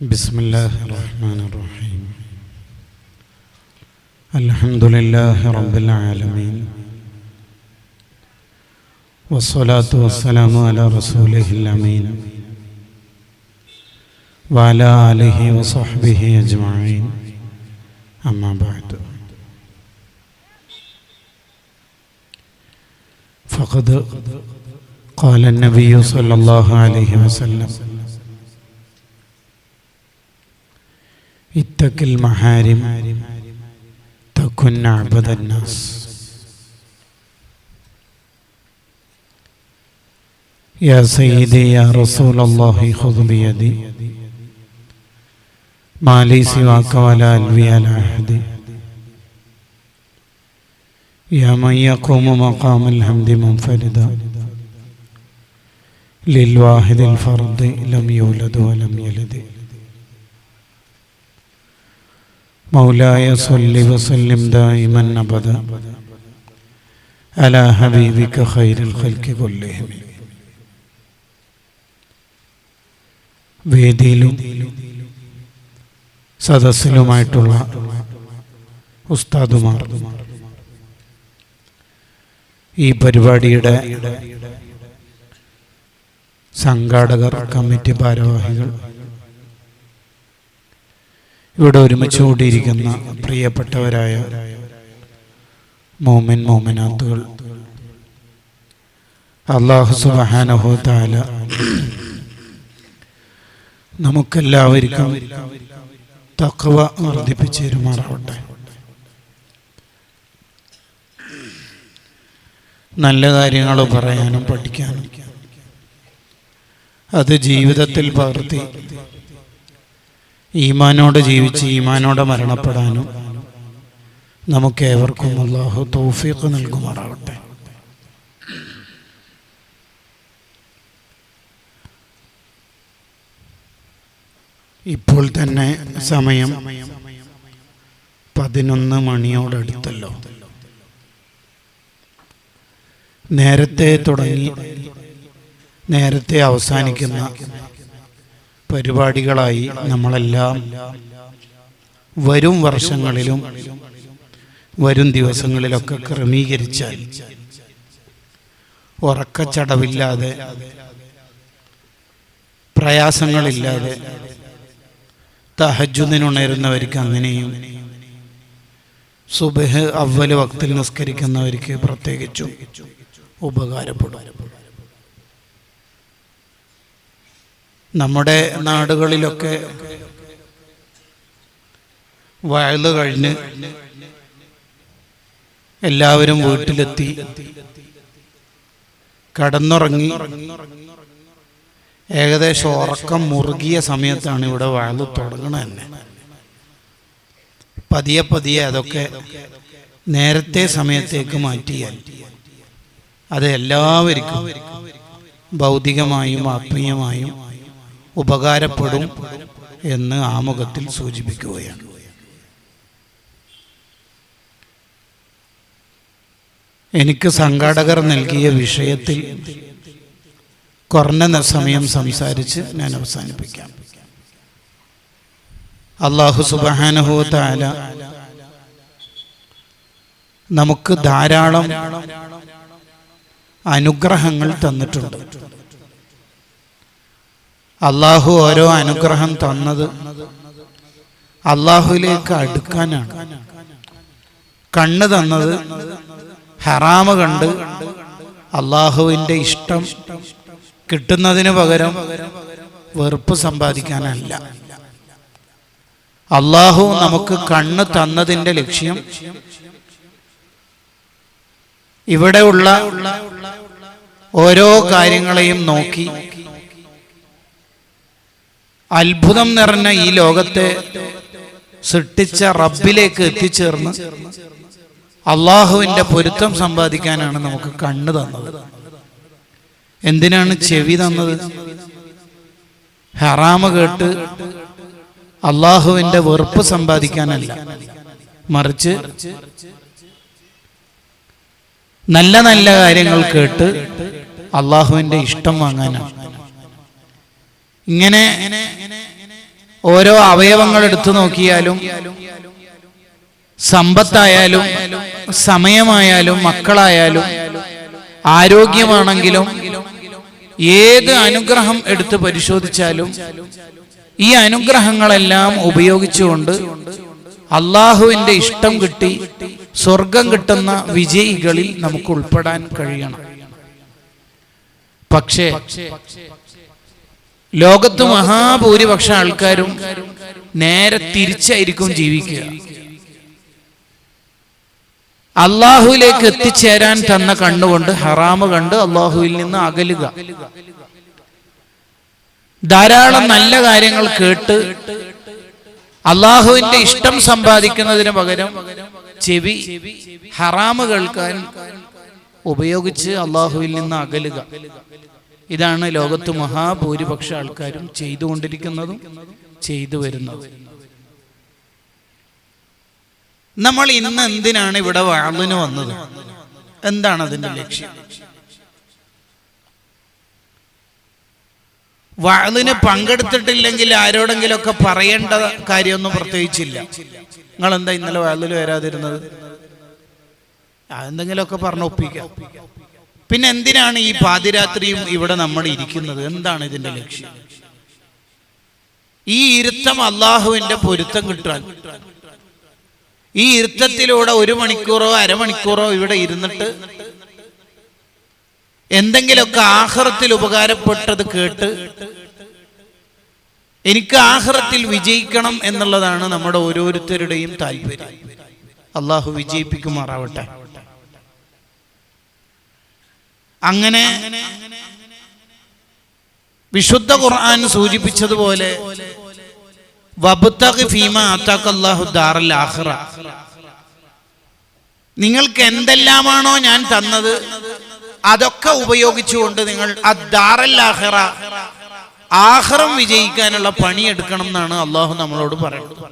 بسم الله الرحمن الرحيم. الحمد لله رب العالمين، والصلاة والسلام على رسوله الأمين وعلى آله وصحبه أجمعين. أما بعد، فقد قال النبي صلى الله عليه وسلم: اتق المحارم تكن أعبد الناس. يا سيدي يا رسول الله خذ بيدي ما لي سواك ولا ألوي على أحد. يا من يقوم مقام الحمد منفردا للواحد الفرد لم يولد ولم يلد. مولاي صل وسلم دائما أبدا على حبيبك خير الخلق كلهم. വേദിയിലും സദസ്സിലുമായിട്ടുള്ള ഉസ്താദുമാർ, ഈ പരിപാടിയുടെ സംഘാടകർ, കമ്മിറ്റി ഭാരവാഹികൾ, ഇവിടെ ഒരുമിച്ച് കൂടിയിരിക്കുന്ന പ്രിയപ്പെട്ടവരായ മോമിൻ മോമിനാത്തുകൾ, അല്ലാഹു സുബ്ഹാനഹു വ തആല നമുക്കെല്ലാവർക്കും തഖ്വ വർദ്ധിപ്പിച്ചു തരുമാറാവട്ടെ. നല്ല കാര്യങ്ങൾ പറയാനും പഠിക്കാനും അത് ജീവിതത്തിൽ പകർത്തി ഈമാനോടെ ജീവിച്ച് ഈമാനോടെ മരണപ്പെടാനും നമുക്കേവർക്കും അല്ലാഹു തൗഫീഖ് നൽകുമാറാവട്ടെ. ഇപ്പോൾ തന്നെ സമയം 11 മണിയോടടുത്തല്ലോ. നേരത്തെ തുടങ്ങി നേരത്തെ അവസാനിക്കുന്ന പരിപാടികളായി നമ്മളെല്ലാം വരും വർഷങ്ങളിലും വരും ദിവസങ്ങളിലൊക്കെ ക്രമീകരിച്ചാൽ ഉറക്കച്ചടവില്ലാതെ, പ്രയാസങ്ങളില്ലാതെ തഹജ്ജുദിനുണരുന്നവർക്ക് അങ്ങനെയും സുബ്ഹ് അവ്വൽ വക്തിൽ നിസ്കരിക്കുന്നവർക്ക് പ്രത്യേകിച്ചും ഉപകാരപ്പെടും. നമ്മുടെ നാടുകളിലൊക്കെ വയല് കഴിഞ്ഞ് എല്ലാവരും വീട്ടിലെത്തി കടന്നുറങ്ങി ഏകദേശം ഉറക്കം മുറുകിയ സമയത്താണ് ഇവിടെ വയല് തുടങ്ങണത് തന്നെ. പതിയെ പതിയെ അതൊക്കെ നേരത്തെ സമയത്തേക്ക് മാറ്റിയാൽ അത് എല്ലാവർക്കും ഭൗതികമായും ആത്മീയമായും ഉപകാരപ്പെടും എന്ന് ആമുഖത്തിൽ സൂചിപ്പിക്കുകയാണ്. എനിക്ക് സംഘാടകർ നൽകിയ വിഷയത്തിൽ കുറഞ്ഞ സമയം സംസാരിച്ച് ഞാൻ അവസാനിപ്പിക്കാം. അല്ലാഹു സുബ്ഹാനഹു വ തആല നമുക്ക് ധാരാളം അനുഗ്രഹങ്ങൾ തന്നിട്ടുണ്ട്. അല്ലാഹു ഓരോ അനുഗ്രഹം തന്നത് അല്ലാഹുവിലേക്ക് അടുക്കാനാണ്. കണ്ണ് തന്നത് ഹറാമ് കണ്ട് അല്ലാഹുവിൻ്റെ ഇഷ്ടം കിട്ടുന്നതിന് പകരം വെറുപ്പ് സമ്പാദിക്കാനല്ല. അല്ലാഹു നമുക്ക് കണ്ണ് തന്നതിൻ്റെ ലക്ഷ്യം ഇവിടെയുള്ള ഓരോ കാര്യങ്ങളെയും നോക്കി അത്ഭുതം നിറഞ്ഞ ഈ ലോകത്തെ സൃഷ്ടിച്ച റബ്ബിലേക്ക് എത്തിച്ചേർന്ന് അള്ളാഹുവിൻ്റെ പൊരുത്തം സമ്പാദിക്കാനാണ് നമുക്ക് കണ്ണ് തന്നത്. എന്തിനാണ് ചെവി തന്നത്? ഹറാമ് കേട്ട് അള്ളാഹുവിൻ്റെ വെറുപ്പ് സമ്പാദിക്കാനല്ല, മറിച്ച് നല്ല നല്ല കാര്യങ്ങൾ കേട്ട് അള്ളാഹുവിൻ്റെ ഇഷ്ടം വാങ്ങാനാണ്. ഇങ്ങനെ ഓരോ അവയവങ്ങൾ എടുത്തു നോക്കിയാലും, സമ്പത്തായാലും സമയമായാലും മക്കളായാലും ആരോഗ്യമാണെങ്കിലും ഏത് അനുഗ്രഹം എടുത്ത് പരിശോധിച്ചാലും ഈ അനുഗ്രഹങ്ങളെല്ലാം ഉപയോഗിച്ചുകൊണ്ട് അള്ളാഹുവിൻ്റെ ഇഷ്ടം കിട്ടി സ്വർഗം കിട്ടുന്ന വിജയികളിൽ നമുക്ക് ഉൾപ്പെടാൻ കഴിയണം. പക്ഷേ ലോകത്ത് മഹാഭൂരിപക്ഷ ആൾക്കാരും നേരെ തിരിച്ചായിരിക്കും ജീവിക്കുക. അള്ളാഹുവിലേക്ക് എത്തിച്ചേരാൻ തന്ന കണ്ണുകൊണ്ട് ഹറാമ് കണ്ട് അള്ളാഹുവിൽ നിന്ന് അകലുക. ധാരാളം നല്ല കാര്യങ്ങൾ കേട്ട് അള്ളാഹുവിന്റെ ഇഷ്ടം സമ്പാദിക്കുന്നതിന് പകരം ചെവി ഹറാമ് കേൾക്കാൻ ഉപയോഗിച്ച് അള്ളാഹുവിൽ നിന്ന് അകലുക. ഇതാണ് ലോകത്ത് മഹാഭൂരിപക്ഷ ആൾക്കാരും ചെയ്തുകൊണ്ടിരിക്കുന്നതും ചെയ്തു വരുന്നതും. നമ്മൾ ഇന്ന് എന്തിനാണ് ഇവിടെ വഅളിന് വന്നത്? എന്താണ് അതിന്റെ ലക്ഷ്യം? വഅളിന് പങ്കെടുത്തിട്ടില്ലെങ്കിൽ ആരോടെങ്കിലൊക്കെ പറയേണ്ട കാര്യമൊന്നും പ്രത്യേകിച്ചില്ല. നിങ്ങൾ എന്താ ഇന്നലെ വഅളിൽ വരാതിരുന്നത്? എന്തെങ്കിലുമൊക്കെ പറഞ്ഞ് ഒപ്പിക്കാം. പിന്നെ എന്തിനാണ് ഈ പാതിരാത്രിയും ഇവിടെ നമ്മൾ ഇരിക്കുന്നത്? എന്താണ് ഇതിന്റെ ലക്ഷ്യം? ഈ ഇരുത്തം അള്ളാഹുവിന്റെ പൊരുത്തം കിട്ടാൻ, ഈ ഇരുത്തത്തിലൂടെ 1 മണിക്കൂറോ അരമണിക്കൂറോ ഇവിടെ ഇരുന്നിട്ട് എന്തെങ്കിലുമൊക്കെ ആഖിറത്തിൽ ഉപകാരപ്പെട്ടത് കേട്ട് എനിക്ക് ആഖിറത്തിൽ വിജയിക്കണം എന്നുള്ളതാണ് നമ്മുടെ ഓരോരുത്തരുടെയും താല്പര്യം. അള്ളാഹു വിജയിപ്പിക്കുമാറാവട്ടെ. അങ്ങനെ വിശുദ്ധ ഖുർആൻ സൂചിപ്പിച്ചതുപോലെ വബ്തഗി ഫീമാ ആതാകല്ലാഹു ദാറൽ ആഖിറ, നിങ്ങൾക്ക് എന്തെല്ലാമാണോ ഞാൻ തന്നത് അതൊക്കെ ഉപയോഗിച്ചുകൊണ്ട് നിങ്ങൾ അദ്ദാറൽ ആഖിറ, ആഖിറം വിജയിക്കാനുള്ള പണിയെടുക്കണം എന്നാണ് അള്ളാഹു നമ്മളോട് പറയുന്നത്.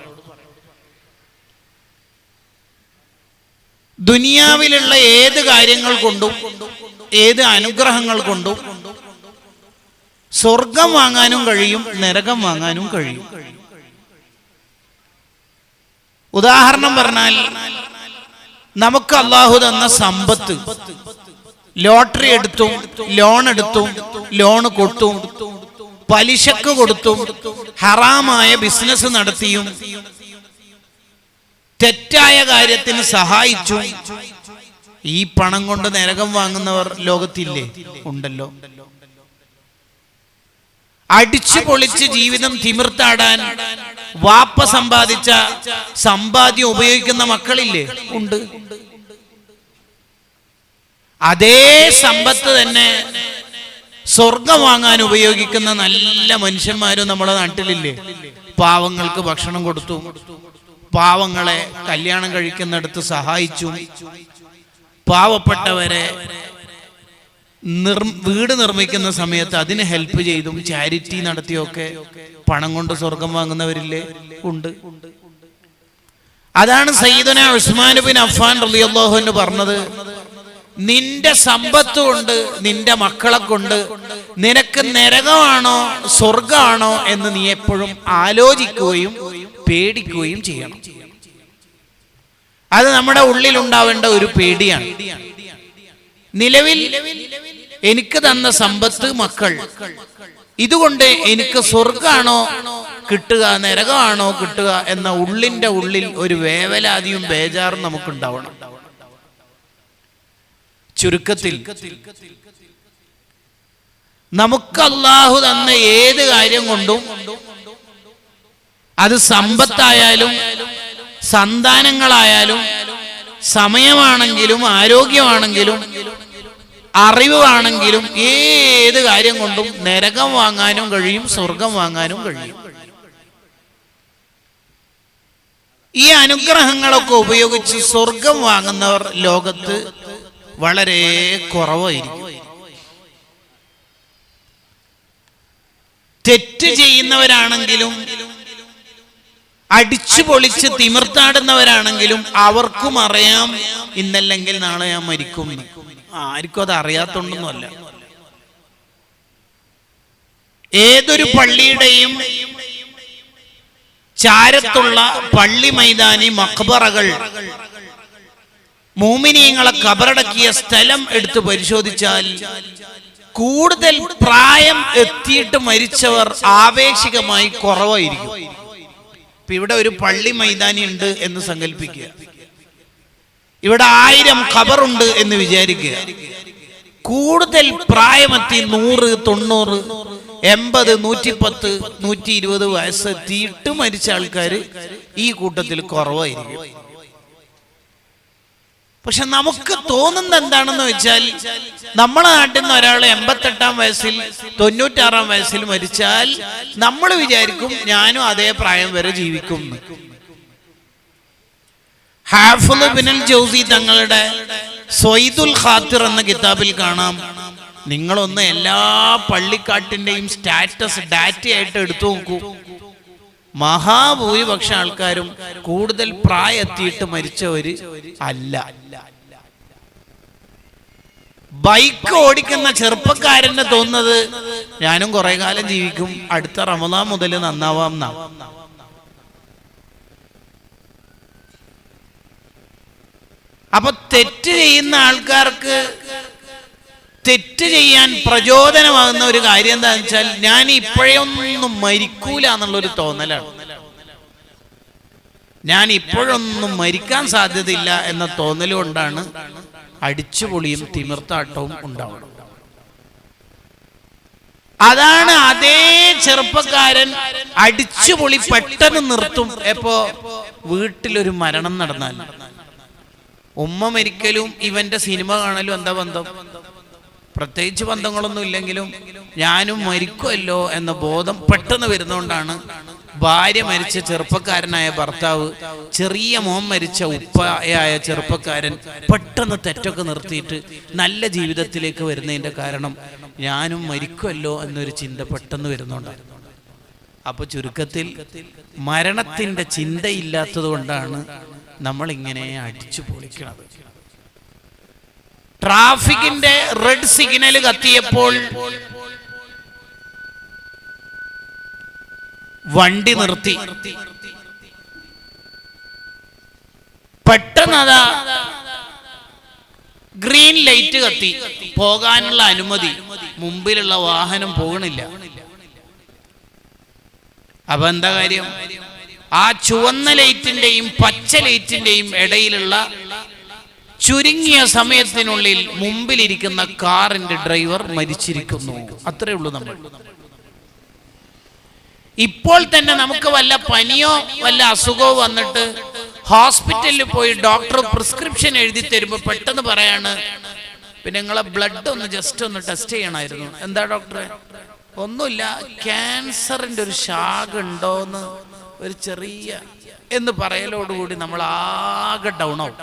ദുനിയാവിലുള്ള ഏത് കാര്യങ്ങൾ കൊണ്ടും ഏത് അനുഗ്രഹങ്ങൾ കൊണ്ടും സ്വർഗം വാങ്ങാനും കഴിയും, നരകം വാങ്ങാനും കഴിയും. ഉദാഹരണം പറഞ്ഞാൽ, നമുക്ക് അള്ളാഹു തന്ന സമ്പത്ത് ലോട്ടറി എടുത്തും ലോൺ എടുത്തും ലോൺ കൊടുത്തും പലിശക്ക് കൊടുത്തും ഹറാമായ ബിസിനസ് നടത്തിയും തെറ്റായ കാര്യത്തിന് സഹായിച്ചും ഈ പണം കൊണ്ട് നരകം വാങ്ങുന്നവർ ലോകത്തില്ലേ? ഉണ്ടല്ലോ. അടിച്ചു പൊളിച്ച് ജീവിതം തിമിർത്താടാൻ വാപ്പ സമ്പാദിച്ച സമ്പാദ്യം ഉപയോഗിക്കുന്ന മക്കളില്ലേ? ഉണ്ട്. അതേ സമ്പത്ത് തന്നെ സ്വർഗം വാങ്ങാൻ ഉപയോഗിക്കുന്ന നല്ല മനുഷ്യന്മാരും നമ്മുടെ നാട്ടിലില്ലേ? പാവങ്ങൾക്ക് ഭക്ഷണം കൊടുത്തു, പാവങ്ങളെ കല്യാണം കഴിക്കുന്നിടത്ത് സഹായിച്ചു, പാവപ്പെട്ടവരെ വീട് നിർമ്മിക്കുന്ന സമയത്ത് അതിന് ഹെൽപ്പ് ചെയ്തും ചാരിറ്റി നടത്തിയൊക്കെ പണം കൊണ്ട് സ്വർഗം വാങ്ങുന്നവരില്ലേ? ഉണ്ട്. അതാണ് സയ്യിദുനാ ഉസ്മാൻ ബിൻ അഫ്ഫാൻ റളിയല്ലാഹു അൻഹു പറഞ്ഞത്, നിന്റെ സമ്പത്ത് കൊണ്ട് നിന്റെ മക്കളെ കൊണ്ട് നിനക്ക് നരകമാണോ സ്വർഗമാണോ എന്ന് നീ എപ്പോഴും ആലോചിക്കുകയും പേടിക്കുകയും ചെയ്യണം. അത് നമ്മുടെ ഉള്ളിൽ ഉണ്ടാവേണ്ട ഒരു പേടിയാണ്. നിലവിൽ എനിക്ക് തന്ന സമ്പത്ത് മക്കൾ, ഇതുകൊണ്ട് എനിക്ക് സ്വർഗമാണോ കിട്ടുക നരകമാണോ കിട്ടുക എന്ന ഉള്ളിന്റെ ഉള്ളിൽ ഒരു വേവലാതിയും ബേജാറും നമുക്കുണ്ടാവണം. ചുരുക്കത്തിൽ നമുക്ക് അല്ലാഹു തന്ന ഏത് കാര്യം കൊണ്ടും, അത് സമ്പത്തായാലും സന്താനങ്ങളായാലും സമയമാണെങ്കിലും ആരോഗ്യമാണെങ്കിലും അറിവാണെങ്കിലും ഏത് കാര്യം കൊണ്ടും നരകം വാങ്ങാനും കഴിയും, സ്വർഗം വാങ്ങാനും കഴിയും. ഈ അനുഗ്രഹങ്ങളൊക്കെ ഉപയോഗിച്ച് സ്വർഗം വാങ്ങുന്നവർ ലോകത്ത് വളരെ കുറവായിരിക്കും. തെറ്റ് ചെയ്യുന്നവരാണെങ്കിലും അടിച്ചു പൊളിച്ച് തിമിർത്താടുന്നവരാണെങ്കിലും അവർക്കും അറിയാം ഇന്നല്ലെങ്കിൽ നാളെ ഞാൻ മരിക്കും. ആർക്കും അത് അറിയാത്തോണ്ടൊന്നുമല്ല. ഏതൊരു പള്ളിയുടെയും ചാരത്തുള്ള പള്ളി മൈതാനി മഖ്ബറകൾ, മുഅ്മിനീങ്ങളെ ഖബറടക്കിയ സ്ഥലം എടുത്ത് പരിശോധിച്ചാൽ കൂടുതൽ പ്രായം എത്തിയിട്ട് മരിച്ചവർ ആവേശികമായി കുറവായിരിക്കും. ഇപ്പൊ ഇവിടെ ഒരു പള്ളി മൈതാനി ഉണ്ട് എന്ന് സങ്കല്പിക്കുക, ഇവിടെ 1000 ഖബറുണ്ട് എന്ന് വിചാരിക്കുക. കൂടുതൽ പ്രായമെത്തി 100, 90, 80, 110, 120 വയസ്സെത്തിയിട്ട് മരിച്ച ആൾക്കാർ ഈ കൂട്ടത്തിൽ കുറവായിരിക്കും. പക്ഷെ നമുക്ക് തോന്നുന്നത് എന്താണെന്ന് വെച്ചാൽ, നമ്മളെ നാട്ടിൽ നിന്ന് ഒരാൾ 88-ാം വയസ്സിൽ 96-ാം വയസ്സിൽ മരിച്ചാൽ നമ്മൾ വിചാരിക്കും ഞാനും അതേ പ്രായം വരെ ജീവിക്കും. ഹാഫിള് ഇബ്നുൽ ജൗസി തങ്ങളുടെ സ്വൈദുൽ ഖാത്തിർ എന്ന കിതാബിൽ കാണാം, നിങ്ങളൊന്ന് എല്ലാ പള്ളിക്കാട്ടിന്റെയും സ്റ്റാറ്റസ് ഡാറ്റയായിട്ട് എടുത്തു നോക്കൂ. മഹാഭൂരിപക്ഷ ആൾക്കാരും കൂടുതൽ പ്രായം എത്തിയിട്ട് മരിച്ചവര് അല്ല. ബൈക്ക് ഓടിക്കുന്ന ചെറുപ്പക്കാരന് തോന്നുന്നത് ഞാനും കുറെ കാലം ജീവിക്കും, അടുത്ത റമദാൻ മുതൽ നന്നാവാം എന്നാണ്. അപ്പൊ തെറ്റ് ചെയ്യുന്ന ആൾക്കാർക്ക് തെറ്റ് ചെയ്യാൻ പ്രചോദനമാകുന്ന ഒരു കാര്യം എന്താണെന്ന് വെച്ചാൽ, ഞാൻ ഇപ്പോഴൊന്നും മരിക്കൂല എന്നുള്ളൊരു തോന്നലാണ്. ഞാൻ ഇപ്പോഴൊന്നും മരിക്കാൻ സാധ്യതയില്ല എന്ന തോന്നൽ കൊണ്ടാണ് അടിച്ചുപൊളിയും തിമിർത്താട്ടവും ഉണ്ടാവുന്നത്. അതാണ് അതേ ചെറുപ്പക്കാരൻ അടിച്ചുപൊളി പെട്ടെന്ന് നിർത്തും എപ്പോ വീട്ടിലൊരു മരണം നടന്നാൽ. ഉമ്മ മരിക്കലും ഇവന്റെ സിനിമ കാണലും എന്താ ബന്ധം? പ്രത്യേകിച്ച് ബന്ധങ്ങളൊന്നും ഇല്ലെങ്കിലും ഞാനും മരിക്കുമല്ലോ എന്ന ബോധം പെട്ടെന്ന് വരുന്നതുകൊണ്ടാണ് ഭാര്യ മരിച്ച ചെറുപ്പക്കാരനായ ഭർത്താവ്, ചെറിയ മോൻ മരിച്ച ഉപ്പയായ ചെറുപ്പക്കാരൻ പെട്ടെന്ന് തെറ്റൊക്കെ നിർത്തിയിട്ട് നല്ല ജീവിതത്തിലേക്ക് വരുന്നതിന്റെ കാരണം ഞാനും മരിക്കുമല്ലോ എന്നൊരു ചിന്ത പെട്ടെന്ന് വരുന്നുണ്ടാണ്. അപ്പൊ ചുരുക്കത്തിൽ മരണത്തിന്റെ ചിന്തയില്ലാത്തത് കൊണ്ടാണ് നമ്മളിങ്ങനെ അടിച്ചു പൊളിക്കുന്നത്. ട്രാഫിക്കിന്റെ റെഡ് സിഗ്നൽ കത്തിയപ്പോൾ വണ്ടി നിർത്തി. പെട്ടെന്ന് അതാ ഗ്രീൻ ലൈറ്റ് കത്തി, പോകാനുള്ള അനുമതി, മുമ്പിലുള്ള വാഹനം പോകണില്ല. അപ്പൊ എന്താ കാര്യം? ആ ചുവന്ന ലൈറ്റിന്റെയും പച്ച ലൈറ്റിന്റെയും ഇടയിലുള്ള ചുരുങ്ങിയ സമയത്തിനുള്ളിൽ മുമ്പിലിരിക്കുന്ന കാറിന്റെ ഡ്രൈവർ മരിച്ചിരിക്കുന്നു. അത്രേ ഉള്ളൂ. നമ്മൾ ഇപ്പോൾ തന്നെ നമുക്ക് വല്ല പനിയോ വല്ല അസുഖമോ വന്നിട്ട് ഹോസ്പിറ്റലിൽ പോയി ഡോക്ടർ പ്രിസ്ക്രിപ്ഷൻ എഴുതി തരുമ്പോൾ പെട്ടെന്ന് പറയാണ്, പിന്നെ നിങ്ങളെ ബ്ലഡ് ഒന്ന് ജസ്റ്റ് ഒന്ന് ടെസ്റ്റ് ചെയ്യണമായിരുന്നു. എന്താ ഡോക്ടറെ? ഒന്നുമില്ല, ക്യാൻസറിന്റെ ഒരു ശാഖ ഉണ്ടോന്ന് ഒരു ചെറിയ എന്ന് പറയലോടുകൂടി നമ്മൾ ആകെ ഡൗൺ ആവും.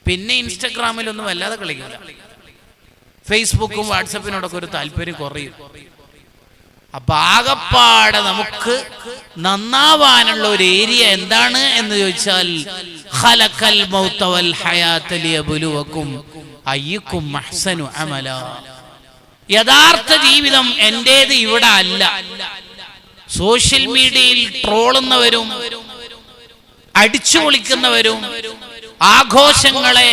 പിന്നെ ഇൻസ്റ്റഗ്രാമിലൊന്നും വല്ലാതെ കളിക്കില്ല, ഫേസ്ബുക്കും വാട്സപ്പിനോടൊക്കെ ഒരു താല്പര്യം കുറയും. അപ്പൊ ആകപ്പാടെ നമുക്ക് നന്നാവാനുള്ള ഒരു ഏരിയ എന്താണ് എന്ന് ചോദിച്ചാൽ, ഖലഖൽ മൗത വൽ ഹയാത ലിയബ്ലുവകും അയ്യുക്കും അഹ്സനു അമല. യഥാർത്ഥ ജീവിതം എന്റേത് ഇവിടെ അല്ല. സോഷ്യൽ മീഡിയയിൽ ട്രോളുന്നവരും അടിച്ചു പൊളിക്കുന്നവരും ആഘോഷങ്ങളെ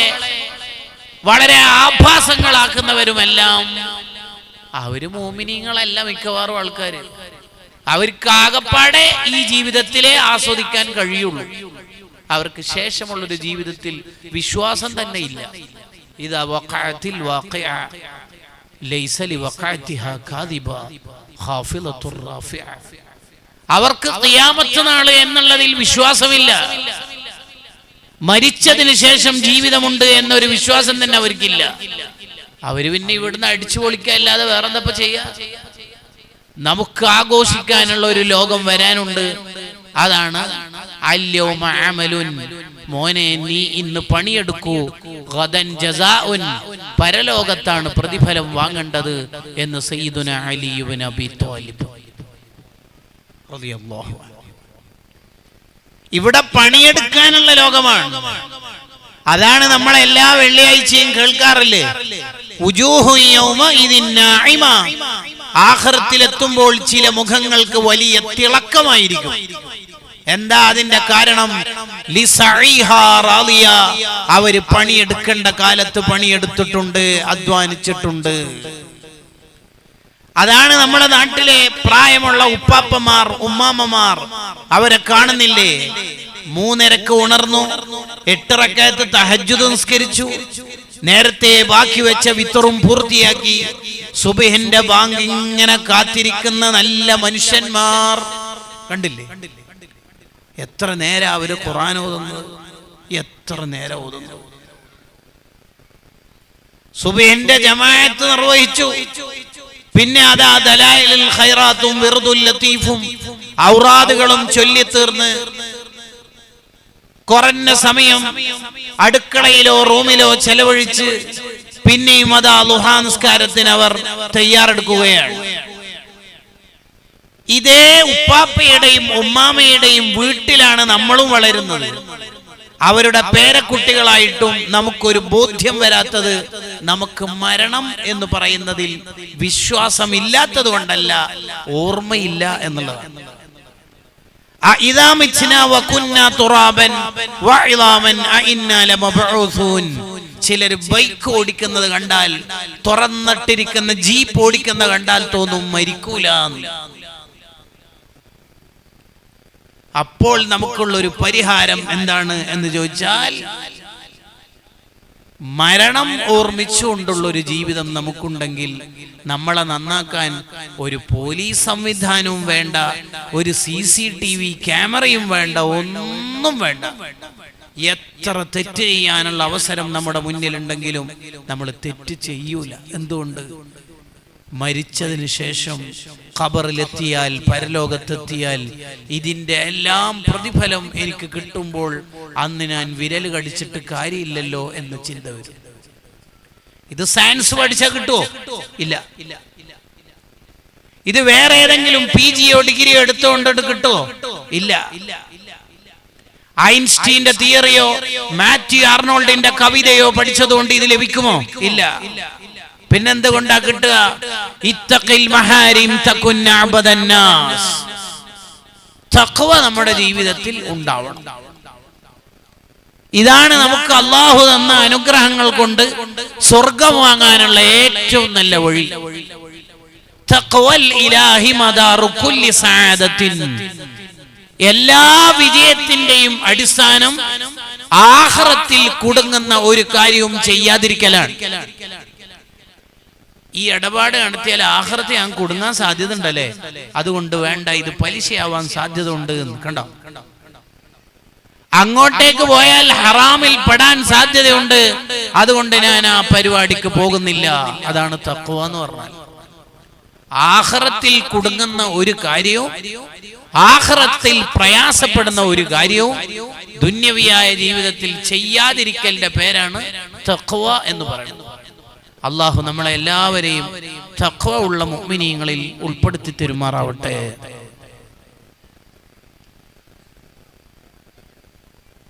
വളരെ ആഭാസങ്ങളാക്കുന്നവരുമെല്ലാം അവര് മോമിനീങ്ങളല്ല. മിക്കവാറും ആൾക്കാര് അവർക്ക് ആകപ്പാടെ ഈ ജീവിതത്തിലെ ആസ്വദിക്കാൻ കഴിയുള്ളൂ. അവർക്ക് ശേഷമുള്ളൊരു ജീവിതത്തിൽ വിശ്വാസം തന്നെ ഇല്ല. ഇദാ വഖഅത്തിൽ വാഖിഅ ലൈസ ലിവഖഅതിഹാ കാദിബ ഖാഫിളത്തുർ റാഫിഅ. അവർക്ക് ഖിയാമത്ത് നാൾ എന്നുള്ളതിൽ വിശ്വാസമില്ല. മരിച്ചതിന് ശേഷം ജീവിതമുണ്ട് എന്നൊരു വിശ്വാസം തന്നെ അവർക്കില്ല. അവര് പിന്നെ ഇവിടുന്ന് അടിച്ചു പൊളിക്കല്ലാതെ വേറെന്തപ്പോ ചെയ്യാ? നമുക്ക് ആഘോഷിക്കാനുള്ള ഒരു ലോകം വരാനുണ്ട്. അതാണ് അൽയൗമ അമലുൻ, മോനെ നീ ഇന്ന് പണിയെടുക്കൂ, ഗദൻ ജസാഉൻ, പരലോകത്താണ് പ്രതിഫലം വാങ്ങേണ്ടത് എന്ന് സയ്യിദുന അലി ഇബ്നു അബി ത്വാലിബ് റളിയല്ലാഹു അൻഹു. ഇവിടെ പണിയെടുക്കാനുള്ള ലോകമാണ്. അതാണ് നമ്മൾ എല്ലാ വെള്ളിയാഴ്ചയും കേൾക്കാറില്ലേ, വുജൂഹു യൗമഇദിൻ നാഇമ, ആഖിറത്തിലെത്തുമ്പോൾ ചില മുഖങ്ങൾക്ക് വലിയ തിളക്കമായിരിക്കും. എന്താ അതിന്റെ കാരണം? അവര് പണിയെടുക്കേണ്ട കാലത്ത് പണിയെടുത്തിട്ടുണ്ട്, അധ്വാനിച്ചിട്ടുണ്ട്. അതാണ് നമ്മുടെ നാട്ടിലെ പ്രായമുള്ള ഉപ്പാപ്പമാർ, ഉമ്മാമ്മമാർ. അവരെ കാണുന്നില്ലേ? 3:30 ഉണർന്നു, 8 റക്അത്ത് തഹജ്ജുദ് നിസ്കരിച്ചു, നേരത്തെ ബാക്കി വെച്ച വിത്തറും പൂർത്തിയാക്കി, സുബ്ഹിന്റെ ബാങ്ക് ഇങ്ങനെ കാത്തിരിക്കുന്ന നല്ല മനുഷ്യന്മാർ കണ്ടില്ലേ? എത്ര നേരം അവര് ഖുർആൻ ഓതുന്നത്, എത്ര നേരം ഓതുന്നു. സുബ്ഹിന്റെ ജമാഅത്ത് നിർവഹിച്ചു. പിന്നെ അതാ ദലായിലുൽ ഖൈറാത്തും വിർദുൽ ലത്തീഫും ഔറാദുകളും ചൊല്ലിത്തീർന്ന് കുറഞ്ഞ സമയം അടുക്കളയിലോ റൂമിലോ ചെലവഴിച്ച് പിന്നെയും അതാ ളുഹാ നിസ്കാരത്തിന് അവർ തയ്യാറെടുക്കുകയാണ്. ഇതേ ഉപ്പാപ്പയുടെയും ഉമ്മാമയുടെയും വീട്ടിലാണ് നമ്മളും വളരുന്നത്. അവരുടെ പേരക്കുട്ടികളായിട്ടും നമുക്കൊരു ബോധ്യം വരാത്തത് നമുക്ക് മരണം എന്ന് പറയുന്നതിൽ വിശ്വാസമില്ലാത്തത് കൊണ്ടല്ല, ഓർമ്മയില്ല എന്നുള്ളതാണ്. ചിലർ ബൈക്ക് ഓടിക്കുന്നത് കണ്ടാൽ, തുറന്നിട്ടിരിക്കുന്ന ജീപ്പ് ഓടിക്കുന്ന കണ്ടാൽ തോന്നും മരിക്കൂല. അപ്പോൾ നമുക്കുള്ള ഒരു പരിഹാരം എന്താണ് എന്ന് ചോദിച്ചാൽ, മരണം ഓർമ്മിച്ചുകൊണ്ടുള്ള ഒരു ജീവിതം നമുക്കുണ്ടെങ്കിൽ നമ്മളെ നന്നാക്കാൻ ഒരു പോലീസ് സംവിധാനവും വേണ്ട, ഒരു CCTV ക്യാമറയും വേണ്ട, ഒന്നും വേണ്ട. എത്ര തെറ്റ് ചെയ്യാനുള്ള അവസരം നമ്മുടെ മുന്നിലുണ്ടെങ്കിലും നമ്മൾ തെറ്റ് ചെയ്യൂല. എന്തുകൊണ്ട്? മരിച്ചതിന് ശേഷം ഖബറിലെത്തിയാൽ, പരലോകത്തെത്തിയാൽ ഇതിന്റെ എല്ലാം പ്രതിഫലം എനിക്ക് കിട്ടുമ്പോൾ അന്ന് ഞാൻ വിരൽ കടിച്ചിട്ട് കാര്യമില്ലല്ലോ എന്ന ചിന്ത വരും. ഇത് സയൻസ് പഠിച്ചാൽ കിട്ടുമോ? ഇല്ല. ഇത് വേറെ ഏതെങ്കിലും PGയോ ഡിഗ്രിയോ എടുത്തുകൊണ്ടിട്ട് കിട്ടുമോ? ഇല്ല. ഐൻസ്റ്റീന്റെ തിയറിയോ മാത്യു ആർണോൾഡിന്റെ കവിതയോ പഠിച്ചതുകൊണ്ട് ഇത് ലഭിക്കുമോ? ഇല്ല. പിന്നെന്തുകൊണ്ടാ കിട്ടുക? ഇത്തഖിൽ മഹാരിം തകുൻ അബദന്നാസ്. തഖ്വ നമ്മുടെ ജീവിതത്തിൽ ഉണ്ടാവണം. ഇതാണ് നമുക്ക് അല്ലാഹു തന്ന അനുഗ്രഹങ്ങൾ കൊണ്ട് സ്വർഗ്ഗം വാങ്ങാനുള്ള ഏറ്റവും നല്ല വഴി. തഖ്വൽ ഇലാഹി മദാറു കുല്ലി സഅദത്തിൻ. എല്ലാ വിജയത്തിന്റെയും അടിസ്ഥാനം ആഖിറത്തിൽ കുടുങ്ങുന്ന ഒരു കാര്യവും ചെയ്യാതിരിക്കലാണ്. ഈ ഇടപാട് നടത്തിയാൽ ആഖിറത്ത് ഞാൻ കുടുങ്ങാൻ സാധ്യത ഉണ്ടല്ലേ, അതുകൊണ്ട് വേണ്ട, ഇത് പലിശയാവാൻ സാധ്യത ഉണ്ട്. കണ്ടോ? അങ്ങോട്ടേക്ക് പോയാൽ ഹറാമിൽ പെടാൻ സാധ്യതയുണ്ട്, അതുകൊണ്ട് ഞാൻ ആ പരിപാടിക്ക് പോകുന്നില്ല. അതാണ് തഖ്വ എന്ന് പറഞ്ഞാൽ. ആഖിറത്തിൽ കുടുങ്ങുന്ന ഒരു കാര്യവും, ആഖിറത്തിൽ പ്രയാസപ്പെടുന്ന ഒരു കാര്യവും ദുന്യവിയായ ജീവിതത്തിൽ ചെയ്യാതിരിക്കലിന്റെ പേരാണ് തഖ്വ എന്ന് പറയുന്നത്. അള്ളാഹു നമ്മളെ എല്ലാവരെയും തഖ്വ ഉള്ള മുഅ്മിനീങ്ങളിൽ ഉൾപ്പെടുത്തി തരുമാറാവട്ടെ.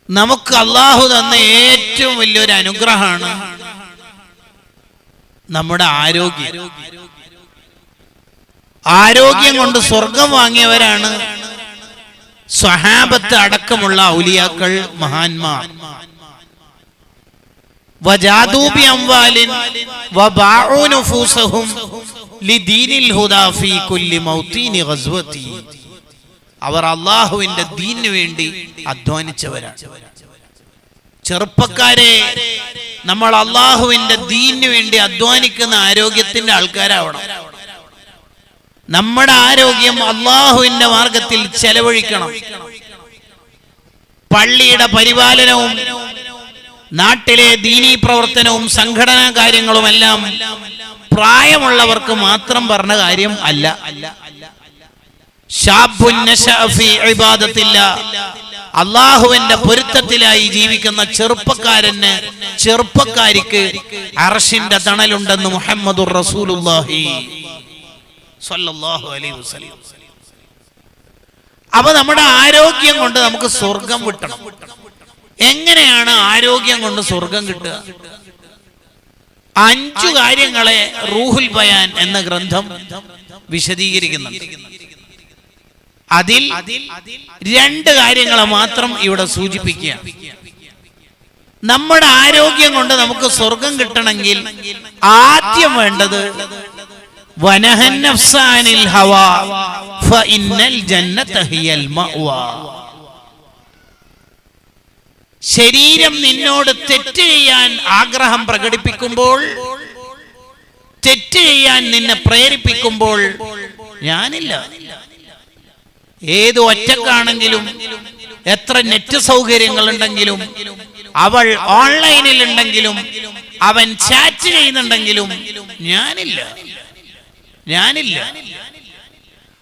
നമുക്ക് അള്ളാഹു തന്ന ഏറ്റവും വലിയൊരു അനുഗ്രഹമാണ് നമ്മുടെ ആരോഗ്യം. ആരോഗ്യം കൊണ്ട് സ്വർഗം വാങ്ങിയവരാണ് സ്വഹാബത്ത് അടക്കമുള്ള ഔലിയാക്കൾ, മഹാന്മാർ. വജാദൂ ബിഅംവാലിൻ വബാഉ നുഫൂസഹും ലിദീനിൽ ഹുദാ ഫീ കുല്ലി മൗതീനി ഗസ്വതി. അവർ അല്ലാഹുവിന്റെ ദീനിനു വേണ്ടി അധ്വാനിച്ചവരാണ്. ചെറുപ്പക്കാരെ, നമ്മൾ അല്ലാഹുവിന്റെ ദീനിനു വേണ്ടി അധ്വാനിക്കുന്ന ആരോഗ്യത്തിന്റെ ആൾക്കാരാവണം. നമ്മുടെ ആരോഗ്യം അല്ലാഹുവിന്റെ മാർഗത്തിൽ ചെലവഴിക്കണം. പള്ളിയുടെ പരിപാലനവും നാട്ടിലെ ദീനീ പ്രവർത്തനവും സംഘടനാ കാര്യങ്ങളുമെല്ലാം പ്രായമുള്ളവർക്ക് മാത്രം പറഞ്ഞ കാര്യം അല്ല. അള്ളാഹുവിന്റെ പൊരുത്തത്തിലായി ജീവിക്കുന്ന ചെറുപ്പക്കാരന്, ചെറുപ്പക്കാരിക്ക് അർശിന്റെ തണലുണ്ടെന്ന് മുഹമ്മദുർ റസൂലുള്ളാഹി സ്വല്ലല്ലാഹു അലൈഹി വസല്ലം. അപ്പൊ നമ്മുടെ ആരോഗ്യം കൊണ്ട് നമുക്ക് സ്വർഗം കിട്ടണം. എങ്ങനെയാണ് ആരോഗ്യം കൊണ്ട് സ്വർഗം കിട്ടുക? 5 കാര്യങ്ങളെ റൂഹുൽ ബയാൻ എന്ന ഗ്രന്ഥം വിശദീകരിക്കുന്നുണ്ട്. അതിൽ 2 കാര്യങ്ങളെ മാത്രം ഇവിടെ സൂചിപ്പിക്കുക. നമ്മുടെ ആരോഗ്യം കൊണ്ട് നമുക്ക് സ്വർഗം കിട്ടണമെങ്കിൽ ആദ്യം വേണ്ടത് വനഹൻ നഫ്സാനിൽ ഹവാ ഫഇന്നൽ ജന്നത ഹിയൽ മഅവാ. ശരീരം നിന്നോട് തെറ്റ് ചെയ്യാൻ ആഗ്രഹം പ്രകടിപ്പിക്കുമ്പോൾ, തെറ്റ് ചെയ്യാൻ നിന്നെ പ്രേരിപ്പിക്കുമ്പോൾ, ഞാനില്ല, ഏത് ഒറ്റക്കാണെങ്കിലും എത്ര നെറ്റ് സൗകര്യങ്ങൾ ഉണ്ടെങ്കിലും, അവൾ ഓൺലൈനിൽ ഉണ്ടെങ്കിലും, അവൻ ചാറ്റ് ചെയ്യുന്നുണ്ടെങ്കിലും ഞാനില്ല.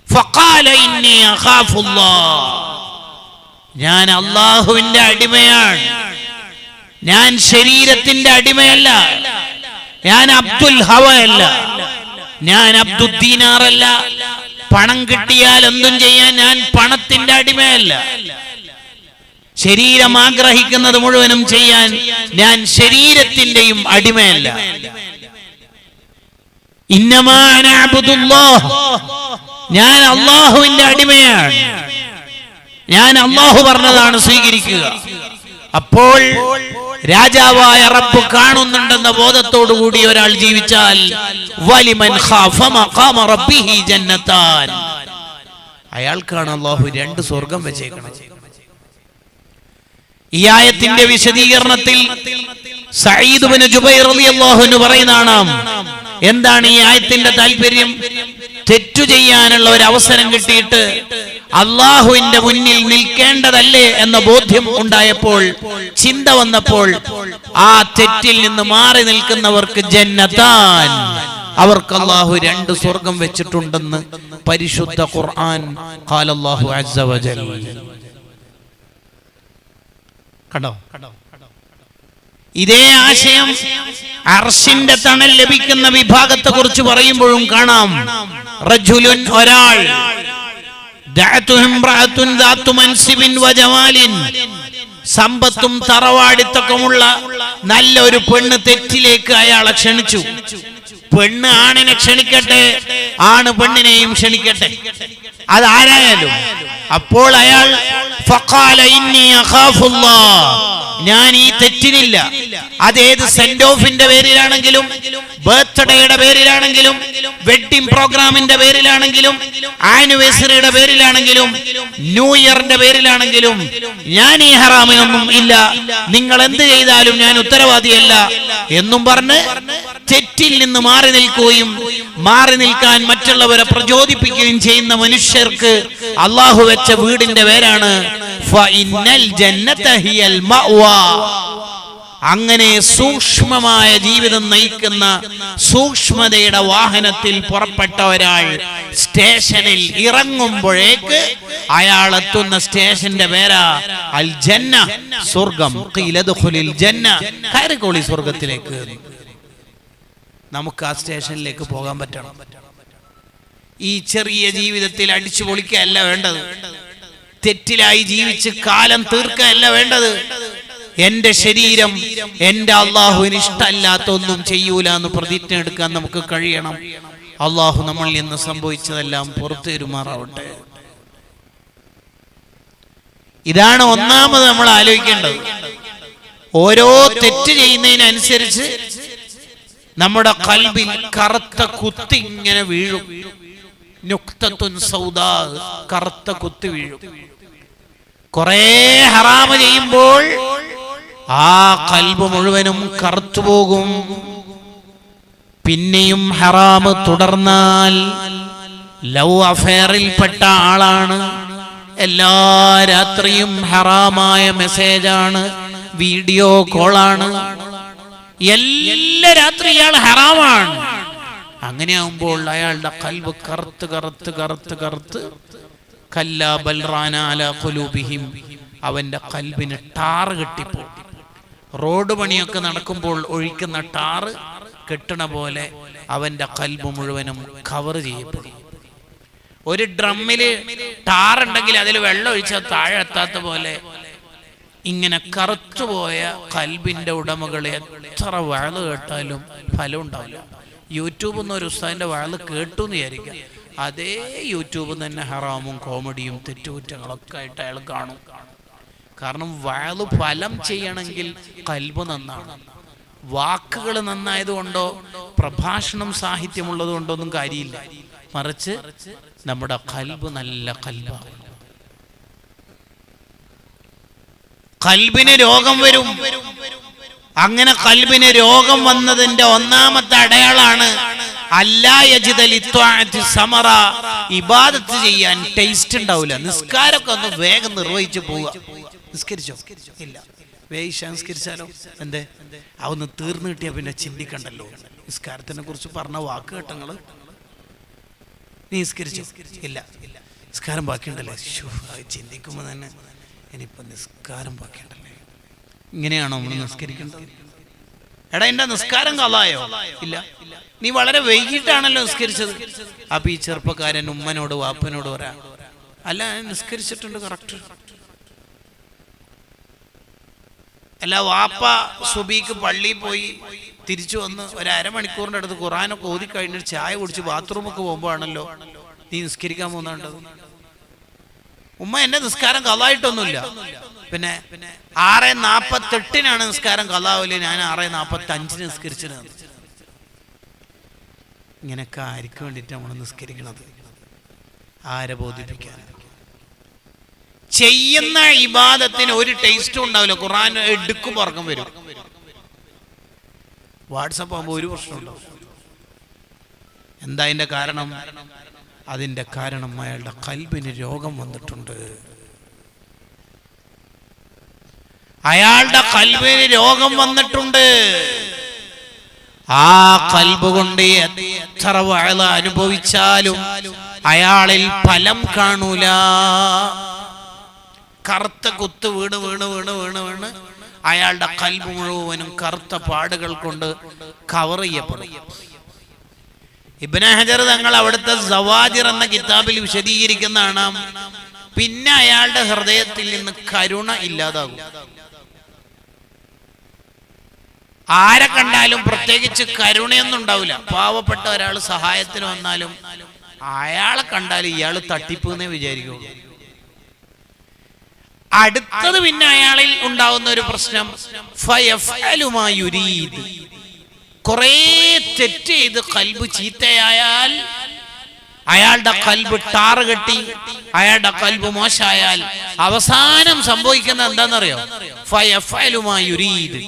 ഫഖാല ഇന്നി അഖാഫുല്ലാഹ്, ഞാൻ അല്ലാഹുവിന്റെ അടിമയാണ്, ഞാൻ ശരീരത്തിന്റെ അടിമയല്ല, ഞാൻ അബ്ദുൽ ഹവയല്ല, ഞാൻ അബ്ദുൽ ദീനാറല്ല, പണം കിട്ടിയാൽ എന്തും ചെയ്യാൻ ഞാൻ പണത്തിന്റെ അടിമയല്ല, ശരീരം ആഗ്രഹിക്കുന്നത് മുഴുവനും ചെയ്യാൻ ഞാൻ ശരീരത്തിന്റെയും അടിമയല്ല. ഇന്നമാ അന അബ്ദുല്ലാഹ്, ഞാൻ അല്ലാഹുവിന്റെ അടിമയാണ്, ഞാൻ അല്ലാഹു പറഞ്ഞതാണ് സ്വീകരിക്കുക. അപ്പോൾ രാജാവായ റബ്ബ് കാണുന്നുണ്ടെന്ന ബോധത്തോടു കൂടി ഒരാൾ ജീവിച്ചാൽ വലിമൻ ഖാഫ മഖാമ റബ്ബിഹി ജന്നതാൻ, അയാൾക്കാണ് അല്ലാഹു 2 സ്വർഗ്ഗം വെച്ചേക്കുന്നത്. ഈ ആയത്തിന്റെ വിശദീകരണത്തിൽ സഈദ് ഇബ്നു ജുബൈർ റളിയല്ലാഹു അൻഹു പറയുന്നതാണ്, എന്താണ് ഈ ആയത്തിന്റെ താല്പര്യം? തെറ്റു ചെയ്യാനുള്ള ഒരു അവസരം കിട്ടിയിട്ട് അള്ളാഹുവിന്റെ മുന്നിൽ നിൽക്കേണ്ടതല്ലേ എന്ന ബോധ്യം ഉണ്ടായപ്പോൾ, ചിന്ത വന്നപ്പോൾ, ആ തെറ്റിൽ നിന്ന് മാറി നിൽക്കുന്നവർക്ക് ജന്നതാൻ, അവർക്ക് അല്ലാഹു 2 സ്വർഗ്ഗം വെച്ചിട്ടുണ്ടെന്ന് പരിശുദ്ധ ഖുർആൻ ഖാലല്ലാഹു അസ്സ വജൽ. കണ്ടോ? ഇതേ ആശയം അർശിന്റെ തണൽ ലഭിക്കുന്ന വിഭാഗത്തെ കുറിച്ച് പറയുമ്പോഴും കാണാം. റജുലുൻ, ഒരാൾ, സമ്പത്തും തറവാടിത്തക്കമുള്ള നല്ല ഒരു പെണ്ണ് തെറ്റിലേക്ക് അയാളെ ക്ഷണിച്ചു. പെണ്ണ് ആണിനെ ക്ഷണിക്കട്ടെ, ആണ് പെണ്ണിനെയും ക്ഷണിക്കട്ടെ, അതാരായാലും. അപ്പോൾ അയാൾ ഫഖാല ഇന്നി അഖാഫുല്ലാഹ്, ഞാൻ ഈ തെറ്റിനില്ല. അതേത് സെന്റ് ഓഫിന്റെ പേരിലാണെങ്കിലും, ബർത്ത്ഡേയുടെ പേരിലാണെങ്കിലും, വെഡിങ് പ്രോഗ്രാമിന്റെ പേരിലാണെങ്കിലും, ആനിവേഴ്സറിയുടെ പേരിലാണെങ്കിലും, ന്യൂ ഇയറിന്റെ പേരിലാണെങ്കിലും, ഞാൻ ഈ ഹറാമിനൊന്നും ഇല്ല, നിങ്ങൾ എന്ത് ചെയ്താലും ഞാൻ ഉത്തരവാദിയല്ല എന്നും പറഞ്ഞ് തെറ്റിൽ നിന്ന് മാറി നിൽക്കുകയും മാറി നിൽക്കാൻ മറ്റുള്ളവരെ പ്രചോദിപ്പിക്കുകയും ചെയ്യുന്ന മനുഷ്യർക്ക് അള്ളാഹു വെച്ച വീടിന്റെ പേരാണ് ഫഇന്നൽ ജന്നത ഹിയൽ മഅവാ. അങ്ങനെ സൂക്ഷ്മമായ ജീവിതം നയിക്കുന്ന സൂക്ഷ്മതയുടെ വാഹനത്തിൽ പുറപ്പെട്ട ഒരാൾ സ്റ്റേഷനിൽ ഇറങ്ങുമ്പോഴേക്ക് അയാൾ എത്തുന്ന സ്റ്റേഷന്റെ പേരാ അൽ ജന്ന, സ്വർഗം. ഖീല ദഖുലിൽ ജന്ന, കയറിക്കോളി സ്വർഗത്തിലേക്ക്. നമുക്ക് ആ സ്റ്റേഷനിലേക്ക് പോകാൻ പറ്റണം. ഈ ചെറിയ ജീവിതത്തിൽ അടിച്ചു പൊളിക്കല്ല വേണ്ടത്, തെറ്റിലായി ജീവിച്ച് കാലം തീർക്കല്ല വേണ്ടത്. എന്റെ ശരീരം എന്റെ അള്ളാഹുവിന് ഇഷ്ടമല്ലാത്ത ഒന്നും ചെയ്യൂല എന്ന് പ്രതിജ്ഞ എടുക്കാൻ നമുക്ക് കഴിയണം. അള്ളാഹു നമ്മളിൽ നിന്ന് സംഭവിച്ചതെല്ലാം പുറത്തേരുമാറാവട്ടെ. ഇതാണ് ഒന്നാമത് നമ്മൾ ആലോചിക്കേണ്ടത്. ഓരോ തെറ്റ് ചെയ്യുന്നതിനനുസരിച്ച് നമ്മുടെ ഖൽബിൽ കറുത്ത കുത്തി ഇങ്ങനെ വീഴും. നുക്തത്തുൻ സൗദാ, കറുത്ത കുത്തി വീഴും. കുറെ ഹറാമ് ചെയ്യുമ്പോൾ ആ ഖൽബ് മുഴുവനും കറുത്തുപോകും. പിന്നെയും ഹറാമ് തുടർന്നാൽ ലവ് അഫെയറിൽപ്പെട്ട ആളാണ്, എല്ലാ രാത്രിയും ഹറാമായ മെസ്സേജാണ്, വീഡിയോ കോളാണ്, എല്ലാ രാത്രി ഇയാൾ ഹറാമാണ്. അങ്ങനെയാകുമ്പോൾ അയാളുടെ ഖൽബ് കറുത്ത് കറുത്ത് കറുത്ത് കറുത്ത് കല്ലാ ബൽ റാന അലാ ഖുലൂബിഹിം, അവന്റെ ഖൽബിന് ടാറ് കെട്ടിപ്പോ. റോഡ് പണിയൊക്കെ നടക്കുമ്പോൾ ഒഴിക്കുന്ന ടാറ് കെട്ടണ പോലെ അവന്റെ ഖൽബ് മുഴുവനും കവർ ചെയ്യപ്പെടും. ഒരു ഡ്രമ്മില് ടാറുണ്ടെങ്കിൽ അതിൽ വെള്ളം ഒഴിച്ചാൽ താഴെ എത്താത്ത പോലെ ഇങ്ങനെ കറുത്തുപോയ കൽബിന്റെ ഉടമകളെ എത്ര വഴല് കേട്ടാലും ഫലം ഉണ്ടാവില്ല. യൂട്യൂബിൽ നിന്ന് ഒരു ഉസ്താദിന്റെ വഴല് കേട്ടു എന്ന് വിചാരിക്കുക, അതേ യൂട്യൂബിൽ തന്നെ ഹറാമും കോമഡിയും തെറ്റുകുറ്റങ്ങളൊക്കെ ആയിട്ട് അയാൾ കാണും. കാരണം വഴല് ഫലം ചെയ്യണമെങ്കിൽ കൽബ് നന്നാണ്. വാക്കുകൾ നന്നായതുകൊണ്ടോ പ്രഭാഷണം സാഹിത്യമുള്ളത് കൊണ്ടോ ഒന്നും കാര്യമില്ല, മറിച്ച് നമ്മുടെ കൽബ് നല്ല കൽബാണ്. കൽബിന് രോഗം വരും. അങ്ങനെ കൽബിന് രോഗം വന്നതിന്റെ ഒന്നാമത്തെ അടയാളാണ് അല്ലാ യജിദൽ ഇത്വാഅത്തി സമറ. ഇബാദത്ത് ചെയ്യാൻ ടേസ്റ്റ് ഉണ്ടാവില്ല. നിസ്കാരമൊക്കെ ഒന്ന് വേഗം നിർവഹിച്ചു പോവുക. നിസ്കരിച്ചോ? ഇല്ല. സംസ്കരിച്ചാലോ? എന്തേ? അതൊന്ന് തീർന്നു കിട്ടിയാ പിന്നെ ചിന്തിക്കണ്ടല്ലോ. നിസ്കാരത്തിനെ കുറിച്ച് പറഞ്ഞ വാക്ക് കേട്ടങ്ങള്. നീ നിസ്കരിച്ചോ? ഇല്ല. നിസ്കാരം ബാക്കിയുണ്ടല്ലേ? ചിന്തിക്കുമ്പോ തന്നെ ഇനിയിപ്പോ നിസ്കാരം ബാക്കിയുണ്ടല്ലേ. ഇങ്ങനെയാണോ നമ്മൾ നിസ്കരിക്കേണ്ടത്? എടാ, എന്റെ നിസ്കാരം കളായോ? ഇല്ല. നീ വളരെ വൈകിട്ടാണല്ലോ നിസ്കരിച്ചത്. അപ്പൊ ഈ ചെറുപ്പക്കാരൻ ഉമ്മനോട് വാപ്പനോട് പറയാ, അല്ല ഞാൻ നിസ്കരിച്ചിട്ടുണ്ട് കറക്റ്റ്. അല്ല, വാപ്പ സുബീക്ക് പള്ളിയിൽ പോയി തിരിച്ചു വന്ന് ഒരു അരമണിക്കൂറിന്റെ അടുത്ത് ഖുർആനൊക്കെ ഓതി കഴിഞ്ഞിട്ട് ചായ കുടിച്ച് ബാത്റൂമൊക്കെ പോകുമ്പോഴാണല്ലോ നീ നിസ്കരിക്കാൻ പോകുന്നുണ്ടത്. ഉമ്മ എന്റെ നിസ്കാരം കലായിട്ടൊന്നുമില്ല. പിന്നെ 6:48 നിസ്കാരം കലാവില്ല, ഞാൻ 6:45 നിസ്കരിച്ചത്. ഇങ്ങനെയൊക്കെ ആർക്ക് വേണ്ടിയിട്ട് നമ്മൾ നിസ്കരിക്കണത്? ആരെ ബോധിപ്പിക്കാൻ? ചെയ്യുന്ന ഇബാദത്തിന് ഒരു ടേസ്റ്റും ഉണ്ടാവില്ല. ഖുർആൻ എടുക്കും പുറക്കം വരും. വാട്സപ്പ് ആകുമ്പോൾ ഒരു പ്രശ്നം ഉണ്ടാവും. എന്താ അതിന്റെ കാരണം? അതിന്റെ കാരണം അയാളുടെ കൽബിന് രോഗം വന്നിട്ടുണ്ട്. അയാളുടെ കൽബിന് രോഗം വന്നിട്ടുണ്ട്. ആ കൽബ് കൊണ്ട് എത്ര വഅള അനുഭവിച്ചാലും അയാളിൽ ഫലം കാണൂല. കറുത്ത കുത്ത് വീണ് വീണ് വീണ് വീണ് വീണ് അയാളുടെ കൽബ് മുഴുവനും കറുത്ത പാടുകൾ കൊണ്ട് കവർ ചെയ്യപ്പെടും. ഇബ്നു ഹജർ തങ്ങൾ അവിടുത്തെ സവാജിർ എന്ന കിതാബിൽ വിശദീകരിക്കുന്നതാണ്, പിന്നെ അയാളുടെ ഹൃദയത്തിൽ നിന്ന് കരുണ ഇല്ലാതാകും. ആരെ കണ്ടാലും പ്രത്യേകിച്ച് കരുണയൊന്നും ഉണ്ടാവില്ല. പാവപ്പെട്ട ഒരാൾ സഹായത്തിന് വന്നാലും അയാളെ കണ്ടാൽ ഇയാൾ തട്ടിപ്പെന്നേ വിചാരിക്കുള്ളൂ. അടുത്തത് പിന്നെ അയാളിൽ ഉണ്ടാവുന്ന ഒരു പ്രശ്നം, ഫയഫ്അലു മാ യുരീദ്. കുറേ തെറ്റ് ചെയ്ത് കൽബ് ചീത്തയായാൽ, അയാളുടെ കൽബ് ടാറ് കെട്ടി അയാളുടെ കൽബ് മോശമായാൽ അവസാനം സംഭവിക്കുന്നത് എന്താണെന്നറിയോ? ഫയഫ്അലു മാ യുരീദ്.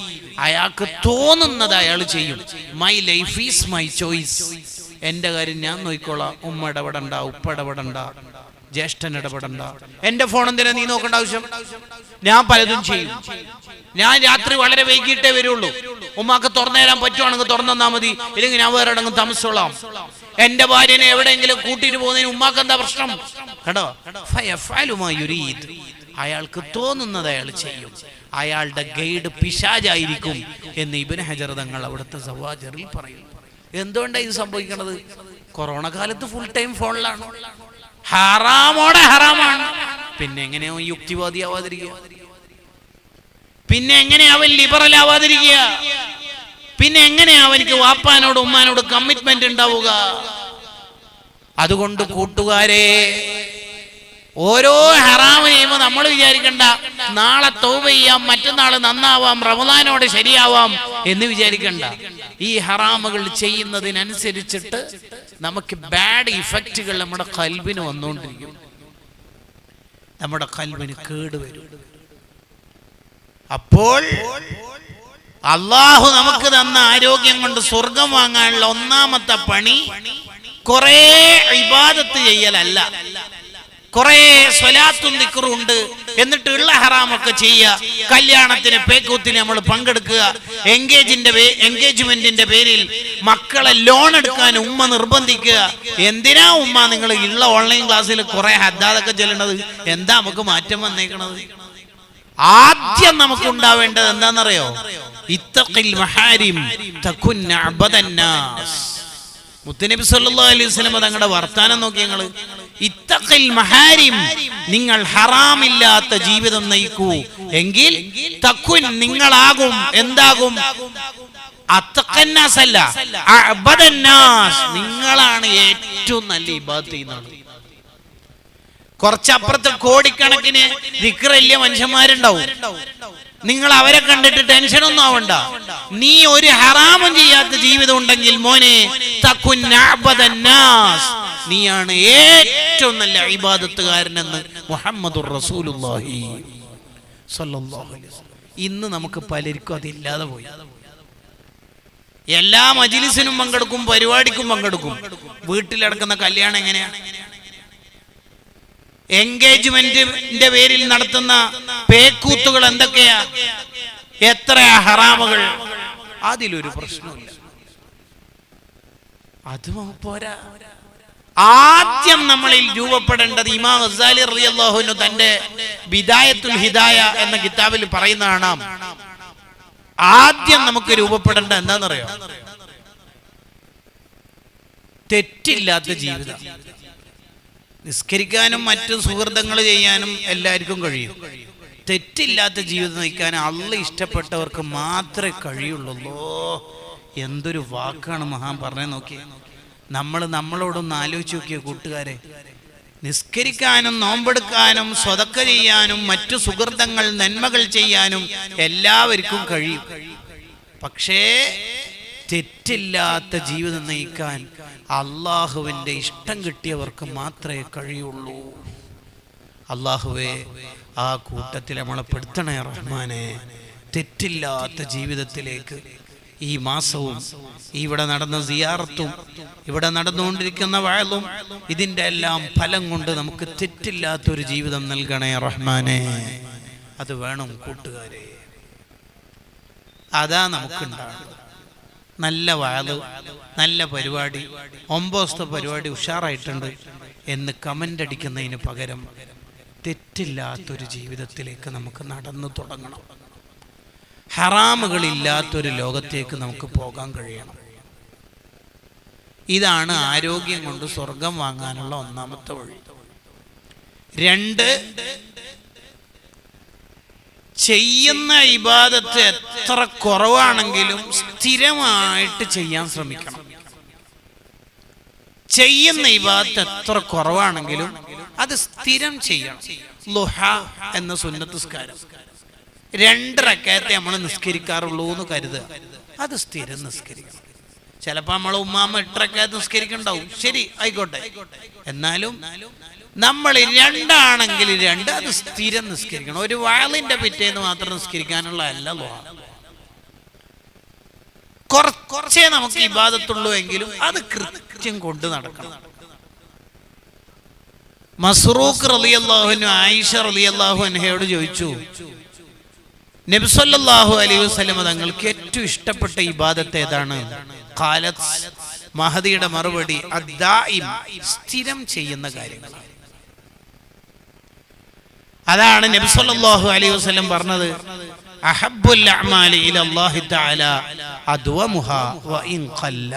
അയാൾക്ക് തോന്നുന്നത് അയാൾ ചെയ്യും. My life is my choice. എന്റെ കാര്യം ഞാൻ നോക്കിക്കോളാം. ഉമ്മ ഇടപെടണ്ട, ഉപ്പ ഇടപെടണ്ട, ജ്യേഷ്ഠൻ ഇടപെടണ്ട. എന്റെ ഫോൺ എന്തിനാ നീ നോക്കേണ്ട ആവശ്യം? ഞാൻ പലതും ചെയ്യും. ഞാൻ രാത്രി വളരെ വൈകിട്ടേ വരുള്ളൂ. ഉമ്മാക്ക് തുറന്നു തരാൻ പറ്റുവാണെങ്കിൽ തുറന്നു തന്നാ മതി, ഇല്ലെങ്കിൽ ഞാൻ വേറെ എവിടെങ്കിലും താമസിച്ചോളാം. എന്റെ ഭാര്യനെ എവിടെയെങ്കിലും കൂട്ടിയിട്ട് പോകുന്നതിന് ഉമ്മാക്ക് എന്താ പ്രശ്നം? കേട്ടോ, ഫയഫ്അലു മാ യുരീദ്. അയാൾക്ക് തോന്നുന്നത് അയാൾ ചെയ്യും. അയാളുടെ ഗൈഡ് പിശാചായിരിക്കും എന്ന് ഇബ്നു ഹജർ തങ്ങൾ അവിടുത്തെ സവാജിറിൽ പറയുന്നു. എന്തുകൊണ്ടാണ് ഇത് സംഭവിക്കുന്നത്? കൊറോണ കാലത്ത് ഫുൾ ടൈം ഫോണിലാണ്. ഹറാമോടെ ഹറാമാണ്. പിന്നെ എങ്ങനെയോ യുക്തിവാദി ആവാതിരിക്കുക? പിന്നെ എങ്ങനെയാ അവൻ ലിബറൽ ആവാതിരിക്കുക? പിന്നെ എങ്ങനെയാ അവനിക്ക് വാപ്പാനോട് ഉമ്മാനോട് കമ്മിറ്റ്മെന്റ് ഉണ്ടാവുക? അതുകൊണ്ട് കൂട്ടുകാരെ, ഓരോ ഹറാമ് ചെയ്യുമ്പോൾ നമ്മൾ വിചാരിക്കണ്ട നാളെ തൗബ ചെയ്യാം, മറ്റന്നാൾ നന്നാവാം, റമദാനോടെ ശരിയാവാം എന്ന് വിചാരിക്കണ്ട. ഈ ഹറാമുകൾ ചെയ്യുന്നതിനനുസരിച്ചിട്ട് നമുക്ക് ബാഡ് ഇഫക്റ്റുകൾ നമ്മുടെ കൽബിന് വന്നുകൊണ്ടിരിക്കും. നമ്മുടെ കൽബിന് കേടുവരും. അപ്പോൾ അള്ളാഹു നമുക്ക് തന്ന ആരോഗ്യം കൊണ്ട് സ്വർഗം വാങ്ങാനുള്ള ഒന്നാമത്തെ പണി കുറെ ഇബാദത്ത് ചെയ്യലല്ല, കുറെ സ്വലാത്തും ദിക്റും ഉണ്ട്. എന്നിട്ട് ഉള്ള ഹറാമൊക്കെ ചെയ്യുക. കല്യാണത്തിന് പേക്കൂത്തിന് നമ്മൾ പങ്കെടുക്കുക. എൻഗേജ്മെന്റിന്റെ പേരിൽ മക്കളെ ലോൺ എടുക്കാൻ ഉമ്മ നിർബന്ധിക്കുക. എന്തിനാ ഉമ്മ നിങ്ങൾ ഉള്ള ഓൺലൈൻ ക്ലാസ്സിൽ കുറെ ഹദ്ദാദൊക്കെ ചെല്ലണത്? എന്താ നമുക്ക് മാറ്റം വന്നേക്കണത്? ആദ്യം നമുക്ക് ഉണ്ടാവേണ്ടത് എന്താണെന്നറിയോ? ഇത്തഖിൽ മഹാരിം തകുൻ അബദന്നാസ്. മുത്തനബി സല്ലല്ലാഹു അലൈഹി വസല്ലം തങ്ങളുടെ വർത്താനം നോക്കി ഞങ്ങള് ഇത്തഖിൽ മഹാരിം, നിങ്ങൾ ഹറാമില്ലാത്ത ജീവിതം നയിക്കൂ, എങ്കിൽ തഖുൻ, നിങ്ങളാകും, എന്താകും? അത്തഖന്നാസ് അല്ല, അഅബദന്നാസ്, നിങ്ങളാണ് ഏറ്റവും നല്ല ഇബാദത്ത് ചെയ്യുന്നത്. കുറച്ചപ്പുറത്ത് കോടിക്കണക്കിന് ദിക്റില്ല മനുഷ്യന്മാരുണ്ടാവും. നിങ്ങൾ അവരെ കണ്ടിട്ട് ടെൻഷനൊന്നും ആവണ്ട. നീ ഒരു ഹറാമും ചെയ്യാത്ത ജീവിതം ഉണ്ടെങ്കിൽ മോനെ, തഖുൻ അഅബദന്നാസ്, നീയാണ് ഏറ്റവും നല്ല ഇബാദത്തുകാരനെന്ന് മുഹമ്മദുർ റസൂലുള്ളാഹി സ്വല്ലല്ലാഹു അലൈഹി വസല്ലം. ഇന്ന് നമുക്ക് പലർക്കും അതില്ലാതെ പോയി. എല്ലാ മജ്‌ലിസിനും പങ്കെടുക്കും, പരിപാടിക്കും പങ്കെടുക്കും. വീട്ടിലടക്കുന്ന കല്യാണം എങ്ങനെയാ? എൻഗേജ്മെന്റിന്റെ പേരിൽ നടത്തുന്ന പേക്കൂത്തുകൾ എന്തൊക്കെയാ? എത്രയാ ഹറാമുകൾ? അതിലൊരു പ്രശ്നമില്ല. അത് പോരാ. ആദ്യം നമ്മളിൽ രൂപപ്പെടേണ്ടത്, ഇമാം ഗസാലി റളിയല്ലാഹു അൻഹു തന്റെ ബിദായത്തുൽ ഹിദായ എന്ന കിതാബിൽ പറയുന്നതാണ്, ആദ്യം നമുക്ക് രൂപപ്പെടേണ്ട എന്താണെന്നറിയോ? തെറ്റില്ലാത്ത ജീവിതം. നിസ്കരിക്കാനും മറ്റു സുഹൃതങ്ങൾ ചെയ്യാനും എല്ലാവർക്കും കഴിയും. തെറ്റില്ലാത്ത ജീവിതം നയിക്കാൻ അള്ളാഹ് ഇഷ്ടപ്പെട്ടവർക്ക് മാത്രമേ കഴിയുള്ളൂ. എന്തൊരു വാക്കാണ് മഹാൻ പറഞ്ഞേ നോക്കി. നമ്മളോടൊന്ന് ആലോചിച്ച് നോക്കിയ കൂട്ടുകാരെ, നിസ്കരിക്കാനും നോമ്പെടുക്കാനും സ്വതക്ക ചെയ്യാനും മറ്റു സുഹൃതങ്ങൾ നന്മകൾ ചെയ്യാനും എല്ലാവർക്കും കഴിയും. പക്ഷേ തെറ്റില്ലാത്ത ജീവിതം നയിക്കാൻ അള്ളാഹുവിൻ്റെ ഇഷ്ടം കിട്ടിയവർക്ക് മാത്രമേ കഴിയുള്ളൂ. അള്ളാഹുവേ, ആ കൂട്ടത്തിൽ നമ്മളെ പെടുത്തണേ റഹ്മാനെ. തെറ്റില്ലാത്ത ജീവിതത്തിലേക്ക് ഈ മാസവും ഇവിടെ നടന്ന സിയാറത്തും ഇവിടെ നടന്നുകൊണ്ടിരിക്കുന്ന വഅലും ഇതിൻ്റെ എല്ലാം ഫലം കൊണ്ട് നമുക്ക് തെറ്റില്ലാത്തൊരു ജീവിതം നൽകണേ റഹ്മാനെ. അത് വേണം കൂട്ടുകാരെ. അതാ നമുക്കുണ്ടാകും. നല്ല വഅല്, നല്ല പരിപാടി, 9 ദിവസത്തെ പരിപാടി ഉഷാറായിട്ടുണ്ട് എന്ന് കമൻ്റ് അടിക്കുന്നതിന് പകരം തെറ്റില്ലാത്തൊരു ജീവിതത്തിലേക്ക് നമുക്ക് നടന്നു തുടങ്ങണം. ഹറാമുകളില്ലാത്തൊരു ലോകത്തേക്ക് നമുക്ക് പോകാൻ കഴിയണം. ഇതാണ് ആരോഗ്യം കൊണ്ട് സ്വർഗം വാങ്ങാനുള്ള ഒന്നാമത്തെ വഴി. 2, ചെയ്യുന്ന ഇബാദത്ത് എത്ര കുറവാണെങ്കിലും സ്ഥിരമായിട്ട് ചെയ്യാൻ ശ്രമിക്കണം. ചെയ്യുന്ന ഇബാദത്ത് എത്ര കുറവാണെങ്കിലും അത് സ്ഥിരം ചെയ്യണം. ളുഹ എന്ന സുന്നത്ത് നിസ്കാരം 2 റക്അത്തെ നമ്മൾ നിസ്കരിക്കാറുള്ളൂ എന്ന് കരുതുക. അത് സ്ഥിരം നിസ്കരിക്കണം. ചിലപ്പോൾ നമ്മളെ ഉമ്മാമ 8 റക്അത്ത് നിസ്കരിക്കണ്ടാവും. ശരി, ആയിക്കോട്ടെ. എന്നാലും നമ്മൾ 2 ആണെങ്കിൽ 2 അത് സ്ഥിരം നിസ്കരിക്കണം. ഒരു വഅലിന്റെ പിറ്റേന്ന് മാത്രം നിസ്കരിക്കാനുള്ള അല്ല ളുഹ. കുറച്ചേ നമുക്ക് ഇബാദത്തുള്ളൂ എങ്കിലും അത് കൃത്യം കൊണ്ട് നടക്കണം. മസ്റൂഖ് റളിയല്ലാഹു അൻഹു ആയിഷ റളിയല്ലാഹു അൻഹയോട് ചോദിച്ചു, നബി സല്ലല്ലാഹു അലൈഹി വസല്ലം തങ്ങൾക്ക് ഏറ്റവും ഇഷ്ടപ്പെട്ട ഇബാദത്ത് ഏതാണ്? ഖാലത്ത്, മഹദിയുടെ മറുപടി, അദ്ദായിം, സ്ഥിരം ചെയ്യുന്ന കാര്യങ്ങൾ. അതാണ് നബി സല്ലല്ലാഹു അലൈഹി വസല്ലം പറഞ്ഞത്, അഹബ്ബുൽ അഅമാലി ഇലല്ലാഹി തആല അദ്വമുഹാ വഇൻ ഖല്ല.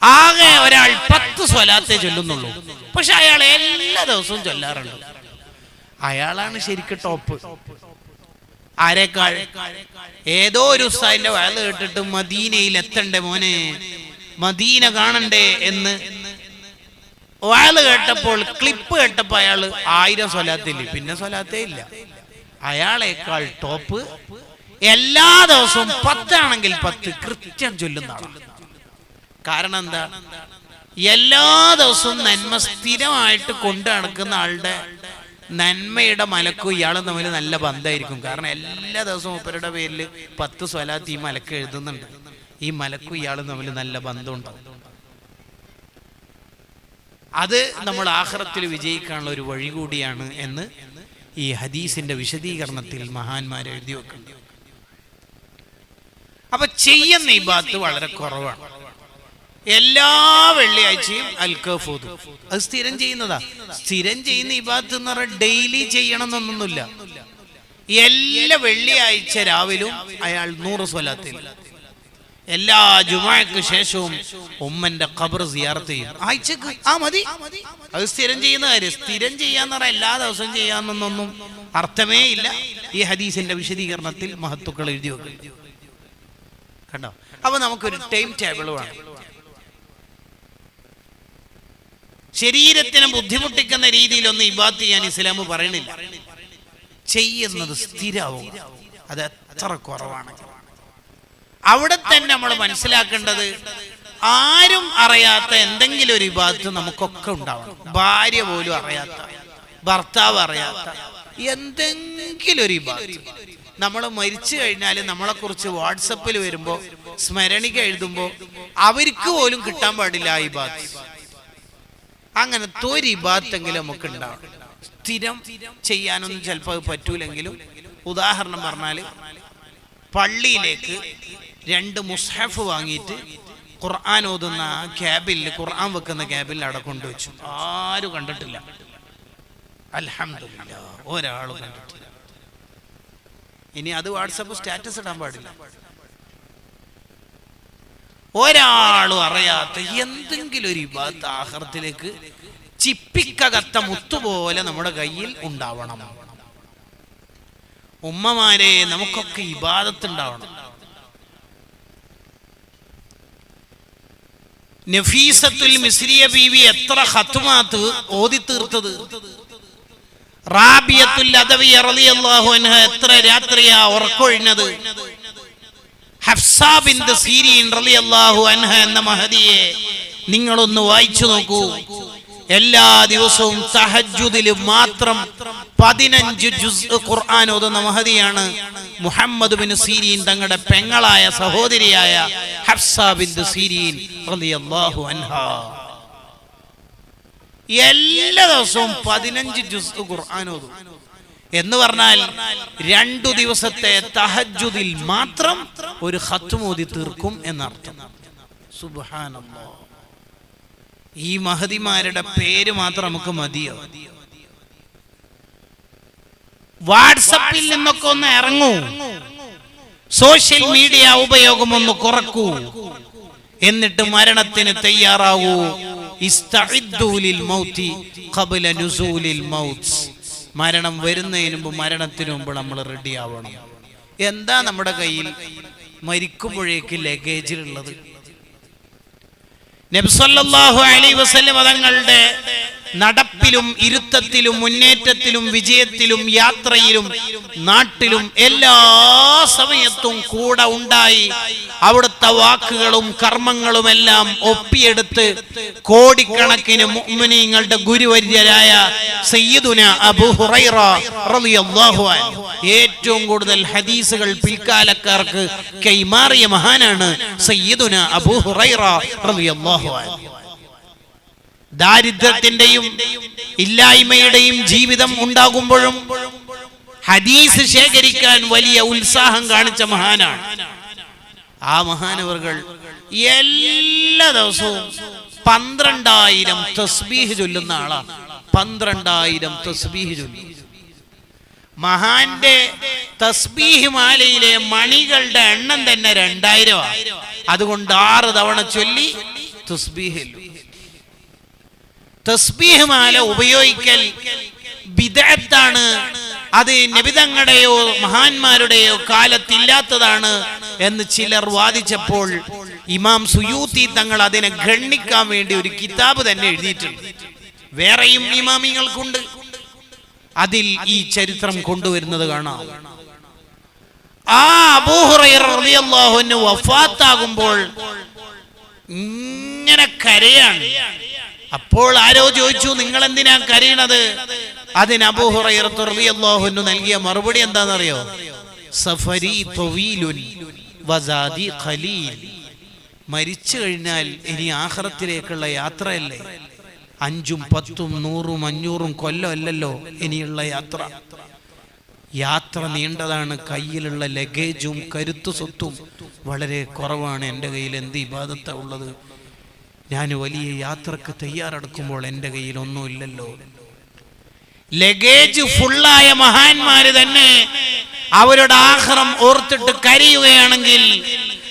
ആകെ ഒരാൾ 10 സ്വലാത്തേ ചൊല്ലുന്നുള്ളൂ, പക്ഷെ അയാൾ എല്ലാ ദിവസവും ചൊല്ലാറുണ്ട്. അയാളാണ് ശരിക്കും ടോപ്പ്. ആരെക്കാൾ? ഏതോ ഒരു ഉസ്താദിന്റെ വഅൽ കേട്ടിട്ട് മദീനയിൽ എത്തണ്ടേ മോനെ, മദീന കാണണ്ടേ എന്ന് വഅൽ കേട്ടപ്പോൾ, ക്ലിപ്പ് കേട്ടപ്പോൾ അയാൾ 1000 സ്വലാത്തില്ല, പിന്നെ സ്വലാത്തേ ഇല്ല. അയാളേക്കാൾ ടോപ്പ് എല്ലാ ദിവസവും 10 ആണെങ്കിൽ 10 കൃത്യം ചൊല്ലുന്ന ആളാണ്. കാരണം എന്താ? എല്ലാ ദിവസവും നന്മ സ്ഥിരമായിട്ട് കൊണ്ടു നടക്കുന്ന ആളുടെ നന്മയുടെ മലക്കും ഇയാളും തമ്മിൽ നല്ല ബന്ധമായിരിക്കും. കാരണം എല്ലാ ദിവസവും മൂപ്പരുടെ പേരിൽ 10 സ്വലാത്ത് ഈ മലക്ക് എഴുതുന്നുണ്ട്. ഈ മലക്കും ഇയാളും തമ്മിൽ നല്ല ബന്ധമുണ്ടാവും. അത് നമ്മൾ ആഖിറത്തിൽ വിജയിക്കാനുള്ള ഒരു വഴി കൂടിയാണ് എന്ന് ഈ ഹദീസിന്റെ വിശദീകരണത്തിൽ മഹാന്മാർ എഴുതി വെക്കുന്നുണ്ട്. അപ്പൊ ചെയ്യുന്ന ഇബാദത്ത് വളരെ കുറവാണ്. എല്ലാ വെള്ളിയാഴ്ചയും അൽക്കഫൂദ്, അത് സ്ഥിരം ചെയ്യുന്നതാ. സ്ഥിരം ചെയ്യുന്ന ഇബാദത്ത് എന്ന് പറഞ്ഞാൽ ഡെയിലി ചെയ്യണം എന്നൊന്നുമില്ല. എല്ലാ വെള്ളിയാഴ്ച രാവിലും അയാൾ 100 സ്വലാത്തിൽ, എല്ലാ ജുമുഅക്ക് ശേഷവും ഉമ്മന്റെ ഖബർ സിയാറത്ത് ചെയ്യും. ആഴ്ചക്ക് മതി. അത് സ്ഥിരം ചെയ്യുന്ന കാര്യം. സ്ഥിരം ചെയ്യാന്ന് പറഞ്ഞാൽ എല്ലാ ദിവസവും ചെയ്യാമെന്നൊന്നും അർത്ഥമേ ഇല്ല. ഈ ഹദീസിന്റെ വിശദീകരണത്തിൽ മഹത്തുക്കൾ എഴുതി വെക്കും. കണ്ടോ? അപ്പൊ നമുക്കൊരു ടൈം ടേബിൾ വേണം. ശരീരത്തിനെ ബുദ്ധിമുട്ടിക്കുന്ന രീതിയിലൊന്നും ഇബാദത്ത് ചെയ്യാൻ ഇസ്ലാം പറയണില്ല. ചെയ്യുന്നത് സ്ഥിരവും അത് എത്ര കുറവാണ്. അവിടെ തന്നെ നമ്മൾ മനസ്സിലാക്കേണ്ടത് ആരും അറിയാത്ത എന്തെങ്കിലും ഒരു ഇബാദത്ത് നമുക്കൊക്കെ ഉണ്ടാവണം. ഭാര്യ പോലും അറിയാത്ത, ഭർത്താവ് അറിയാത്ത എന്തെങ്കിലും ഒരു ഇബാദത്ത്. നമ്മൾ മരിച്ചു കഴിഞ്ഞാൽ നമ്മളെ കുറിച്ച് വാട്സപ്പിൽ വരുമ്പോ സ്മരണിക എഴുതുമ്പോ അവർക്ക് പോലും കിട്ടാൻ പാടില്ല ആ ഇബാദത്ത്. അങ്ങനത്തെ ഒരു ഇബാദത്തെങ്കിലും നമുക്ക് ഉണ്ടാവണം. സ്ഥിരം ചെയ്യാനൊന്നും ചിലപ്പോൾ അത് പറ്റൂലെങ്കിലും, ഉദാഹരണം പറഞ്ഞാല് പള്ളിയിലേക്ക് 2 മുസ്ഹഫ് വാങ്ങിയിട്ട് ഖുർആൻ ഓതുന്ന ക്യാബിൽ, ഖുർആൻ വെക്കുന്ന ക്യാബിൽ അവിടെ കൊണ്ടുവച്ചു. ആരും കണ്ടിട്ടില്ല. അൽഹംദുലില്ലാ, ഒരാളും കണ്ടിട്ടില്ല. ഇനി അത് വാട്സപ്പ് സ്റ്റാറ്റസ് ഇടാൻ പാടില്ല. ഒരാളും അറിയാത്ത എന്തെങ്കിലും ഒരു ഇബാദത്ത് ആഖിറത്തിലേക്ക് ചിപ്പിക്കകത്ത മുത്തുപോലെ നമ്മുടെ കയ്യിൽ ഉണ്ടാവണം. ഉമ്മമാരെ, നമുക്കൊക്കെ ഇബാദത്ത് ഉണ്ടാവണം. നഫീസത്തുൽ മിസ്രിയ ബീവി എത്ര ഖത്മാത്ത് ഓതി തീർത്തത്. റാബിയത്തുൽ അദവിയ റളിയല്ലാഹു അൻഹ എത്ര രാത്രിയാ ഉറക്കൊഴിഞ്ഞത്. ഹഫ്സ ബിൻത് സീരീൻ റളിയല്ലാഹു അൻഹ എന്ന മഹദിയെ നിങ്ങളൊന്ന് വായിച്ചു നോക്കൂ. എല്ലാ ദിവസവും തഹജ്ജുദിൽ മാത്രം 15 ജുസ് ഖുർആൻ ഓതുന്ന മഹദിയാണ് മുഹമ്മദ് ബിൻ സീരീൻ തങ്ങളുടെ പെങ്ങളായ സഹോദരിയായ ഹഫ്സ ബിൻത് സീരീൻ റളിയല്ലാഹു അൻഹ. എല്ലാ ദിവസവും 15 ജുസ് ഖുർആൻ ഓതും എന്ന് പറഞ്ഞാൽ 2 ദിവസത്തെ തഹജ്ജുദിൽ മാത്രം ഒരു ഖത്ം ഓതി തീർക്കും എന്നർത്ഥം. സുബ്ഹാനല്ലാഹ്. ഈ മഹദിമാരുടെ പേര് മാത്രം നമുക്ക് മതിയോ? വാട്സപ്പിൽ നിന്നൊക്കെ ഒന്ന് ഇറങ്ങൂ. സോഷ്യൽ മീഡിയ ഉപയോഗം ഒന്ന് കുറക്കൂ. എന്നിട്ട് മരണത്തിന് തയ്യാറാവൂ. ഇസ്തഇദ്ദു ലിൽ മൗതി ഖബ്ല നുസൂലിൽ മൗത്ത്. മരണം വരുന്നതിന് മുമ്പ്, മരണത്തിന് മുമ്പ് നമ്മൾ റെഡി ആവണം. എന്താ നമ്മുടെ കയ്യിൽ മരിക്കുമ്പോഴേക്ക് ലഗേജിലുള്ളത്? നബി സല്ലല്ലാഹു അലൈഹി വസല്ലം തങ്ങളുടെ നടപ്പിലും ഇരുത്തത്തിലും മുന്നേറ്റത്തിലും വിജയത്തിലും യാത്രയിലും നാട്ടിലും എല്ലാ സമയത്തും കൂടെ ഉണ്ടായി അവിടുത്തെ വാക്കുകളും കർമ്മങ്ങളുമെല്ലാം ഒപ്പിയെടുത്ത് കോടിക്കണക്കിന് മുഅ്മിനീങ്ങളുടെ ഗുരുവര്യരായ സയ്യിദുന അബൂ ഹുറൈറ റളിയല്ലാഹു അൻഹു ഏറ്റവും കൂടുതൽ ഹദീസുകൾ പിൽക്കാലക്കാർക്ക് കൈമാറിയ മഹാനാണ് സയ്യിദുന അബൂ ഹുറൈറ റളിയല്ലാഹു അൻഹു. ദാരിദ്ര്യത്തിന്റെയും ഇല്ലായ്മയുടെയും ജീവിതം ഉണ്ടാകുമ്പോഴും ഹദീസ് ശേഖരിക്കാൻ വലിയ ഉത്സാഹം കാണിച്ച മഹാനാണ്. ആ മഹാനവർകൾ എല്ലാ ദിവസവും 12,000 തസ്ബീഹ് ചൊല്ലുന്ന ആളാണ്. 12,000 തസ്ബീഹ് ചൊല്ലി. മഹാന്റെ തസ്ബീഹ് മാലയിലെ മണികളുടെ എണ്ണം തന്നെ 2000. അതുകൊണ്ട് 6 തവണ ചൊല്ലി തസ്ബീഹ്. തസ്ബീഹ് മാല ഉപയോഗിക്കൽ ബിദ്അത്താണ്. അത് നബിതങ്ങളുടെയോ മഹാന്മാരുടെയോ കാലത്തില്ലാത്തതാണ് എന്ന് ചിലർ വാദിച്ചപ്പോൾ ഇമാം സുയൂത്തി തങ്ങൾ അതിനെ ഗണ്ണിക്കാൻ വേണ്ടി ഒരു കിതാബ് തന്നെ എഴുതിയിട്ടുണ്ട്. വേറെയും ഇമാമിങ്ങൾക്കുണ്ട്. അതിൽ ഈ ചരിത്രം കൊണ്ടുവരുന്നത് കാണാം. ആ അബൂ ഹുറൈറ റളിയല്ലാഹു അൻഹു വഫാത്താകുമ്പോൾ ഇങ്ങനെ കരയാണ്. അപ്പോൾ ആരോ ചോദിച്ചു, നിങ്ങൾ എന്തിനാ കരയണത്? അതിന് അബൂ ഹുറൈറ റളിയല്ലാഹു അൻഹു നൽകിയ മറുപടി എന്താണെന്നറിയോ? സഫരി തവീലുൻ വസാദി ഖലീൽ. മരിച്ചു കഴിഞ്ഞാൽ ഇനി ആഖിറത്തിലേക്കുള്ള യാത്രയല്ലേ. 5ഉം 10ഉം 100ഉം 500ഉം കൊല്ലം അല്ലല്ലോ ഇനിയുള്ള യാത്ര. യാത്ര നീണ്ടതാണ്. കയ്യിലുള്ള ലഗേജും കരുത്തു സ്വത്തും വളരെ കുറവാണ്. എൻ്റെ കയ്യിൽ എന്ത് ഇബാദത്താ ഉള്ളത്? ഞാൻ വലിയ യാത്രക്ക് തയ്യാറെടുക്കുമ്പോൾ എൻ്റെ കയ്യിൽ ഒന്നുമില്ലല്ലോ. ലഗേജ് ഫുള്ളായ മഹാന്മാര് തന്നെ അവരുടെ ആഖിറം ഓർത്തിട്ട് കരയുകയാണെങ്കിൽ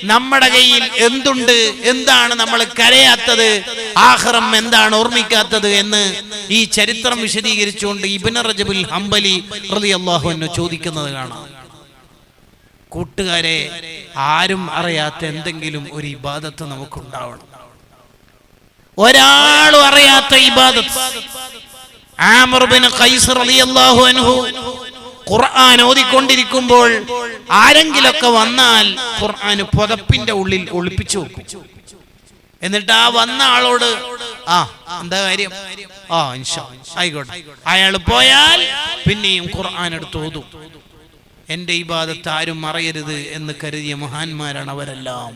നമ്മുടെ കയ്യിൽ എന്തുണ്ട്, എന്താണ് നമ്മൾ കരയാത്തത്, ആഖിറം എന്താണ് ഓർമ്മിക്കാത്തത് എന്ന് ഈ ചരിത്രം വിശദീകരിച്ചുകൊണ്ട് ഇബ്നു റജബുൽ ഹംബലി റളിയല്ലാഹു അൻഹു ചോദിക്കുന്നത് കാണാം. കൂട്ടുകാരെ, ആരും അറിയാത്ത എന്തെങ്കിലും ഒരു ഇബാദത്ത് നമുക്കുണ്ടാവണം. ഒരാളും അറിയാത്ത ഇബാദത്ത്. ആമിർ ബിൻ ഖൈസ് റളിയല്ലാഹു അൻഹു ഖുർആൻ ഓതിക്കൊണ്ടിരിക്കുമ്പോൾ ആരെങ്കിലൊക്കെ വന്നാൽ ഖുർആൻ പുതപ്പിന്റെ ഉള്ളിൽ ഒളിപ്പിച്ചു വെക്കും. എന്നിട്ട് ആ വന്ന ആളോട് എന്താ കാര്യം, ഇൻഷാ ആയിക്കോട്ടെ. അയാൾ പോയാൽ പിന്നെയും ഖുർആൻ എടുത്ത് ഓതും. എന്റെ ഇബാദത്ത് ആരും അറിയരുത് എന്ന് കരുതിയ മഹാന്മാരാണ് അവരെല്ലാം.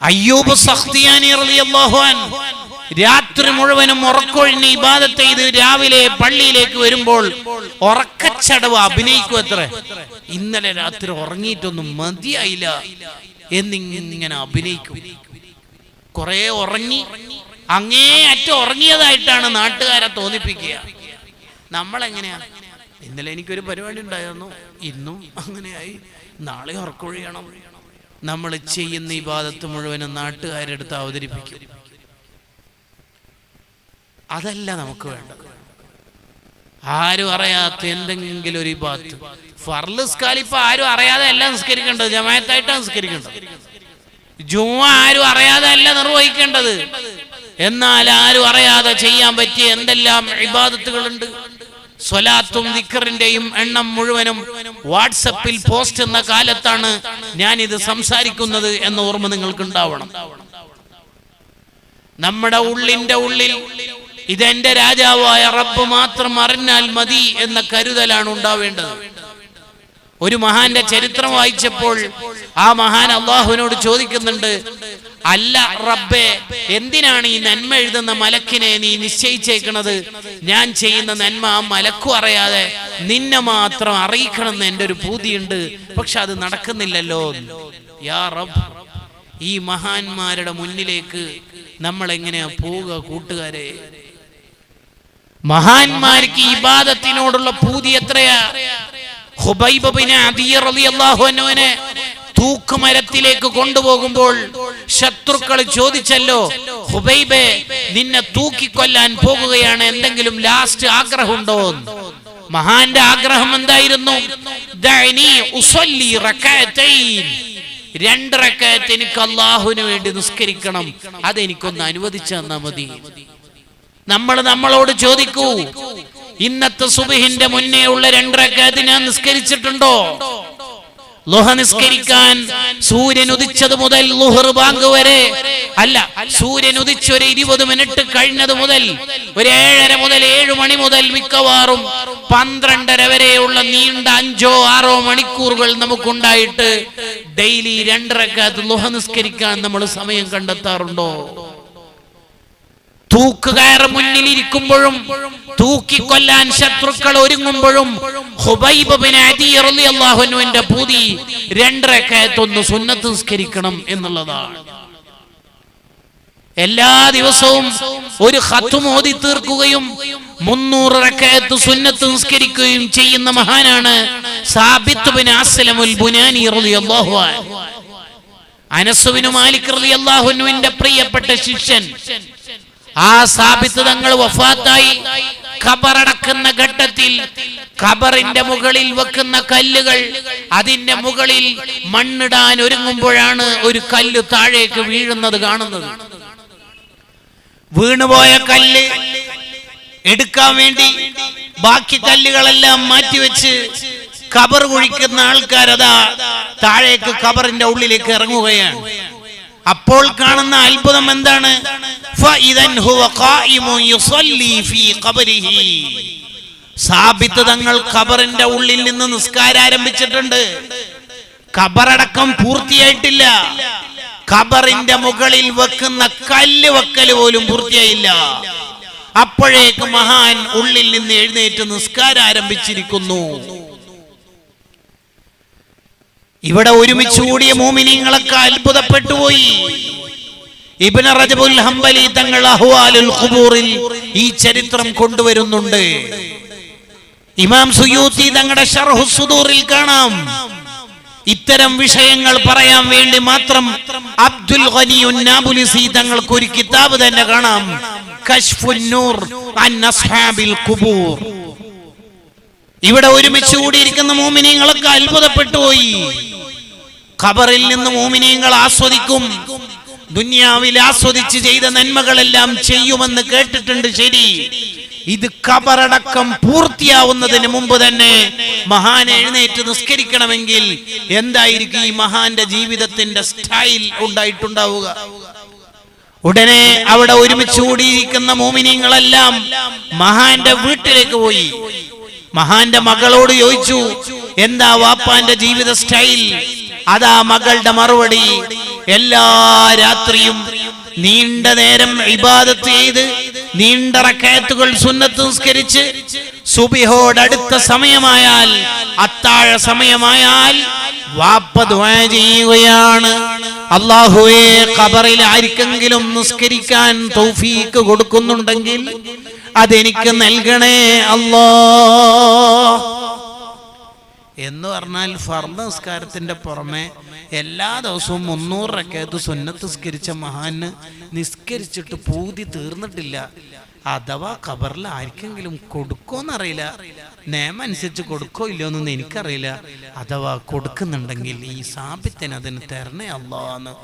അയ്യൂബ് സഖ്തിയാനി റളിയല്ലാഹു അൻഹു രാത്രി മുഴുവനും ഉറക്കൊഴിഞ്ഞ് ഇബാദത്ത് ചെയ്ത് രാവിലെ പള്ളിയിലേക്ക് വരുമ്പോൾ ഉറക്കച്ചടവ് അഭിനയിക്കും. അത്ര ഇന്നലെ രാത്രി ഉറങ്ങിയിട്ടൊന്നും മതിയായില്ല എന്നിങ്ങനെ അഭിനയിക്കും. കുറെ ഉറങ്ങി, അങ്ങേ അറ്റം ഉറങ്ങിയതായിട്ടാണ് നാട്ടുകാരെ തോന്നിപ്പിക്കുക. നമ്മളെങ്ങനെയാ, ഇന്നലെ എനിക്കൊരു പരിപാടി ഉണ്ടായിരുന്നു, ഇന്നും അങ്ങനെയായി, നാളെ ഉറക്കൊഴിയണം. നമ്മൾ ചെയ്യുന്ന ഇബാദത്ത് മുഴുവനും നാട്ടുകാരെടുത്ത് അവതരിപ്പിക്കും. അതല്ല നമുക്ക് വേണ്ടത്. ആരും അറിയാത്ത എന്തെങ്കിലും ഒരു ഇബാദത്ത്. ഫർള് നിസ്കാരം ഇപ്പൊ ആരും അറിയാതെ അല്ല നിസ്കരിക്കേണ്ടത്, ജമാഅത്തായിട്ടാണ് നിസ്കരിക്കേണ്ടത്. ജുമുഅ ആരും അറിയാതെ അല്ല നിർവഹിക്കേണ്ടത്. എന്നാൽ ആരും അറിയാതെ ചെയ്യാൻ പറ്റിയ എന്തെല്ലാം ഇബാദത്തുകളുണ്ട്. സ്വലാത്തും ദിക്റിന്റെയും എണ്ണം മുഴുവനും വാട്സപ്പിൽ പോസ്റ്റ് എന്ന കാലത്താണ് ഞാൻ ഇത് സംസാരിക്കുന്നത് എന്ന ഓർമ്മ നിങ്ങൾക്ക് ഉണ്ടാവണം. നമ്മുടെ ഉള്ളിന്റെ ഉള്ളിൽ ഇതെന്റെ രാജാവായ റബ്ബ് മാത്രം അറിഞ്ഞാൽ മതി എന്ന കരുതലാണ് ഉണ്ടാവേണ്ടത്. ഒരു മഹാന്റെ ചരിത്രം വായിച്ചപ്പോൾ ആ മഹാൻ അള്ളാഹുവിനോട് ചോദിക്കുന്നുണ്ട്, അല്ല റബ്ബേ, എന്തിനാണ് ഈ നന്മ എഴുതുന്ന മലക്കിനെ നീ നിശ്ചയിച്ചേക്കണത്? ഞാൻ ചെയ്യുന്ന നന്മ ആ മലക്കും അറിയാതെ നിന്നെ മാത്രം അറിയിക്കണമെന്ന് എൻ്റെ ഒരു പൂതിയുണ്ട്, പക്ഷെ അത് നടക്കുന്നില്ലല്ലോ. യാ റബ്ബ്, ഈ മഹാന്മാരുടെ മുന്നിലേക്ക് നമ്മൾ എങ്ങനെയാ പോവുക കൂട്ടുകാരെ? മഹാന്മാർക്ക് ഇബാദത്തിനോടുള്ള പൂതി എത്രയാ. ഖുബൈബ് ബിൻ അദി റളിയല്ലാഹു അൻഹുവിനെ തൂക്കുമരത്തിലേക്ക് കൊണ്ടുപോകുമ്പോൾ ശത്രുക്കൾ ചോദിച്ചല്ലോ, ഖുബൈബേ, നിന്നെ തൂക്കിക്കൊല്ലാൻ പോകുകയാണ്, എന്തെങ്കിലും ലാസ്റ്റ് ആഗ്രഹമുണ്ടോ? മഹാന്റെ ആഗ്രഹം എന്തായിരുന്നു? ദഅനി ഉസല്ലി റകഅതൈൻ, 2 റകഅത്ത് എനിക്ക് അല്ലാഹുവിന് വേണ്ടി നിസ്കരിക്കണം, അതെനിക്കൊന്ന് അനുവദിച്ചു തന്നാ മതി. നമ്മളോട് ചോദിക്കൂ, ഇന്നത്തെ സുബ്ഹിന്റെ മുന്നേ ഉള്ള 2 റകഅത്ത് ഞാൻ നിസ്കരിച്ചിട്ടുണ്ടോ? ളുഹ നിസ്കരിക്കാൻ സൂര്യൻ ഉദിച്ചത് മുതൽ ളുഹർ ബാങ്ക് വരെ അല്ല, സൂര്യൻ ഉദിച്ച് ഒരു 20 മിനിറ്റ് കഴിഞ്ഞത് മുതൽ ഒരു 7:30 മുതൽ 7 മണി മുതൽ മിക്കവാറും 12:30 വരെയുള്ള നീണ്ട 5-6 മണിക്കൂറുകൾ നമുക്കുണ്ടായിട്ട് ഡെയിലി 2 റകഅത്ത് ളുഹ നിസ്കരിക്കാൻ നമ്മൾ സമയം കണ്ടെത്താറുണ്ടോ? തൂക്കുകയർ മുന്നിലിരിക്കുമ്പോഴും തൂക്കിക്കൊല്ലാൻ ശത്രുക്കൾ ഒരുങ്ങുമ്പോഴും ഖുബൈബ് ബിൻ അദി റളിയല്ലാഹു അൻഹുവിന്റെ പൂതി 2 റകഅത്ത് ഒന്ന് സുന്നത്ത് നിസ്കരിക്കണം എന്നുള്ളതാണ്. എല്ലാ ദിവസവും ഒരു ഖത്ം ഓതി തീർക്കുകയും 300 റകഅത്ത് സുന്നത്ത് നിസ്കരിക്കുകയും ചെയ്യുന്ന മഹാനാണ് സാബിത്ത് ബിൻ അസ്ലമുൽ ബുനാനി റളിയല്ലാഹു അൻഹു. അനസ് ബിൻ മാലിക് റളിയല്ലാഹു അൻഹുവിന്റെ പ്രിയപ്പെട്ട ശിഷ്യൻ. ആ സാബിത്ത് തങ്ങൾ വഫാത്തായി ഖബറടക്കുന്ന ഘട്ടത്തിൽ ഖബറിന്റെ മുകളിൽ വെക്കുന്ന കല്ലുകൾ, അതിന്റെ മുകളിൽ മണ്ണിടാൻ ഒരുങ്ങുമ്പോഴാണ് ഒരു കല്ല് താഴേക്ക് വീഴുന്നത് കാണുന്നത്. വീണുപോയ കല്ല് എടുക്കാൻ വേണ്ടി ബാക്കി കല്ലുകളെല്ലാം മാറ്റിവെച്ച് ഖബർ കുഴിക്കുന്ന ആൾക്കാരതാ താഴേക്ക് ഖബറിന്റെ ഉള്ളിലേക്ക് ഇറങ്ങുകയാണ്. അപ്പോൾ കാണുന്ന അത്ഭുതം എന്താണ്? സാബിത്ത് തങ്ങൾ ഖബറിന്റെ ഉള്ളിൽ നിന്ന് നിസ്കാരം ആരംഭിച്ചിട്ടുണ്ട്. ഖബറടക്കം പൂർത്തിയായിട്ടില്ല. ഖബറിന്റെ മുകളിൽ വെക്കുന്ന കല്ല് വെക്കൽ പോലും പൂർത്തിയായില്ല. അപ്പോഴേക്ക് മഹാൻ ഉള്ളിൽ നിന്ന് എഴുന്നേറ്റ് നിസ്കാരം ആരംഭിച്ചിരിക്കുന്നു. ഇവിടെ ഒരുമിച്ച് കൂടിയ മോമിനീങ്ങളൊക്കെ അത്ഭുതപ്പെട്ടുപോയി. ഇബ്നു റജബുൽ ഹംബലി തങ്ങൾ അഹ്വാലുൽ ഖുബൂറിൽ ഈ ചരിത്രം കൊണ്ടുവരുന്നുണ്ട്. ഇമാം സുയൂത്തി തങ്ങളുടെ ശർഹു സുദൂറിൽ കാണാം, ഇത്തരം വിഷയങ്ങൾ പറയാൻ വേണ്ടി മാത്രം അബ്ദുൽ ഗനി നാബുലുസി തങ്ങൾക്ക് ഒരു കിതാബ് തന്നെ കാണാം, കശ്ഫുൻ നൂർ അൻ അസ്ഹാബിൽ ഖുബൂർ. ഇവിടെ ഒരുമിച്ച് കൂടിയിരിക്കുന്ന മുഅ്മിനീങ്ങളൊക്കെ അത്ഭുതപ്പെട്ടു പോയി. ഖബറിൽ നിന്ന് മുഅ്മിനീങ്ങൾ ആസ്വദിക്കും, ദുനിയാവിൽ ആസ്വദിച്ച് ചെയ്ത നന്മകളെല്ലാം ചെയ്യുമെന്ന് കേട്ടിട്ടുണ്ട്. ശരി, ഇത് ഖബറടക്കം പൂർത്തിയാവുന്നതിന് മുമ്പ് തന്നെ മഹാൻ എഴുന്നേറ്റ് നിസ്കരിക്കണമെങ്കിൽ എന്തായിരിക്കും ഈ മഹാന്റെ ജീവിതത്തിന്റെ സ്റ്റൈൽ ഉണ്ടായിട്ടുണ്ടാവുക? ഉടനെ അവിടെ ഒരുമിച്ച് കൂടിയിരിക്കുന്ന മുഅ്മിനീങ്ങളെല്ലാം മഹാന്റെ വീട്ടിലേക്ക് പോയി. മഹാന്റെ മകളോട് ചോദിച്ചു, എന്താ വാപ്പാന്റെ ജീവിത സ്റ്റൈൽ? അതാ മകളുടെ മറുപടി, എല്ലാ രാത്രിയും നീണ്ട നേരം ഇബാദത്ത് ചെയ്ത് നീണ്ട റക്അത്തുകൾ സുന്നത്ത് നിസ്കരിച്ച് സുബ്ഹിയോടടുത്ത സമയമായാൽ, അത്താഴ സമയമായാൽ വാപ്പ ദുആ ചെയ്യുകയാണ്, അല്ലാഹുവേ ഖബറിൽ ആർക്കെങ്കിലും നിസ്കരിക്കാൻ തൗഫീക്ക് കൊടുക്കുന്നുണ്ടെങ്കിൽ അതെനിക്ക് നൽകണേ അല്ലാഹ് എന്ന് പറഞ്ഞാൽ ഫർദ് നിസ്കാരത്തിന്റെ പുറമെ എല്ലാ ദിവസവും 300 റക്അത്ത് സുന്നത്ത് നിസ്കരിച്ച മഹാന് നിസ്കരിച്ചിട്ട് പൂതി തീർന്നിട്ടില്ല. അഥവാ ഖബറിൽ ആർക്കെങ്കിലും കൊടുക്കോന്നറിയില്ല, നിയമം അനുസരിച്ച് കൊടുക്കോ ഇല്ലയോന്നൊന്നും എനിക്കറിയില്ല. അഥവാ കൊടുക്കുന്നുണ്ടെങ്കിൽ ഈ സാബിത്തിന് അതിന് തരണേ അല്ലാഹ്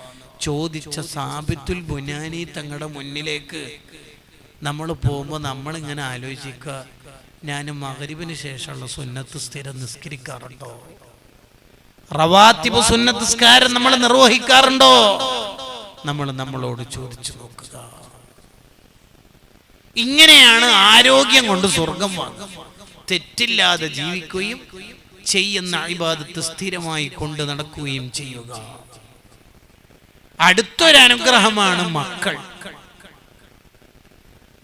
ചോദിച്ച സാബിത്തുൽ ബുനാനി തങ്ങളുടെ മുന്നിലേക്ക് നമ്മൾ പോകുമ്പോൾ നമ്മളിങ്ങനെ ആലോചിക്കുക, ഞാൻ മഗ്രിബിന് ശേഷമുള്ള സുന്നത്ത് സ്ഥിരം നിസ്കരിക്കാറുണ്ടോ? റവാത്തിബ് സുന്നത്ത് നിസ്കാരം നമ്മൾ നിർവഹിക്കാറുണ്ടോ? നമ്മളോട് ചോദിച്ചു നോക്കുക. ഇങ്ങനെയാണ് ആരോഗ്യം കൊണ്ട് സ്വർഗം വാങ്ങുക. തെറ്റില്ലാതെ ജീവിക്കുകയും ചെയ്യുന്ന ഇബാദത്ത് സ്ഥിരമായി കൊണ്ട് നടക്കുകയും ചെയ്യുക. അടുത്തൊരു അനുഗ്രഹമാണ് മക്കൾ.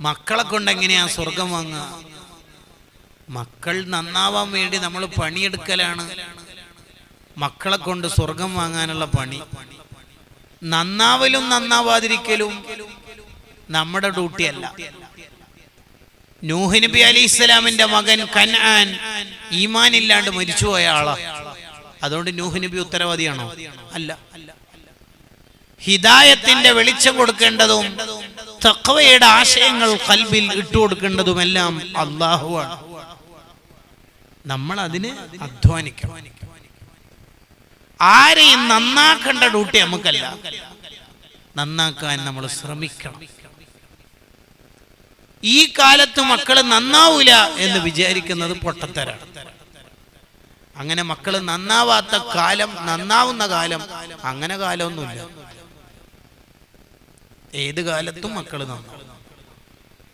മക്കളെ കൊണ്ട് എങ്ങനെയാ സ്വർഗം വാങ്ങുക? മക്കൾ നന്നാവാൻ വേണ്ടി നമ്മൾ പണിയെടുക്കലാണ് മക്കളെ കൊണ്ട് സ്വർഗം വാങ്ങാനുള്ള പണി. നന്നാവലും നന്നാവാതിരിക്കലും നമ്മുടെ ഡ്യൂട്ടിയല്ല. നൂഹ് നബി അലൈഹിസ്സലാമിന്റെ മകൻ കൻആൻ ഈമാൻ ഇല്ലാണ്ട് മരിച്ചുപോയ ആളാ. അതുകൊണ്ട് നൂഹ് നബി ഉത്തരവാദിയാണോ? അല്ല. ഹിദായത്തിന്റെ വെളിച്ചം കൊടുക്കേണ്ടതും തഖ്വയുടെ ആശയങ്ങൾ ഖൽബിൽ ഇട്ടുകൊടുക്കേണ്ടതുമെല്ലാം അല്ലാഹുവാണ്. നമ്മൾ അതിന് അധ്വാനിക്കണം. ആരെയും നന്നാക്കേണ്ട ഡ്യൂട്ടി നമുക്കല്ല, നന്നാക്കാൻ നമ്മൾ ശ്രമിക്കണം. ഈ കാലത്ത് മക്കള് നന്നാവൂല എന്ന് വിചാരിക്കുന്നത് പൊട്ടത്തരാണ്. അങ്ങനെ മക്കള് നന്നാവാത്ത കാലം, നന്നാവുന്ന കാലം, അങ്ങനെ കാലമൊന്നുമില്ല. ഏത് കാലത്തും മക്കള് നന്നാവും.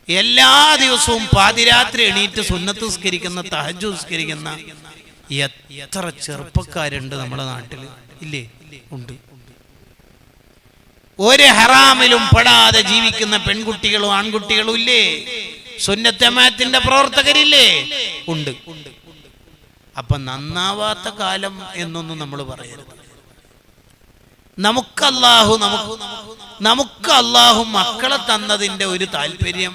എല്ലാ ദിവസവും പാതിരാത്രി എണീറ്റ് സുന്നത്ത് നിസ്കരിക്കുന്ന, തഹജ്ജുദ് നിസ്കരിക്കുന്ന എത്ര ചെറുപ്പക്കാരുണ്ട് നമ്മുടെ നാട്ടില്, ഇല്ലേ? ഉണ്ട്. ഒരു ഹറാമിലും പെടാതെ ജീവിക്കുന്ന പെൺകുട്ടികളും ആൺകുട്ടികളും ഇല്ലേ? സുന്നത്ത് ജമാഅത്തിന്റെ പ്രവർത്തകരില്ലേ? ഉണ്ട്. അപ്പൊ നന്നാവാത്ത കാലം എന്നൊന്നും നമ്മൾ പറയരുത്. നമുക്ക് അല്ലാഹു മക്കളെ തന്നതിന്റെ ഒരു താല്പര്യം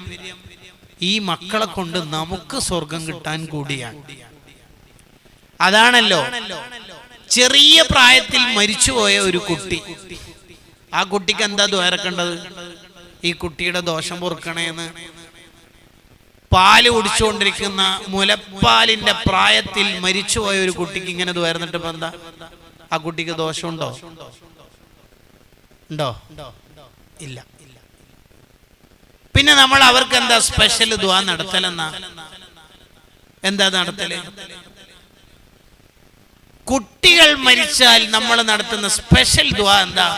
ഈ മക്കളെ കൊണ്ട് നമുക്ക് സ്വർഗം കിട്ടാൻ കൂടിയാണ്. അതാണല്ലോ ചെറിയ പ്രായത്തിൽ മരിച്ചുപോയ ഒരു കുട്ടി. ആ കുട്ടിക്ക് എന്താ ദ്വാരക്കേണ്ടത്? ഈ കുട്ടിയുടെ ദോഷം പൊറുക്കണേന്ന് പാല് കുടിച്ചുകൊണ്ടിരിക്കുന്ന മുലപ്പാലിന്റെ പ്രായത്തിൽ മരിച്ചുപോയ ഒരു കുട്ടിക്ക് ഇങ്ങനെ ദ്വാരന്നിട്ട് ഇപ്പൊ എന്താ? ആ കുട്ടിക്ക് ദോഷമുണ്ടോ? ഉണ്ടോ? ഇല്ല. പിന്നെ നമ്മൾ അവർക്ക് എന്താ സ്പെഷ്യൽ ദുആ നടത്തലെന്നാ? എന്താ നടത്തല്? കുട്ടികൾ മരിച്ചാൽ നമ്മൾ നടത്തുന്ന സ്പെഷ്യൽ ദുആ എന്താ?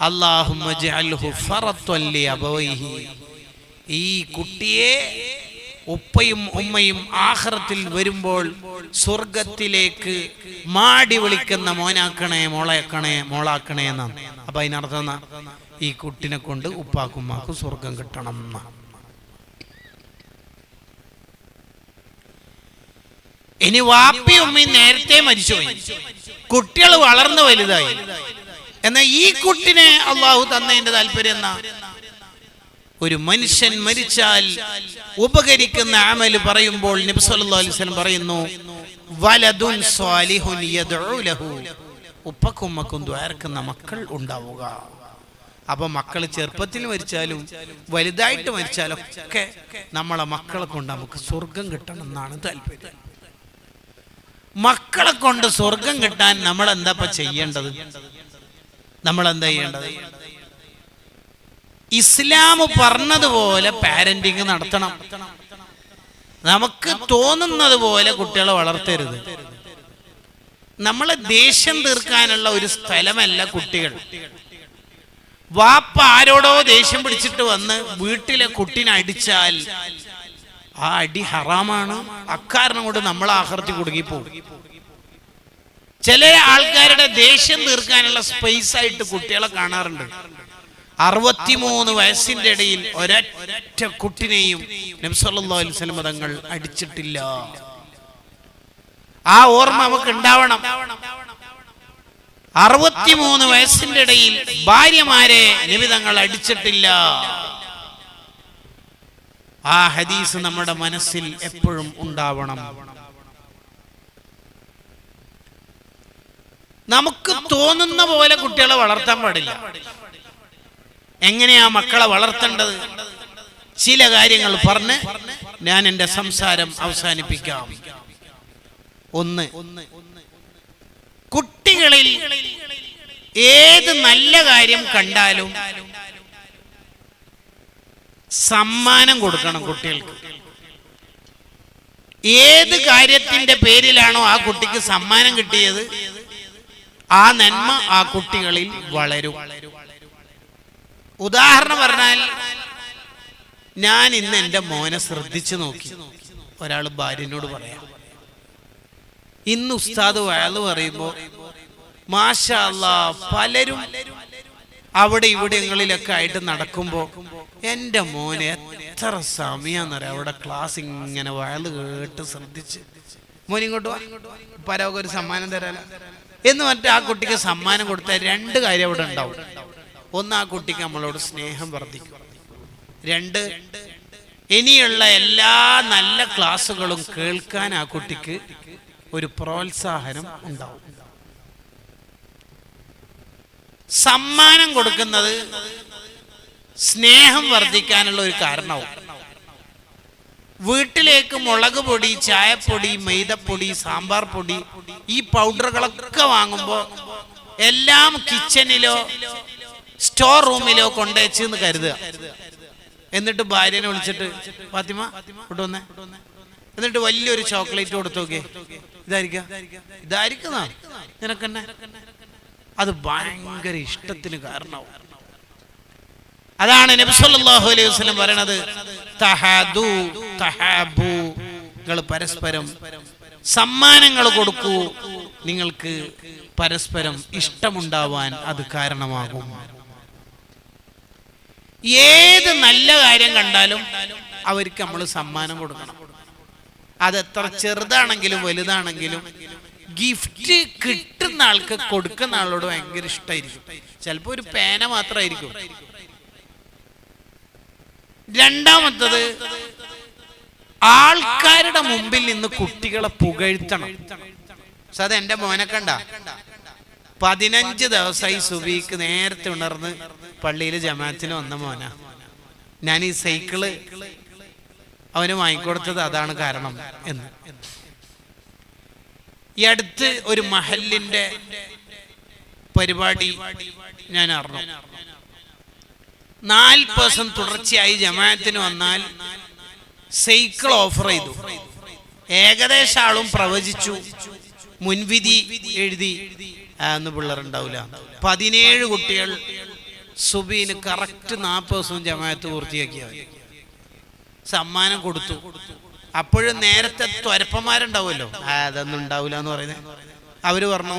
അല്ലാഹുമ്മ ജഅൽഹു ഫറത്തൻ ലി അബവൈഹി. ഈ കുട്ടിയെ ഉപ്പയും ഉമ്മയും ആഖിറത്തിൽ വരുമ്പോൾ സ്വർഗത്തിലേക്ക് മാടി വിളിക്കുന്ന മോനാക്കണേ, മോളാക്കണേ, മോളാക്കണേ എന്നാണ്. അപ്പൊ അതിനർത്ഥം ഈ കുട്ടിനെ കൊണ്ട് ഉപ്പാക്കും ഉമ്മാക്കും സ്വർഗം കിട്ടണം എന്നാണ്. ഇനി വാപ്പയും ഉമ്മയും നേരത്തെ മരിച്ചുപോയി, കുട്ടികൾ വളർന്നു വലുതായി, എന്നാൽ ഈ കുട്ടിനെ അള്ളാഹു തന്നതിന്റെ താല്പര്യം എന്നാ? ഒരു മനുഷ്യൻ മരിച്ചാൽ ഉപകരിക്കുന്ന അമല് പറയുമ്പോൾ നബി സല്ലല്ലാഹു അലൈഹി വസല്ലം പറയുന്നു, വലദുൻ സ്വാലിഹുൻ യദ്ഉ ലഹു. ഉപ്പക്കും ഉമ്മക്കും ദ്വാരക്കുന്ന മക്കൾ ഉണ്ടാവുക. അപ്പൊ മക്കൾ ചെറുപ്പത്തിൽ മരിച്ചാലും വലുതായിട്ട് മരിച്ചാലും ഒക്കെ നമ്മളെ മക്കളെ കൊണ്ട് നമുക്ക് സ്വർഗം കിട്ടണം എന്നാണ് താല്പര്യം. മക്കളെ കൊണ്ട് സ്വർഗം കിട്ടാൻ നമ്മൾ എന്താ ചെയ്യേണ്ടത്? നമ്മളെന്താ ചെയ്യേണ്ടത്? ഇസ്ലാം പറഞ്ഞതുപോലെ പാരന്റിങ് നടത്തണം. നമുക്ക് തോന്നുന്നത് പോലെ കുട്ടികളെ വളർത്തരുത്. നമ്മളെ ദേഷ്യം തീർക്കാനുള്ള ഒരു സ്ഥലമല്ല കുട്ടികൾ. വാപ്പ ആരോടോ ദേഷ്യം പിടിച്ചിട്ട് വന്ന് വീട്ടിലെ കുട്ടിനെ അടിച്ചാൽ ആ അടി ഹറാമാണ്. അക്കാരണം കൊണ്ട് നമ്മൾ ആഖിറത്തിൽ കുടുങ്ങിപ്പോകും. ചില ആൾക്കാരുടെ ദേഷ്യം തീർക്കാനുള്ള സ്പേസ് ആയിട്ട് കുട്ടികളെ കാണാറുണ്ട്. 63 വയസ്സിന്റെ ഇടയിൽ ഒരൊറ്റ കുട്ടിനെയും നബി സല്ലല്ലാഹു അലൈഹി വസല്ലം തങ്ങൾ അടിച്ചിട്ടില്ല. ആ ഓർമ്മ നമുക്ക് ഉണ്ടാവണം. 63 വയസ്സിന്റെ ഇടയിൽ ഭാര്യമാരെ നബി തങ്ങൾ അടിച്ചിട്ടില്ല. ആ ഹദീസ് നമ്മുടെ മനസ്സിൽ എപ്പോഴും ഉണ്ടാവണം. നമുക്ക് തോന്നുന്ന പോലെ കുട്ടികളെ വളർത്താൻ പാടില്ല. എങ്ങനെയാ മക്കളെ വളർത്തേണ്ടത്? ചില കാര്യങ്ങൾ പറഞ്ഞ് ഞാൻ എൻ്റെ സംസാരം അവസാനിപ്പിക്കാം. ഒന്ന്, കുട്ടികളിൽ ഏത് നല്ല കാര്യം കണ്ടാലും സമ്മാനം കൊടുക്കണം കുട്ടികൾക്ക്. ഏത് കാര്യത്തിന്റെ പേരിലാണോ ആ കുട്ടിക്ക് സമ്മാനം കിട്ടിയത്, ആ നന്മ ആ കുട്ടികളിൽ വളരും. ഉദാഹരണം പറഞ്ഞാൽ, ഞാൻ ഇന്ന് എൻ്റെ മോനെ ശ്രദ്ധിച്ചു നോക്കി. ഒരാൾ ഭാര്യനോട് പറയാം, ഇന്ന് ഉസ്താദ് വയല് പറയുമ്പോ മാഷാ അല്ലാഹ് പലരും അവിടെ ഇവിടെങ്ങളിലൊക്കെ ആയിട്ട് നടക്കുമ്പോ എൻ്റെ മോനെ എത്ര സമയാന്നറിയാം അവിടെ ക്ലാസ് ഇങ്ങനെ വയല് കേട്ട് ശ്രദ്ധിച്ച്. മോൻ ഇങ്ങോട്ട് വാ, പരവൊക്കെ ഒരു സമ്മാനം തരാല എന്ന് പറഞ്ഞിട്ട് ആ കുട്ടിക്ക് സമ്മാനം കൊടുത്താൽ 2 കാര്യം അവിടെ ഉണ്ടാവും. ഒന്ന്, ആ കുട്ടിക്ക് നമ്മളോട് സ്നേഹം വർദ്ധിക്കും. 2, ഇനിയുള്ള എല്ലാ നല്ല ക്ലാസ്സുകളും കേൾക്കാൻ ആ കുട്ടിക്ക് ഒരു പ്രോത്സാഹനം ഉണ്ടാവും. സമ്മാനം കൊടുക്കുന്നത് സ്നേഹം വർദ്ധിക്കാനുള്ള ഒരു കാരണവും. വീട്ടിലേക്ക് മുളക് പൊടി, ചായപ്പൊടി, മൈദപ്പൊടി, സാമ്പാർ പൊടി, ഈ പൗഡറുകളൊക്കെ വാങ്ങുമ്പോൾ എല്ലാം കിച്ചണിലോ സ്റ്റോർ റൂമിലോ കൊണ്ടുവച്ചെന്ന് കരുതുക. എന്നിട്ട് ഭാര്യനെ വിളിച്ചിട്ട്, ഫാത്തിമ ഇങ്ങോട്ട് വന്നേ, എന്നിട്ട് വലിയൊരു ചോക്ലേറ്റ് കൊടുത്തു നോക്കിയേ, ഇതായിരിക്കുന്ന നിനക്കെന്നെ. അത് ഭയങ്കര ഇഷ്ടത്തിന് കാരണമാവും. അതാണ് നബി സല്ലല്ലാഹു അലൈഹി വസല്ലം പറയണത്, തഹാദു തഹാബു, നിങ്ങൾ പരസ്പരം സമ്മാനങ്ങൾ കൊടുക്കൂ, നിങ്ങൾക്ക് പരസ്പരം ഇഷ്ടമുണ്ടാവാൻ അത് കാരണമാകും. ഏത് നല്ല കാര്യം കണ്ടാലും അവർക്ക് നമ്മൾ സമ്മാനം കൊടുക്കണം. അതെത്ര ചെറുതാണെങ്കിലും വലുതാണെങ്കിലും ഗിഫ്റ്റ് കിട്ടുന്ന ആൾക്ക് കൊടുക്കുന്ന ആളോട് ഭയങ്കര ഇഷ്ടമായിരിക്കും. ചിലപ്പോൾ ഒരു പേന മാത്രമായിരിക്കും. രണ്ടാമത്തത്, ആൾക്കാരുടെ മുമ്പിൽ നിന്ന് കുട്ടികളെ പുകഴ്ത്തണം. പക്ഷെ അത് എൻ്റെ മോനെ കണ്ട 15 ദിവസമായി സുബീക്ക് നേരത്തെ ഉണർന്ന് പള്ളിയിൽ ജമാഅത്തിന് വന്ന മോനാ. ഞാൻ ഈ സൈക്കിള് അവന് വാങ്ങിക്കൊടുത്തത് അതാണ് കാരണം എന്ന്. ഈ അടുത്ത് ഒരു മഹല്ലിന്റെ പരിപാടി ഞാൻ അറിഞ്ഞു. 40% തുടർച്ചയായി ജമാഅത്തിന് വന്നാൽ സൈക്കിൾ ഓഫർ ചെയ്തു. ഏകദേശം ആളും പ്രവചിച്ചു, മുൻവിധി എഴുതി എന്ന് പിള്ളേരുണ്ടാവില്ല. 17 കുട്ടികൾ സുബീന് കറക്റ്റ് 40 ദിവസവും ജമാഅത്ത് പൂർത്തിയാക്കിയ സമ്മാനം കൊടുത്തു. അപ്പോഴും നേരത്തെ ത്വരപ്പന്മാരുണ്ടാവുമല്ലോ, അതൊന്നും ഉണ്ടാവില്ല എന്ന് പറയുന്നത്. അവര് പറഞ്ഞു,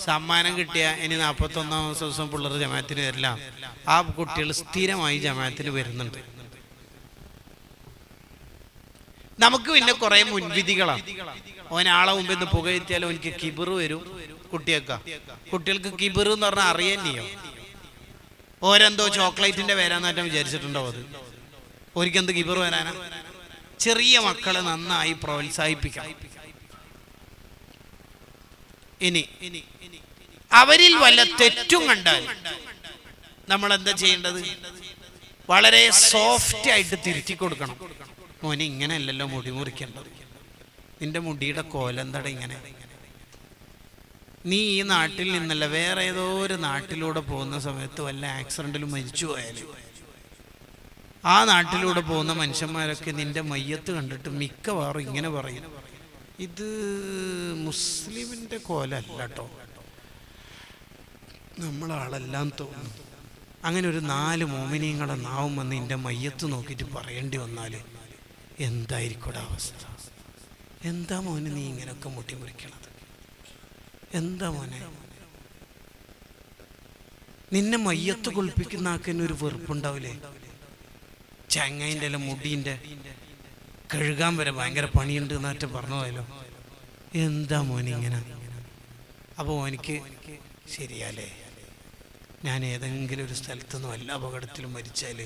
സമ്മാനം കിട്ടിയ ഇനി 41ാം ദിവസം പിള്ളേർ ജമാഅത്തിന് വരില്ല. ആ കുട്ടികൾ സ്ഥിരമായി ജമാഅത്തിന് വരുന്നുണ്ട്. നമുക്ക് പിന്നെ കുറെ മുൻവിധികളാണ്. ഓനാളെ മുമ്പിൽ നിന്ന് പുകഴ്ത്തിയാലും എനിക്ക് കിബിറ് വരും. കുട്ടികൾക്ക് കിബിറ് എന്ന് പറഞ്ഞാൽ അറിയാനിയോ? ഓരെന്തോ ചോക്ലേറ്റിന്റെ പേരാന്നാറ്റം വിചാരിച്ചിട്ടുണ്ടോ? അത് ഒരിക്കെന്ത് കിബിറ് വരാനാ? ചെറിയ മക്കളെ നന്നായി പ്രോത്സാഹിപ്പിക്കാം. ഇനി അവരിൽ വല്ല തെറ്റും കണ്ടാൽ നമ്മൾ എന്താ ചെയ്യേണ്ടത്? വളരെ സോഫ്റ്റ് ആയിട്ട് തിരുത്തി കൊടുക്കണം. മോനെ ഇങ്ങനെയല്ലല്ലോ മുടി മുറിക്കേണ്ടത്, നിന്റെ മുടിയുടെ കോലെന്തട ഇങ്ങനെ, നീ ഈ നാട്ടിൽ നിന്നല്ല വേറെ ഏതോ ഒരു നാട്ടിലൂടെ പോകുന്ന സമയത്ത് വല്ല ആക്സിഡന്റിലും മരിച്ചു പോയാൽ ആ നാട്ടിലൂടെ പോകുന്ന മനുഷ്യന്മാരൊക്കെ നിന്റെ മയ്യത്ത് കണ്ടിട്ട് മിക്കവാറും ഇങ്ങനെ പറയും, ഇത് മുസ്ലിമിന്റെ കോലല്ല കേട്ടോ, നമ്മളാളെല്ലാം തോന്നും. അങ്ങനെ ഒരു 4 മോമിനിയങ്ങളെ നാവും വന്ന് നിന്റെ മയ്യത്ത് നോക്കിയിട്ട് പറയേണ്ടി വന്നാൽ എന്തായിരിക്കും അവസ്ഥ? എന്താ മോനെ നീ ഇങ്ങനെയൊക്കെ മുട്ടി മുറിക്കണത്? എന്താ മോനെ, നിന്നെ മയ്യത്ത് കുളിപ്പിക്കുന്ന ആക്കിന് ഒരു വെറുപ്പുണ്ടാവില്ലേ? ചങ്ങൈൻ്റെ അല്ല മുടീൻ്റെ കഴുകാൻ വരെ ഭയങ്കര പണിയുണ്ട് എന്നാറ്റം പറഞ്ഞു പോയല്ലോ. എന്താ മോനെ ഇങ്ങനെ? അപ്പോൾ എനിക്ക് ശരിയാലേ, ഞാൻ ഏതെങ്കിലും ഒരു സ്ഥലത്തുനിന്നും വല്ല അപകടത്തിലും മരിച്ചാൽ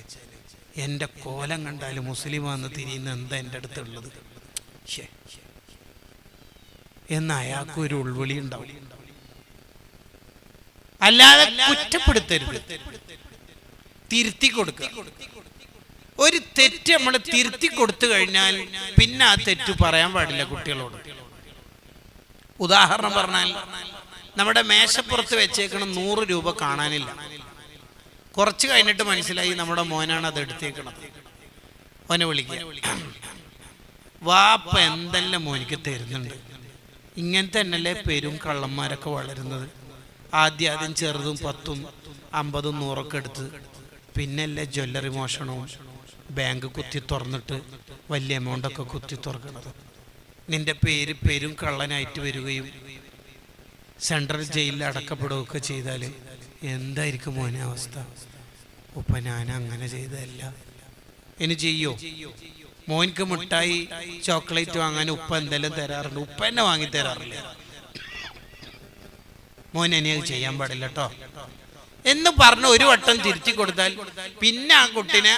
എൻ്റെ കോലം കണ്ടാൽ മുസ്ലിമാന്ന് തിരിയുന്ന എന്താ എൻ്റെ അടുത്തുള്ളത് എന്ന് അയാൾക്കൊരു ഉൾവിളി ഉണ്ടാവും. അല്ലാതെ കുറ്റപ്പെടുത്തരുത്, തിരുത്തി കൊടുക്കുക. ഒരു തെറ്റ് നമ്മൾ തിരുത്തി കൊടുത്തു കഴിഞ്ഞാൽ പിന്നെ ആ തെറ്റ് പറയാൻ പാടില്ല കുട്ടികളോട്. ഉദാഹരണം പറഞ്ഞാൽ, നമ്മുടെ മേശപ്പുറത്ത് വെച്ചേക്കണം 100 രൂപ കാണാനില്ല. കുറച്ച് കഴിഞ്ഞിട്ട് മനസ്സിലായി നമ്മുടെ മോനാണ് അത് എടുത്തേക്കണത്. ഓനെ വിളിക്കുക, വാപ്പ എന്തെല്ലാം മോനിക്ക് തരുന്നുണ്ട്. ഇങ്ങനത്തെ തന്നെയല്ലേ പെരും കള്ളന്മാരൊക്കെ വളരുന്നത്. ആദ്യം ചെറുതും 10ഉം 50ഉം 100ഒക്കെ എടുത്ത്, പിന്നല്ലേ ജ്വല്ലറി മോഷണവും ബാങ്ക് കുത്തി തുറന്നിട്ട് വലിയ എമൗണ്ടൊക്കെ കുത്തി തുറക്കണത്. നിന്റെ പേര് പെരും കള്ളനായിട്ട് വരികയും സെൻട്രൽ ജയിലിൽ അടക്കപ്പെടുകയൊക്കെ ചെയ്താൽ എന്തായിരിക്കും മോനെ അവസ്ഥ? ഉപ്പ ഞാൻ അങ്ങനെ ചെയ്തതല്ല. ഇനി ചെയ്യോ? മോനിക്ക് മിഠായി ചോക്ലേറ്റ് വാങ്ങാൻ ഉപ്പ എന്തെല്ലാം തരാറുണ്ട്, ഉപ്പ എന്നെ വാങ്ങി തരാറില്ല. മോൻ ഇനി അത് ചെയ്യാൻ പാടില്ല കേട്ടോ എന്ന് പറഞ്ഞ് ഒരു വട്ടം തിരുത്തി കൊടുത്താൽ പിന്നെ ആ കുട്ടിനെ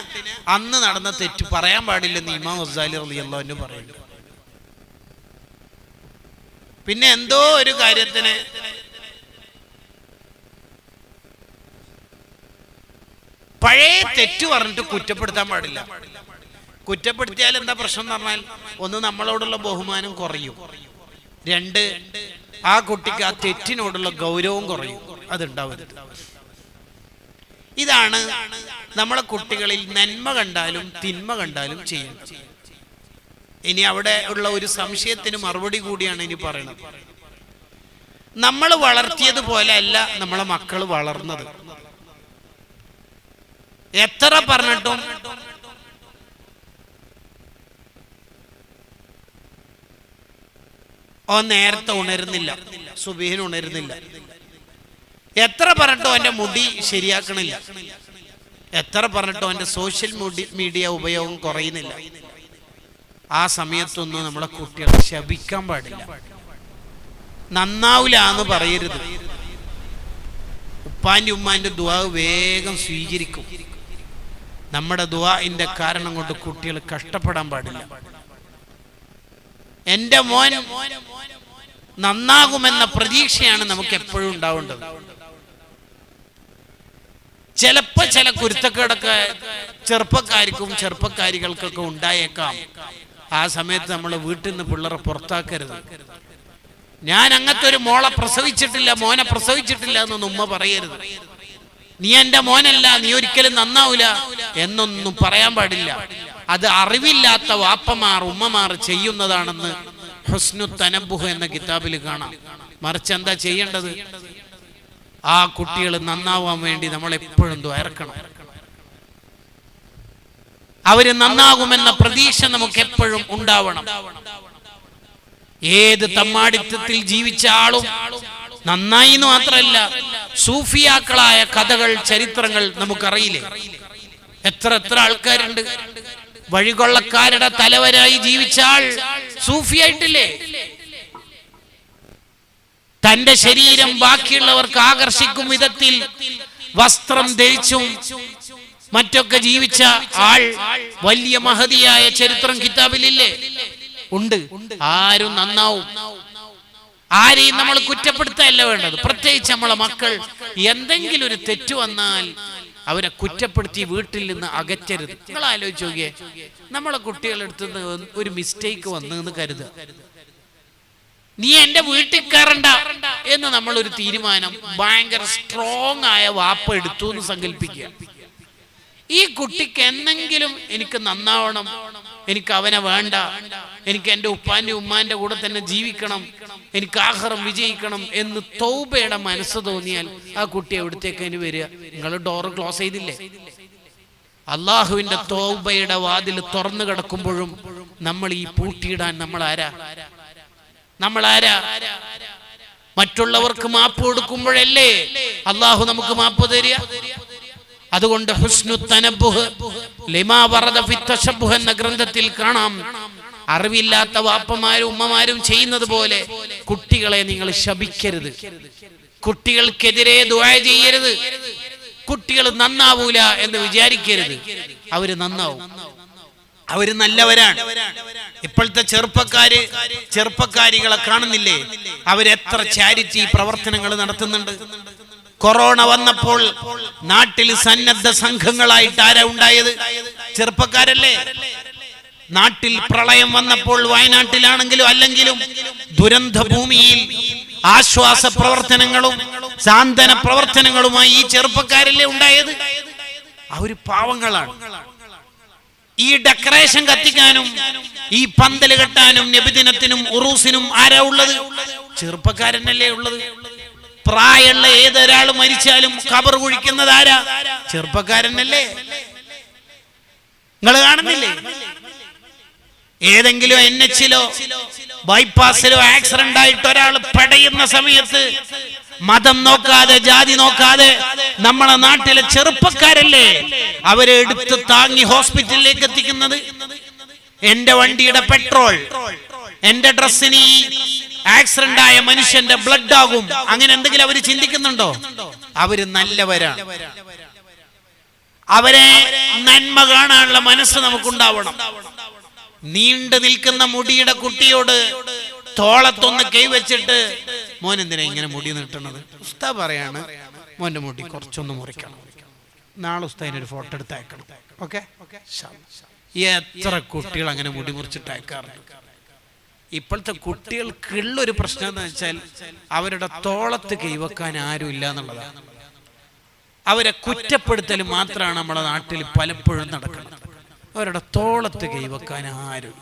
അന്ന് നടന്ന തെറ്റ് പറയാൻ പാടില്ലെന്ന് ഇമാം ഗസാലി റളിയല്ലാഹു അൻഹു പറയുന്നു. പിന്നെ എന്തോ ഒരു കാര്യത്തിന് പഴയ തെറ്റ് പറഞ്ഞിട്ട് കുറ്റപ്പെടുത്താൻ പാടില്ല. കുറ്റപ്പെടുത്തിയാൽ എന്താ പ്രശ്നം എന്ന് പറഞ്ഞാൽ, ഒന്ന് നമ്മളോടുള്ള ബഹുമാനം കുറയും, 2 ആ കുട്ടിക്ക് ആ തെറ്റിനോടുള്ള ഗൗരവം കുറയും. അതുണ്ടാവരുത്. ഇതാണ് നമ്മളെ കുട്ടികളിൽ നന്മ കണ്ടാലും തിന്മ കണ്ടാലും ചെയ്യേണ്ടത്. ഇനി അവിടെ ഉള്ള ഒരു സംശയത്തിന് മറുപടി കൂടിയാണ് ഇനി പറയുന്നത്. നമ്മൾ വളർത്തിയതുപോലെ അല്ല നമ്മളെ മക്കൾ വളർന്നത്. എത്ര പറഞ്ഞിട്ടും ഓ നേരത്തെ ഉണരുന്നില്ല, സുബഹിന് ഉണരുന്നില്ല. എത്ര പറഞ്ഞിട്ടും അവൻ്റെ മുടി ശരിയാക്കണില്ല. എത്ര പറഞ്ഞിട്ടും അവൻ്റെ സോഷ്യൽ മീഡിയ ഉപയോഗം കുറയുന്നില്ല. ആ സമയത്തൊന്നും നമ്മളെ കുട്ടികളെ ശപിക്കാൻ പാടില്ല, നന്നാവില്ല എന്ന് പറയരുത്. ഉപ്പാൻ്റെ ഉമ്മാൻ്റെ ദുആ വേഗം സ്വീകരിക്കും. നമ്മുടെ ദുആഇന്റെ കാരണം കൊണ്ട് കുട്ടികൾ കഷ്ടപ്പെടാൻ പാടില്ല. എൻ്റെ മോൻ നന്നാകുമെന്ന പ്രതീക്ഷയാണ് നമുക്ക് എപ്പോഴും ഉണ്ടാവേണ്ടത്. ചിലപ്പോൾ ചില കുരുത്തക്കേടൊക്കെ ചെറുപ്പക്കാരികൾക്കൊക്കെ ഉണ്ടായേക്കാം. ആ സമയത്ത് നമ്മൾ വീട്ടിൽ നിന്ന് പിള്ളേരെ പുറത്താക്കരുത്. ഞാൻ അങ്ങനത്തെ ഒരു മോളെ പ്രസവിച്ചിട്ടില്ല, മോനെ പ്രസവിച്ചിട്ടില്ല എന്നൊന്നും ഉമ്മ പറയരുത്. നീ എൻ്റെ മോനല്ല, നീ ഒരിക്കലും നന്നാവൂല എന്നൊന്നും പറയാൻ പാടില്ല. അത് അറിവില്ലാത്ത വാപ്പമാർ ഉമ്മമാർ ചെയ്യുന്നതാണെന്ന് ഹുസ്നു തനബ്ബുഹ് എന്ന കിതാബിൽ കാണാം. മറിച്ച് എന്താ ചെയ്യേണ്ടത്? ആ കുട്ടികൾ നന്നാവാൻ വേണ്ടി നമ്മൾ എപ്പോഴും ദ്വാരക്കണം. അവര് നന്നാകുമെന്ന പ്രതീക്ഷ നമുക്ക് എപ്പോഴും ഉണ്ടാവണം. ഏത് തമ്മാടിത്തത്തിൽ ജീവിച്ച ആളും നന്നായി എന്ന് മാത്രമല്ല, സൂഫിയാക്കളായ കഥകൾ, ചരിത്രങ്ങൾ നമുക്കറിയില്ലേ? എത്ര ആൾക്കാരുണ്ട്. വഴികൊള്ളക്കാരുടെ തലവരായി ജീവിച്ച ആൾ സൂഫിയായിട്ടില്ലേ? തന്റെ ശരീരം ബാക്കിയുള്ളവർക്ക് ആകർഷിക്കും വിധത്തിൽ വസ്ത്രം ധരിച്ചും മറ്റൊക്കെ ജീവിച്ച ആൾ വലിയ മഹതിയായ ചരിത്രം കിതാബിലില്ലേ? ഉണ്ട്. ആരും നന്നാവും. ആരെയും നമ്മൾ കുറ്റപ്പെടുത്തല്ല വേണ്ടത്. പ്രത്യേകിച്ച് നമ്മളെ മക്കൾ എന്തെങ്കിലും ഒരു തെറ്റ് വന്നാൽ അവരെ കുറ്റപ്പെടുത്തി വീട്ടിൽ നിന്ന് അകറ്റരുത്. നിങ്ങൾ ആലോചിച്ച് നോക്കിയേ, നമ്മളെ കുട്ടികളെടുത്ത് ഒരു മിസ്റ്റേക്ക് വന്നു എന്ന് കരുതുക, നീ എന്റെ വീട്ടിൽ കയറണ്ട എന്ന് നമ്മളൊരു തീരുമാനം ഭയങ്കര സ്ട്രോങ് ആയ വാപ്പ എടുത്തു എന്ന് സങ്കല്പിക്കുക. ഈ കുട്ടിക്ക് എന്തെങ്കിലും എനിക്ക് നന്നാവണം, എനിക്ക് അവനെ വേണ്ട, എനിക്ക് എൻ്റെ ഉപ്പാന്റെ ഉമ്മാന്റെ കൂടെ തന്നെ ജീവിക്കണം, എനിക്ക് ആഖിറം വിജയിക്കണം എന്ന് തൗബയുടെ മനസ്സ് തോന്നിയാൽ ആ കുട്ടി എവിടത്തേക്ക് അതിന് വരിക? നിങ്ങൾ ഡോറ് ക്ലോസ് ചെയ്തില്ലേ? അള്ളാഹുവിന്റെ തൗബയുടെ വാതിൽ തുറന്നു കിടക്കുമ്പോഴും നമ്മൾ ഈ പൂട്ടിയിടാൻ നമ്മൾ ആരാ? മറ്റുള്ളവർക്ക് മാപ്പ് കൊടുക്കുമ്പോഴല്ലേ അള്ളാഹു നമുക്ക് മാപ്പ് തരിക. അതുകൊണ്ട് ഹുസ്നു തനബ്ബുഹ് ലിമാ വറദ ഫി തശബ്ബുഹ് എന്ന ഗ്രന്ഥത്തിൽ കാണാം, അറിവില്ലാത്ത വാപ്പമാരും ഉമ്മമാരും ചെയ്യുന്നത് പോലെ കുട്ടികളെ നിങ്ങൾ ശപിക്കരുത്, കുട്ടികൾക്കെതിരെ ദുആ ചെയ്യരുത്. കുട്ടികൾ നന്നാവൂല എന്ന് വിചാരിക്കരുത്, അവര് നന്നാവും, അവര് നല്ലവരാണ്. ഇപ്പോഴത്തെ ചെറുപ്പക്കാരികളെ കാണുന്നില്ലേ? അവരെത്ര ചാരിറ്റി പ്രവർത്തനങ്ങൾ നടത്തുന്നുണ്ട്. കൊറോണ വന്നപ്പോൾ നാട്ടിൽ സന്നദ്ധ സംഘങ്ങളായിട്ട് ആരാ ഉണ്ടായത്? ചെറുപ്പക്കാരല്ലേ. നാട്ടിൽ പ്രളയം വന്നപ്പോൾ വയനാട്ടിലാണെങ്കിലും അല്ലെങ്കിലും ദുരന്ത ഭൂമിയിൽ ആശ്വാസ പ്രവർത്തനങ്ങളും സാന്ത്വന പ്രവർത്തനങ്ങളുമായി ഈ ചെറുപ്പക്കാരല്ലേ ഉണ്ടായത്. അവര് പാവങ്ങളാണ്. ഈ ഡെക്കറേഷൻ കത്തിക്കാനും ഈ പന്തല് കെട്ടാനും നബിദിനത്തിനും ഉറൂസിനും ആരാ ഉള്ളത്? ചെറുപ്പക്കാരനല്ലേ ഉള്ളത്. പ്രായമുള്ള ഏതൊരാൾ മരിച്ചാലും ഖബർ കുഴിക്കുന്നത് ആരാ? ചെറുപ്പക്കാരനല്ലേ. നിങ്ങൾ കാണുന്നില്ലേ? ഏതെങ്കിലും NH-ലോ ബൈപ്പാസിലോ ആക്സിഡന്റ് ആയിട്ട് ഒരാൾ പെടയുന്ന സമയത്ത് മതം നോക്കാതെ ജാതി നോക്കാതെ നമ്മളെ നാട്ടിലെ ചെറുപ്പക്കാരല്ലേ അവരെ എടുത്ത് താങ്ങി ഹോസ്പിറ്റലിലേക്ക് എത്തിക്കുന്നത്. എന്റെ വണ്ടിയുടെ പെട്രോൾ, എന്റെ ഡ്രസ്സിന് ഈ ആക്സിഡന്റ് ആയ മനുഷ്യന്റെ ബ്ലഡ് ആകും, അങ്ങനെ എന്തെങ്കിലും അവര് ചിന്തിക്കുന്നുണ്ടോ? അവര് നല്ലവരാണ്. അവരെ നന്മ കാണാനുള്ള മനസ്സ് നമുക്കുണ്ടാവണം. നീണ്ടു നിൽക്കുന്ന മുടിയുടെ കുട്ടിയോട് തോളത്തൊന്ന് കൈവച്ചിട്ട് മോൻ എന്തിനാ ഇങ്ങനെ മുടി നീട്ടണത്? ഉസ്താദ് പറയാണ് മോന്റെ മുടി കുറച്ചൊന്ന് മുറിക്കണം, നാളെ ഉസ്താദിനൊരു ഫോട്ടോ എടുത്ത് അയക്കണം. ഓക്കെ, എത്ര കുട്ടികൾ അങ്ങനെ മുടി മുറിച്ചിട്ട് അയക്കാറുണ്ട്. ഇപ്പോഴത്തെ കുട്ടികൾക്കുള്ളൊരു പ്രശ്നം എന്ന് വെച്ചാൽ അവരുടെ തോളത്ത് കൈവക്കാൻ ആരും ഇല്ല എന്നുള്ളതാണ്. അവരെ കുറ്റപ്പെടുത്തൽ മാത്രമാണ് നമ്മുടെ നാട്ടിൽ പലപ്പോഴും നടക്കുന്നത്. അവരുടെ തോളത്ത് കൈവക്കാൻ ആരും.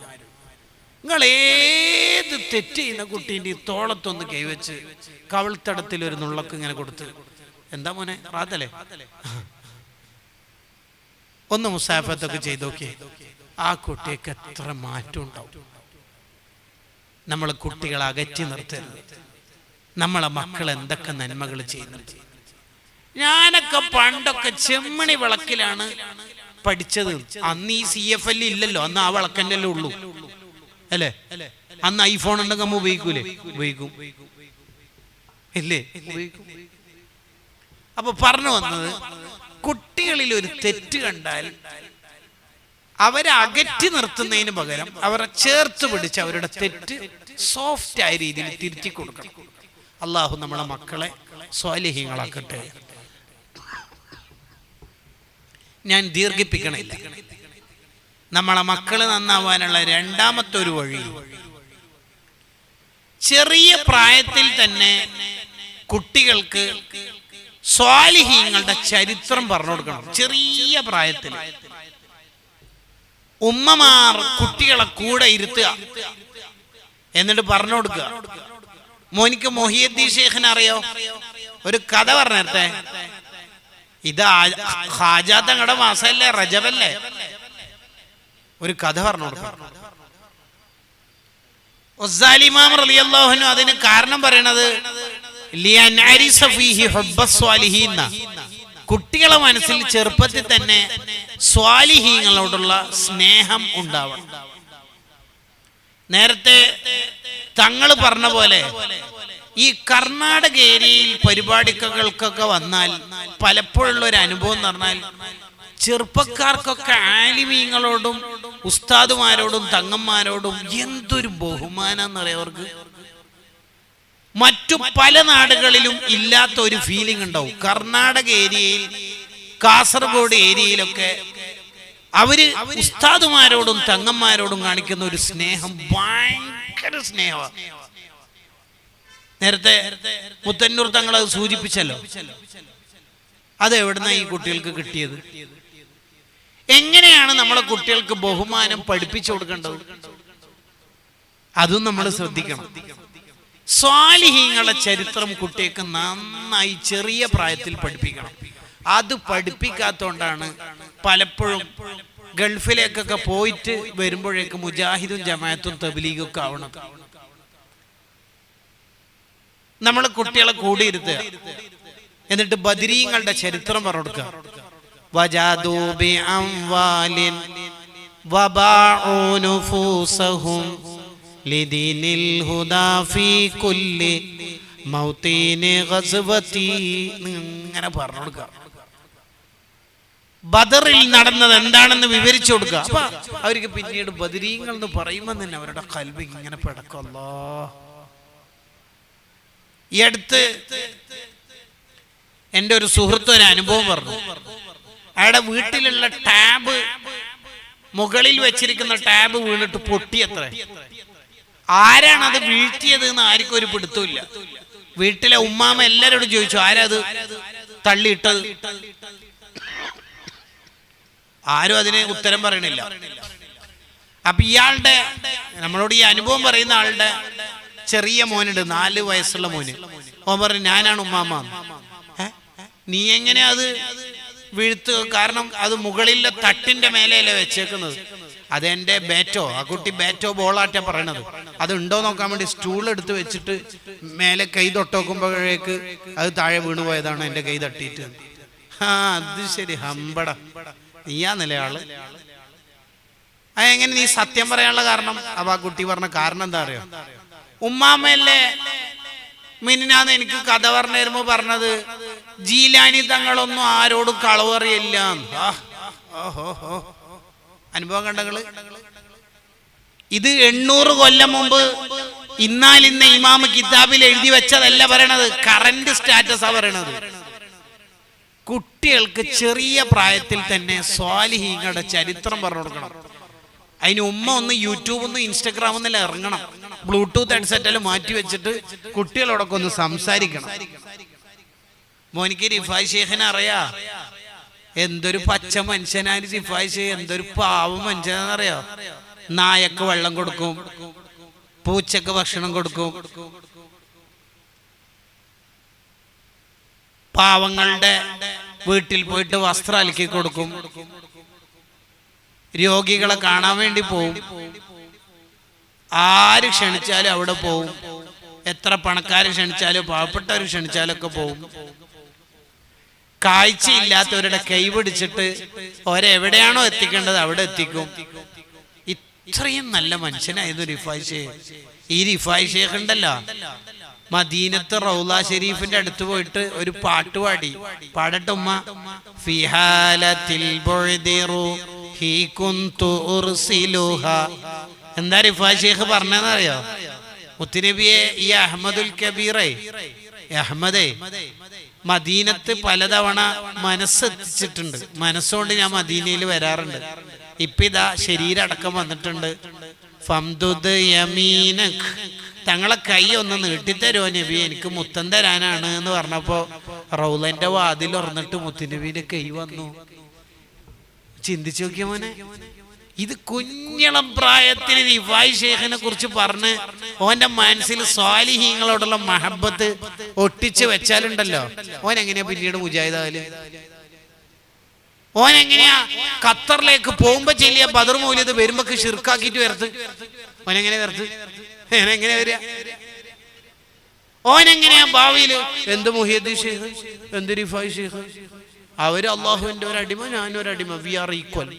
നിങ്ങൾ ഏത് തെറ്റ് ചെയ്യുന്ന കുട്ടീൻ്റെ ഈ തോളത്തൊന്ന് കൈവച്ച് കവിൾത്തടത്തിൽ ഒരു നുള്ളക്ക് ഇങ്ങനെ കൊടുത്ത്, എന്താ മോനെ റാത്തല്ലേ, ഒന്ന് മുസാഫത്തൊക്കെ ചെയ്ത് നോക്കിയേ, ആ കുട്ടിക്ക് എത്ര മാറ്റം ഉണ്ടാവും. നമ്മൾ കുട്ടികളെ അകറ്റി നിർത്തരുത്. നമ്മളെ മക്കൾ എന്തൊക്കെ നന്മകൾ ചെയ്യുന്നുണ്ട്. ഞാനൊക്കെ പണ്ടൊക്കെ ചെമ്മണി വിളക്കിലാണ് പഠിച്ചത്. അന്ന് ഈ CFL ഇല്ലല്ലോ, അന്ന് ആ വിളക്കന്നെ ഉള്ളൂ അല്ലേ. അന്ന് ഐഫോൺ ഉണ്ടെങ്കിൽ നമ്മ ഉപയോഗിക്കൂലേ? ഉപയോഗിക്കും ഇല്ലേ? ഉപയോഗിക്കും. അപ്പൊ പറഞ്ഞു വന്നത്, കുട്ടികളിൽ ഒരു തെറ്റ് കണ്ടാൽ അവരെ അകറ്റി നിർത്തുന്നതിന് പകരം അവരെ ചേർത്ത് പിടിച്ച് അവരുടെ തെറ്റ് സോഫ്റ്റ് ആയ രീതിയിൽ തിരുത്തി കൊടുക്കണം. അള്ളാഹു നമ്മളെ മക്കളെ സ്വാലിഹീങ്ങളാക്കട്ടെ. ഞാൻ ദീർഘിപ്പിക്കണില്ല. നമ്മളെ മക്കള് നന്നാവാനുള്ള രണ്ടാമത്തെ ഒരു വഴി, ചെറിയ പ്രായത്തിൽ തന്നെ കുട്ടികൾക്ക് സ്വാലിഹീങ്ങളുടെ ചരിത്രം പറഞ്ഞു കൊടുക്കണം. ചെറിയ പ്രായത്തിൽ ഉമ്മമാർ കുട്ടികളെ കൂടെ ഇരുത്തുക, എന്നിട്ട് പറഞ്ഞു കൊടുക്കുക. മോനിക്ക് മൊഹിയുദ്ദീൻ ശൈഖിനെ അറിയോ? ഒരു കഥ പറഞ്ഞേ. ഇത് ഖാജാ തങ്ങളുടെ മാസമല്ലേ, റജബല്ലേ? ഒരു കഥ പറഞ്ഞു കൊടുക്കുക. ഗസാലി ഇമാം റളിയല്ലാഹു അൻഹു അതിന് കാരണം പറയണത് ലിയൻഅരിസ ഫീഹി ഹുബ്ബസ് സ്വാലിഹീൻ. കുട്ടികളെ മനസ്സിൽ ചെറുപ്പത്തിൽ തന്നെ സ്വാലിഹീങ്ങളോടുള്ള സ്നേഹം ഉണ്ടാവണം. നേരത്തെ തങ്ങൾ പറഞ്ഞ പോലെ ഈ കർണാടക ഏരിയയിൽ പരിപാടികൾക്കൊക്കെ വന്നാൽ പലപ്പോഴുള്ള ഒരു അനുഭവം എന്ന് പറഞ്ഞാൽ ചെറുപ്പക്കാർക്കൊക്കെ ആലിമീങ്ങളോടും ഉസ്താദുമാരോടും തങ്ങന്മാരോടും എന്തൊരു ബഹുമാനം എന്നറിയാം അവർക്ക്. മറ്റു പല നാടുകളിലും ഇല്ലാത്ത ഒരു ഫീലിംഗ് ഉണ്ടാവും. കർണാടക ഏരിയയിൽ, കാസർഗോഡ് ഏരിയയിലൊക്കെ അവര് ഉസ്താദുമാരോടും തങ്ങന്മാരോടും കാണിക്കുന്ന ഒരു സ്നേഹം ഭയങ്കര സ്നേഹമാണ്. നേരത്തെ മുത്തന്നൂർ തങ്ങൾ അത് സൂചിപ്പിച്ചല്ലോ. അത് എവിടുന്നാ ഈ കുട്ടികൾക്ക് കിട്ടിയത്? എങ്ങനെയാണ് നമ്മളെ കുട്ടികൾക്ക് ബഹുമാനം പഠിപ്പിച്ചു കൊടുക്കേണ്ടത്? അതും നമ്മൾ ശ്രദ്ധിക്കണം. സ്വാലിഹീങ്ങളുടെ ചരിത്രം കുട്ടികൾക്ക് നന്നായി ചെറിയ പ്രായത്തിൽ പഠിപ്പിക്കണം. അത് പഠിപ്പിക്കാത്തോണ്ടാണ് പലപ്പോഴും ഗൾഫിലേക്കൊക്കെ പോയിട്ട് വരുമ്പോഴേക്ക് മുജാഹിദും ജമാഅത്തും തബ്ലീഗും ഒക്കെ ആവണം. നമ്മൾ കുട്ടികളെ കൂടിയിരുത്തുക, എന്നിട്ട് ബദരീങ്ങളുടെ ചരിത്രം പറഞ്ഞു കൊടുക്കുക. വജാദൂ ബിഅംവാലിൻ വബാഉ നുഫൂസഹും ലിദീനിൽ ഹുദാ ഫീ കുല്ലി മൗതീനി ഗസ്വതി. ഇങ്ങനെ പറഞ്ഞു കൊടുക്കുക. ബദറിൽ നടന്നത് എന്താണെന്ന് വിവരിച്ചു കൊടുക്കുക. അപ്പൊ അവർക്ക് പിന്നീട് ബദരീങ്ങൾ എന്ന് പറയുമ്പോൾ തന്നെ അവരുടെ ഖൽബ് ഇങ്ങനെ പിടക്കും. അല്ലാഹ്, ഈ അടുത്ത് എൻ്റെ ഒരു സുഹൃത്ത് ഒരു അനുഭവം പറഞ്ഞു. അയാളുടെ വീട്ടിലുള്ള ടാബ്, മുകളിൽ വെച്ചിരിക്കുന്ന ടാബ് വീണിട്ട് പൊട്ടിയത്ര. ആരാണ് അത് വീഴ്ത്തിയത് എന്ന് ആർക്കും ഒരു പിടുത്തമില്ല. വീട്ടിലെ ഉമ്മാമ എല്ലാരോടും ചോദിച്ചു, ആരാ അത് തള്ളിയിട്ടത്? ആരും അതിന് ഉത്തരം പറയണില്ല. അപ്പൊ ഇയാളുടെ, നമ്മളോട് ഈ അനുഭവം പറയുന്ന ആളുടെ ചെറിയ മോനുണ്ട്, 4 വയസ്സുള്ള മോന്. ഓൻ പറഞ്ഞു, ഞാനാണ് ഉമ്മാമ. നീ എങ്ങനെയാ അത് വീഴ്ത്തുക? കാരണം അത് മുകളിലെ തട്ടിന്റെ മേലെയല്ലേ വെച്ചേക്കുന്നത്. അതെന്റെ ബാറ്റോ, ആ കുട്ടി ബാറ്റോ ബോളാറ്റാ പറയണത്. അത് ഉണ്ടോ നോക്കാൻ വേണ്ടി സ്റ്റൂൾ എടുത്ത് വെച്ചിട്ട് മേലെ കൈ തൊട്ടോക്കുമ്പോഴേക്ക് അത് താഴെ വീണുപോയതാണ്, എന്റെ കൈ തട്ടിയിട്ട്. അത് ശരി, ഹമ്പട, നീയാ നിലയാള്. അതെങ്ങനെ നീ സത്യം പറയാനുള്ള കാരണം? അപ്പൊ ആ കുട്ടി പറഞ്ഞ കാരണം എന്താ അറിയോ? ഉമ്മാമയല്ലേ മിനിനാന്ന് എനിക്ക് കഥ പറഞ്ഞു തരുമ്പോ പറഞ്ഞത്, ജീലാനി തങ്ങളൊന്നും ആരോടും കളവ് അറിയില്ല. അനുഭവം കണ്ടങ്ങള്? ഇത് 800 കൊല്ലം മുമ്പ് ഇന്നാലിന്ന ഇമാമ് കിതാബിൽ എഴുതി വെച്ചതല്ല പറയണത്, കറന്റ് സ്റ്റാറ്റസാ പറയണത്. കുട്ടികൾക്ക് ചെറിയ പ്രായത്തിൽ തന്നെ സ്വാലിഹീങ്ങളുടെ ചരിത്രം പറഞ്ഞു കൊടുക്കണം. അതിന് ഉമ്മ ഒന്ന് യൂട്യൂബൊന്നും ഇൻസ്റ്റഗ്രാമൊന്നും ഇറങ്ങണം. ബ്ലൂടൂത്ത് ഹെഡ്സെറ്റെല്ലാം മാറ്റി വെച്ചിട്ട് കുട്ടികളോടൊക്കെ ഒന്ന് സംസാരിക്കണം. മോനിക്ക് റിഫായ് ഷേഖിനെ അറിയാ? എന്തൊരു പച്ച മനുഷ്യനാണ് റിഫായ് ഷേഖ്, എന്തൊരു പാവ മനുഷ്യനാണെന്നറിയോ? നായക്ക് വെള്ളം കൊടുക്കും, പൂച്ചക്ക് ഭക്ഷണം കൊടുക്കും, പാവങ്ങളുടെ വീട്ടിൽ പോയിട്ട് വസ്ത്രം അലക്കി കൊടുക്കും, രോഗികളെ കാണാൻ വേണ്ടി പോവും, ആര് ക്ഷണിച്ചാലും അവിടെ പോവും, എത്ര പണക്കാര് ക്ഷണിച്ചാലും പാവപ്പെട്ടവർ ക്ഷണിച്ചാലൊക്കെ പോവും. കാഴ്ചയില്ലാത്തവരുടെ കൈ പിടിച്ചിട്ട് ഒരെവിടെയാണോ എത്തിക്കേണ്ടത് അവിടെ എത്തിക്കും. ഇത്രയും നല്ല മനുഷ്യനായിരുന്നു റിഫായ് ഷേഖ്. ഈ റിഫായ് ഷേഖ് ഉണ്ടല്ലോ, മദീനത്ത് റൗള ഷരീഫിന്റെ അടുത്ത് പോയിട്ട് ഒരു പാട്ട് പാടി. പാടട്ടെ ഉമ്മ? ഫിഹാലത്തിൽ ബുഅ്ദിറുഹി കുന്തു ഉർസിലുഹ. എന്താ റിഫായ് ഷേഖ് പറഞ്ഞതെന്നറിയോ? മുത്തുനബിയെ, ഈ അഹമ്മദുൽ കബീറേ, അഹമ്മദേ, മദീനത്ത് പലതവണ മനസ്സെത്തിച്ചിട്ടുണ്ട്. മനസ്സുകൊണ്ട് ഞാൻ മദീനയിൽ വരാറുണ്ട്. ഇപ്പൊ ഇതാ ശരീരം അടക്കം വന്നിട്ടുണ്ട്. ഫംദുദ് യമീനക്, തങ്ങളെ കൈ ഒന്ന് നീട്ടിത്തരോ നബി, എനിക്ക് മുത്തം തരാനാണ് എന്ന് പറഞ്ഞപ്പോ റൗളന്റെ വാതിൽ തുറന്നിട്ട് മുത്തുനബിയുടെ കൈ വന്നു. ചിന്തിച്ചു നോക്കിയ മോനെ, ഇത് കുഞ്ഞളം പ്രായത്തിൽ റിഫായ് ഷേഖിനെ കുറിച്ച് പറഞ്ഞ് ഓന്റെ മനസ്സിൽ സ്വാലിഹീങ്ങളോടുള്ള മഹബത്ത് ഒട്ടിച്ച് വെച്ചാലുണ്ടല്ലോ, ഓൻ എങ്ങനെയാ പിന്നീട് മുജാഹിദാല്? ഓൻ എങ്ങനെയാ ഖത്തറിലേക്ക് പോകുമ്പോ ചെല്ലിയ ബദർ മൗലിദ് വരുമ്പോ ഷിർക്കാക്കിട്ട് വരത്ത്? ഓനെങ്ങനെ വരത്ത്? എങ്ങനെ വരിക? ഓനെങ്ങനെയാ ഭാവിയില് എന്ത് മുഹിയുദ്ദീൻ ഷേഖ്, എന്ത് റിഫായ് ഷേഖ്, അവര് അള്ളാഹുവിന്റെ ഒരു അടിമ, ഞാനൊരടിമ, വി ആർ ഈക്വൽ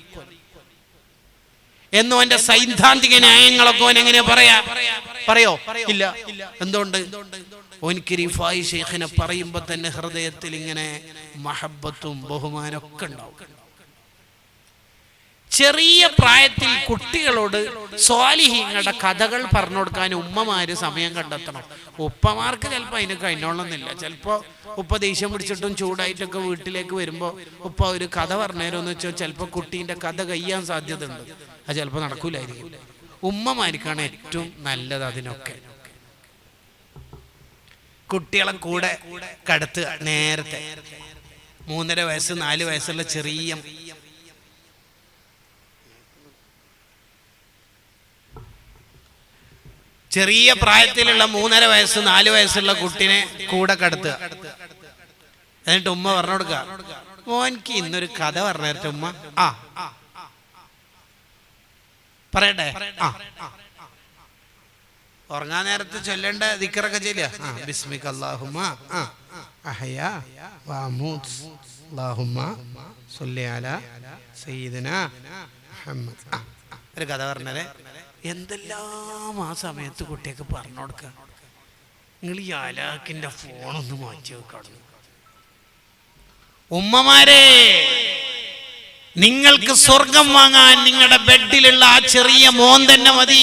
എന്നോ എന്റെ സൈദ്ധാന്തിക ന്യായങ്ങളൊക്കെ ഓൻ എങ്ങനെയാ പറയോ? ഇല്ല. എന്തുകൊണ്ട്? ഓനിക്ക് റിഫായ് ഷേഖിനെ പറയുമ്പോ തന്നെ ഹൃദയത്തിൽ ഇങ്ങനെ മഹബത്തും ബഹുമാനമൊക്കെ ഉണ്ടാവും. ചെറിയ പ്രായത്തിൽ കുട്ടികളോട് സ്വാലിഹീങ്ങളുടെ കഥകൾ പറഞ്ഞു കൊടുക്കാൻ ഉമ്മമാര് സമയം കണ്ടെത്തണം. ഉപ്പമാർക്ക് ചിലപ്പോൾ അതിന് കഴിഞ്ഞോളന്നില്ല. ചിലപ്പോൾ ഉപ്പ ദേഷ്യം പിടിച്ചിട്ടും ചൂടായിട്ടൊക്കെ വീട്ടിലേക്ക് വരുമ്പോൾ ഉപ്പ ഒരു കഥ പറഞ്ഞുതരുമെന്ന് വെച്ചാൽ ചിലപ്പോൾ കുട്ടീൻ്റെ കഥ കഴിയാൻ സാധ്യത ഉണ്ട്. അത് ചിലപ്പോൾ നടക്കൂലായിരിക്കും. ഉമ്മമാർക്കാണ് ഏറ്റവും നല്ലത് അതിനൊക്കെ. കുട്ടികളെ കൂടെ കടത്തുക. നേരത്തെ 3.5 വയസ്സ് 4 വയസ്സുള്ള ചെറിയ പ്രായത്തിലുള്ള 3.5 വയസ്സ് 4 വയസ്സുള്ള കുട്ടിനെ കൂടെ കടത്തുക. എന്നിട്ട് ഉമ്മ പറഞ്ഞു കൊടുക്കുക, മോൻക്ക് ഇന്നൊരു കഥ പറഞ്ഞു തരട്ടെ ഉമ്മ. പറയട്ടെ. ഉറങ്ങാൻ നേരത്ത് ചൊല്ലേണ്ട ദിക്റൊക്കെ ചൊല്ലുക. ബിസ്മിക അല്ലാഹുമ്മ അഹ്യാ വഅമൂത് അല്ലാഹുമ്മ സ്വല്ലി അലാ സയ്യിദിനാ മുഹമ്മദ്. ഒരു കഥ പറഞ്ഞാലേ എന്തെല്ലാം ആ സമയത്ത് കുട്ടിയൊക്കെ പറഞ്ഞു കൊടുക്കുക. നിങ്ങൾ ഈ ആലാക്കിന്റെ ഫോണൊന്ന് മാറ്റി വെക്കണം. ഉമ്മമാരെ, നിങ്ങൾക്ക് സ്വർഗം വാങ്ങാൻ നിങ്ങളുടെ ബെഡിലുള്ള ആ ചെറിയ മോൻ തന്നെ മതി.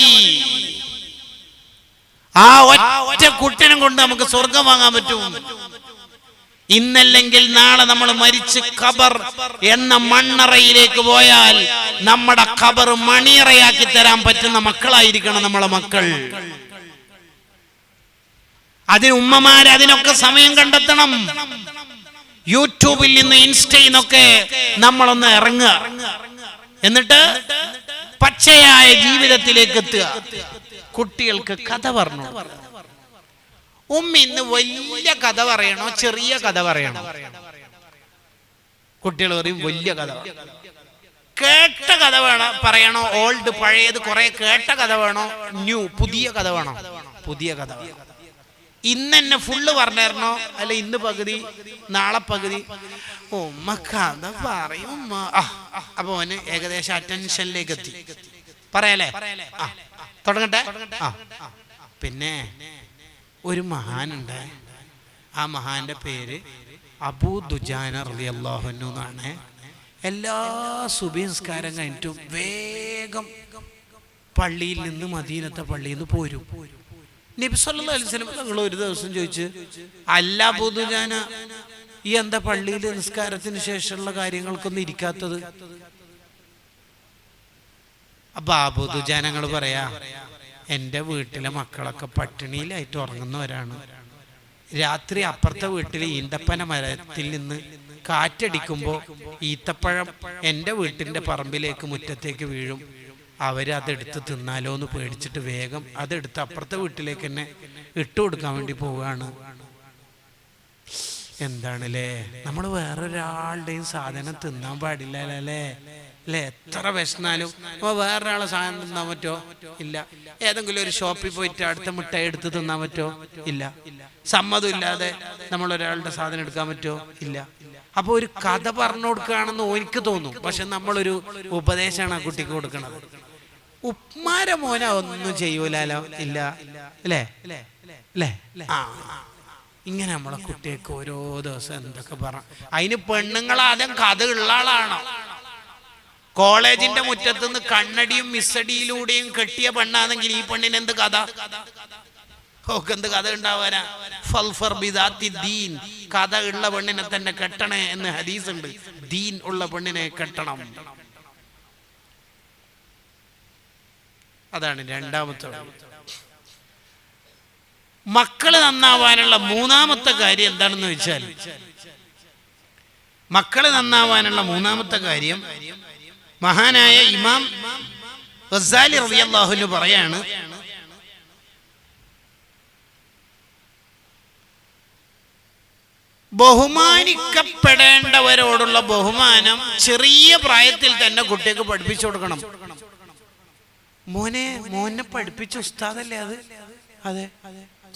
ആ ഒറ്റ കുട്ടിനെ കൊണ്ട് നമുക്ക് സ്വർഗം വാങ്ങാൻ പറ്റും. ഇന്നല്ലെങ്കിൽ നാളെ നമ്മൾ മരിച്ച് ഖബർ എന്ന മണ്ണറയിലേക്ക് പോയാൽ നമ്മുടെ ഖബർ മണിയറയാക്കി തരാൻ പറ്റുന്ന മക്കളായിരിക്കണം നമ്മളെ മക്കൾ. അതിന് ഉമ്മമാര് അതിനൊക്കെ സമയം കണ്ടെത്തണം. യൂട്യൂബിൽ നിന്ന് ഇൻസ്റ്റയിൽ നിന്നൊക്കെ നമ്മളൊന്ന് ഇറങ്ങുക. എന്നിട്ട് പച്ചയായ ജീവിതത്തിലേക്ക് എത്തുക. കുട്ടികൾക്ക് കഥ പറഞ്ഞു. ഇന്ന് വലിയ കഥ പറയണോ ചെറിയ കഥ പറയണോ? കുട്ടികൾ പറയും വലിയ കഥ. കേട്ട കഥ പറയണോ? ഓൾഡ് പഴയത് കുറെ കേട്ട കഥ വേണോ? പുതിയ കഥ വേണോ? പുതിയ കഥ. ഇന്ന് എന്നെ ഫുള്ള് പറഞ്ഞു തരണോ? അല്ല ഇന്ന് പകുതി നാളെ പകുതി? ഉമ്മ കഥ പറയും ഉമ്മ. അപ്പൊ ഓന് ഏകദേശം അറ്റൻഷനിലേക്ക് എത്തി. പറയല്ലേ? തുടങ്ങട്ടെ. പിന്നെ ഒരു മഹാനുണ്ട്. ആ മഹാന്റെ പേര് അബൂ ദുജാന റളിയല്ലാഹു അൻഹു എന്നാണ്. എല്ലാ സുബഹി നിസ്കാരം കഴിഞ്ഞിട്ടും വേഗം പള്ളിയിൽ നിന്ന് മദീനത്തെ പള്ളിയിൽ നിന്ന് പോരും. നബി സല്ലല്ലാഹു അലൈഹി വസല്ലം തങ്ങൾ ഒരു ദിവസം ചോദിച്ചു, അല്ല അബൂ ദുജാന, ഈ എന്താ പള്ളിയിൽ നിസ്കാരത്തിന് ശേഷമുള്ള കാര്യങ്ങൾക്കൊന്നും ഇരിക്കാത്തത്? അപ്പൊ അബൂ ദുജാനങ്ങൾ പറയാ, എൻ്റെ വീട്ടിലെ മക്കളൊക്കെ പട്ടിണിയിലായിട്ട് ഉറങ്ങുന്നവരാണ്. രാത്രി അപ്പുറത്തെ വീട്ടിലെ ഈന്തപ്പന മരത്തിൽ നിന്ന് കാറ്റടിക്കുമ്പോൾ ഈത്തപ്പഴം എൻ്റെ വീട്ടിൻ്റെ പറമ്പിലേക്ക് മുറ്റത്തേക്ക് വീഴും. അവരതെടുത്ത് തിന്നാലോ എന്ന് പേടിച്ചിട്ട് വേഗം അതെടുത്ത് അപ്പുറത്തെ വീട്ടിലേക്ക് തന്നെ ഇട്ടു കൊടുക്കാൻ വേണ്ടി പോവുകയാണ്. എന്താണല്ലേ, നമ്മൾ വേറൊരാളുടെയും സാധനം തിന്നാൻ പാടില്ല അല്ലേ? അല്ലേ? എത്ര വിശന്നാലും വേറൊരാളെ സാധനം തിന്നാൻ പറ്റോ? ഇല്ല. ഏതെങ്കിലും ഒരു ഷോപ്പിൽ പോയിട്ട് അടുത്ത മിഠായി എടുത്ത് തിന്നാൻ പറ്റോ? ഇല്ല. സമ്മതം ഇല്ലാതെ നമ്മൾ ഒരാളുടെ സാധനം എടുക്കാൻ പറ്റോ? ഇല്ല. അപ്പൊ ഒരു കഥ പറഞ്ഞു കൊടുക്കുകയാണെന്ന് എനിക്ക് തോന്നും. പക്ഷെ നമ്മളൊരു ഉപദേശമാണ് ആ കുട്ടിക്ക് കൊടുക്കണത്. ഉപ്മാര മോന ഒന്നും ചെയ്യൂലോ. ഇല്ല. അല്ലേ? അല്ലേ? ഇങ്ങനെ നമ്മളെ കുട്ടിയൊക്കെ ഓരോ ദിവസം എന്തൊക്കെ പറ. അതിന് പെണ്ണുങ്ങളാദ്യം കഥ ഉള്ള ആളാണോ? കോളേജിന്റെ മുറ്റത്തുനിന്ന് കണ്ണടിയും മിസ്സടിയിലൂടെയും കെട്ടിയ പെണ്ണാണെങ്കിൽ ഈ പെണ്ണിന് എന്ത് കഥ? എന്ത് കഥ ഉണ്ടാവാനാ? കഥ ഉള്ള പെണ്ണിനെ തന്നെ കെട്ടണേ എന്ന് ഹദീസ് ഉണ്ട്. ദീൻ ഉള്ള പെണ്ണിനെ കെട്ടണം. അതാണ് രണ്ടാമത്തെ. മക്കള് നന്നാവാനുള്ള മൂന്നാമത്തെ കാര്യം എന്താണെന്ന് വെച്ചാൽ, മക്കള് നന്നാവാനുള്ള മൂന്നാമത്തെ കാര്യം മഹാനായ ഇമാം ഗസാലി റളിയല്ലാഹു അൻഹു പറയാണ്, ബഹുമാനിക്കപ്പെടേണ്ടവരോടുള്ള ബഹുമാനം ചെറിയ പ്രായത്തിൽ തന്നെ കുട്ടിക്ക് പഠിപ്പിച്ചു കൊടുക്കണം. മോനെ പഠിപ്പിച്ച ഉസ്താദല്ലേ അത്? അതെ.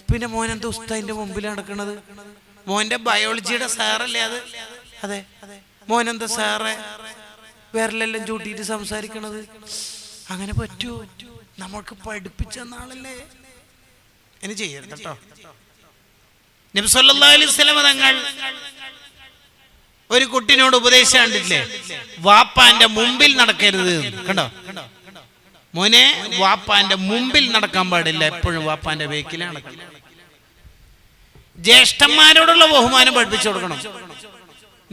പിന്നെ മോനെന്താ ഉസ്താദിന്റെ മുമ്പിൽ നടക്കണത്? മോന്റെ ബയോളജിയുടെ സാറല്ലേ അത്? അതെ. മോനെന്താ സാറെ വേറെല്ലാം ചൂട്ടിയിട്ട് സംസാരിക്കണത്? അങ്ങനെ പറ്റൂ? നമ്മൾക്ക് പഠിപ്പിച്ച നാളല്ലേ. ഇനി ചെയ്യരുത് കേട്ടോ. നബി സല്ലല്ലാഹു അലൈഹി വസല്ലം തങ്ങൾ ഒരു കുട്ടിനോട് ഉപദേശം കണ്ടില്ലേ, വാപ്പാന്റെ മുമ്പിൽ നടക്കരുത്. കണ്ടോ മോനെ, വാപ്പാന്റെ മുമ്പിൽ നടക്കാൻ പാടില്ല, എപ്പോഴും വാപ്പാന്റെ ബേക്കിലാണ്. ജ്യേഷ്ഠന്മാരോടുള്ള ബഹുമാനം പഠിപ്പിച്ചു കൊടുക്കണം.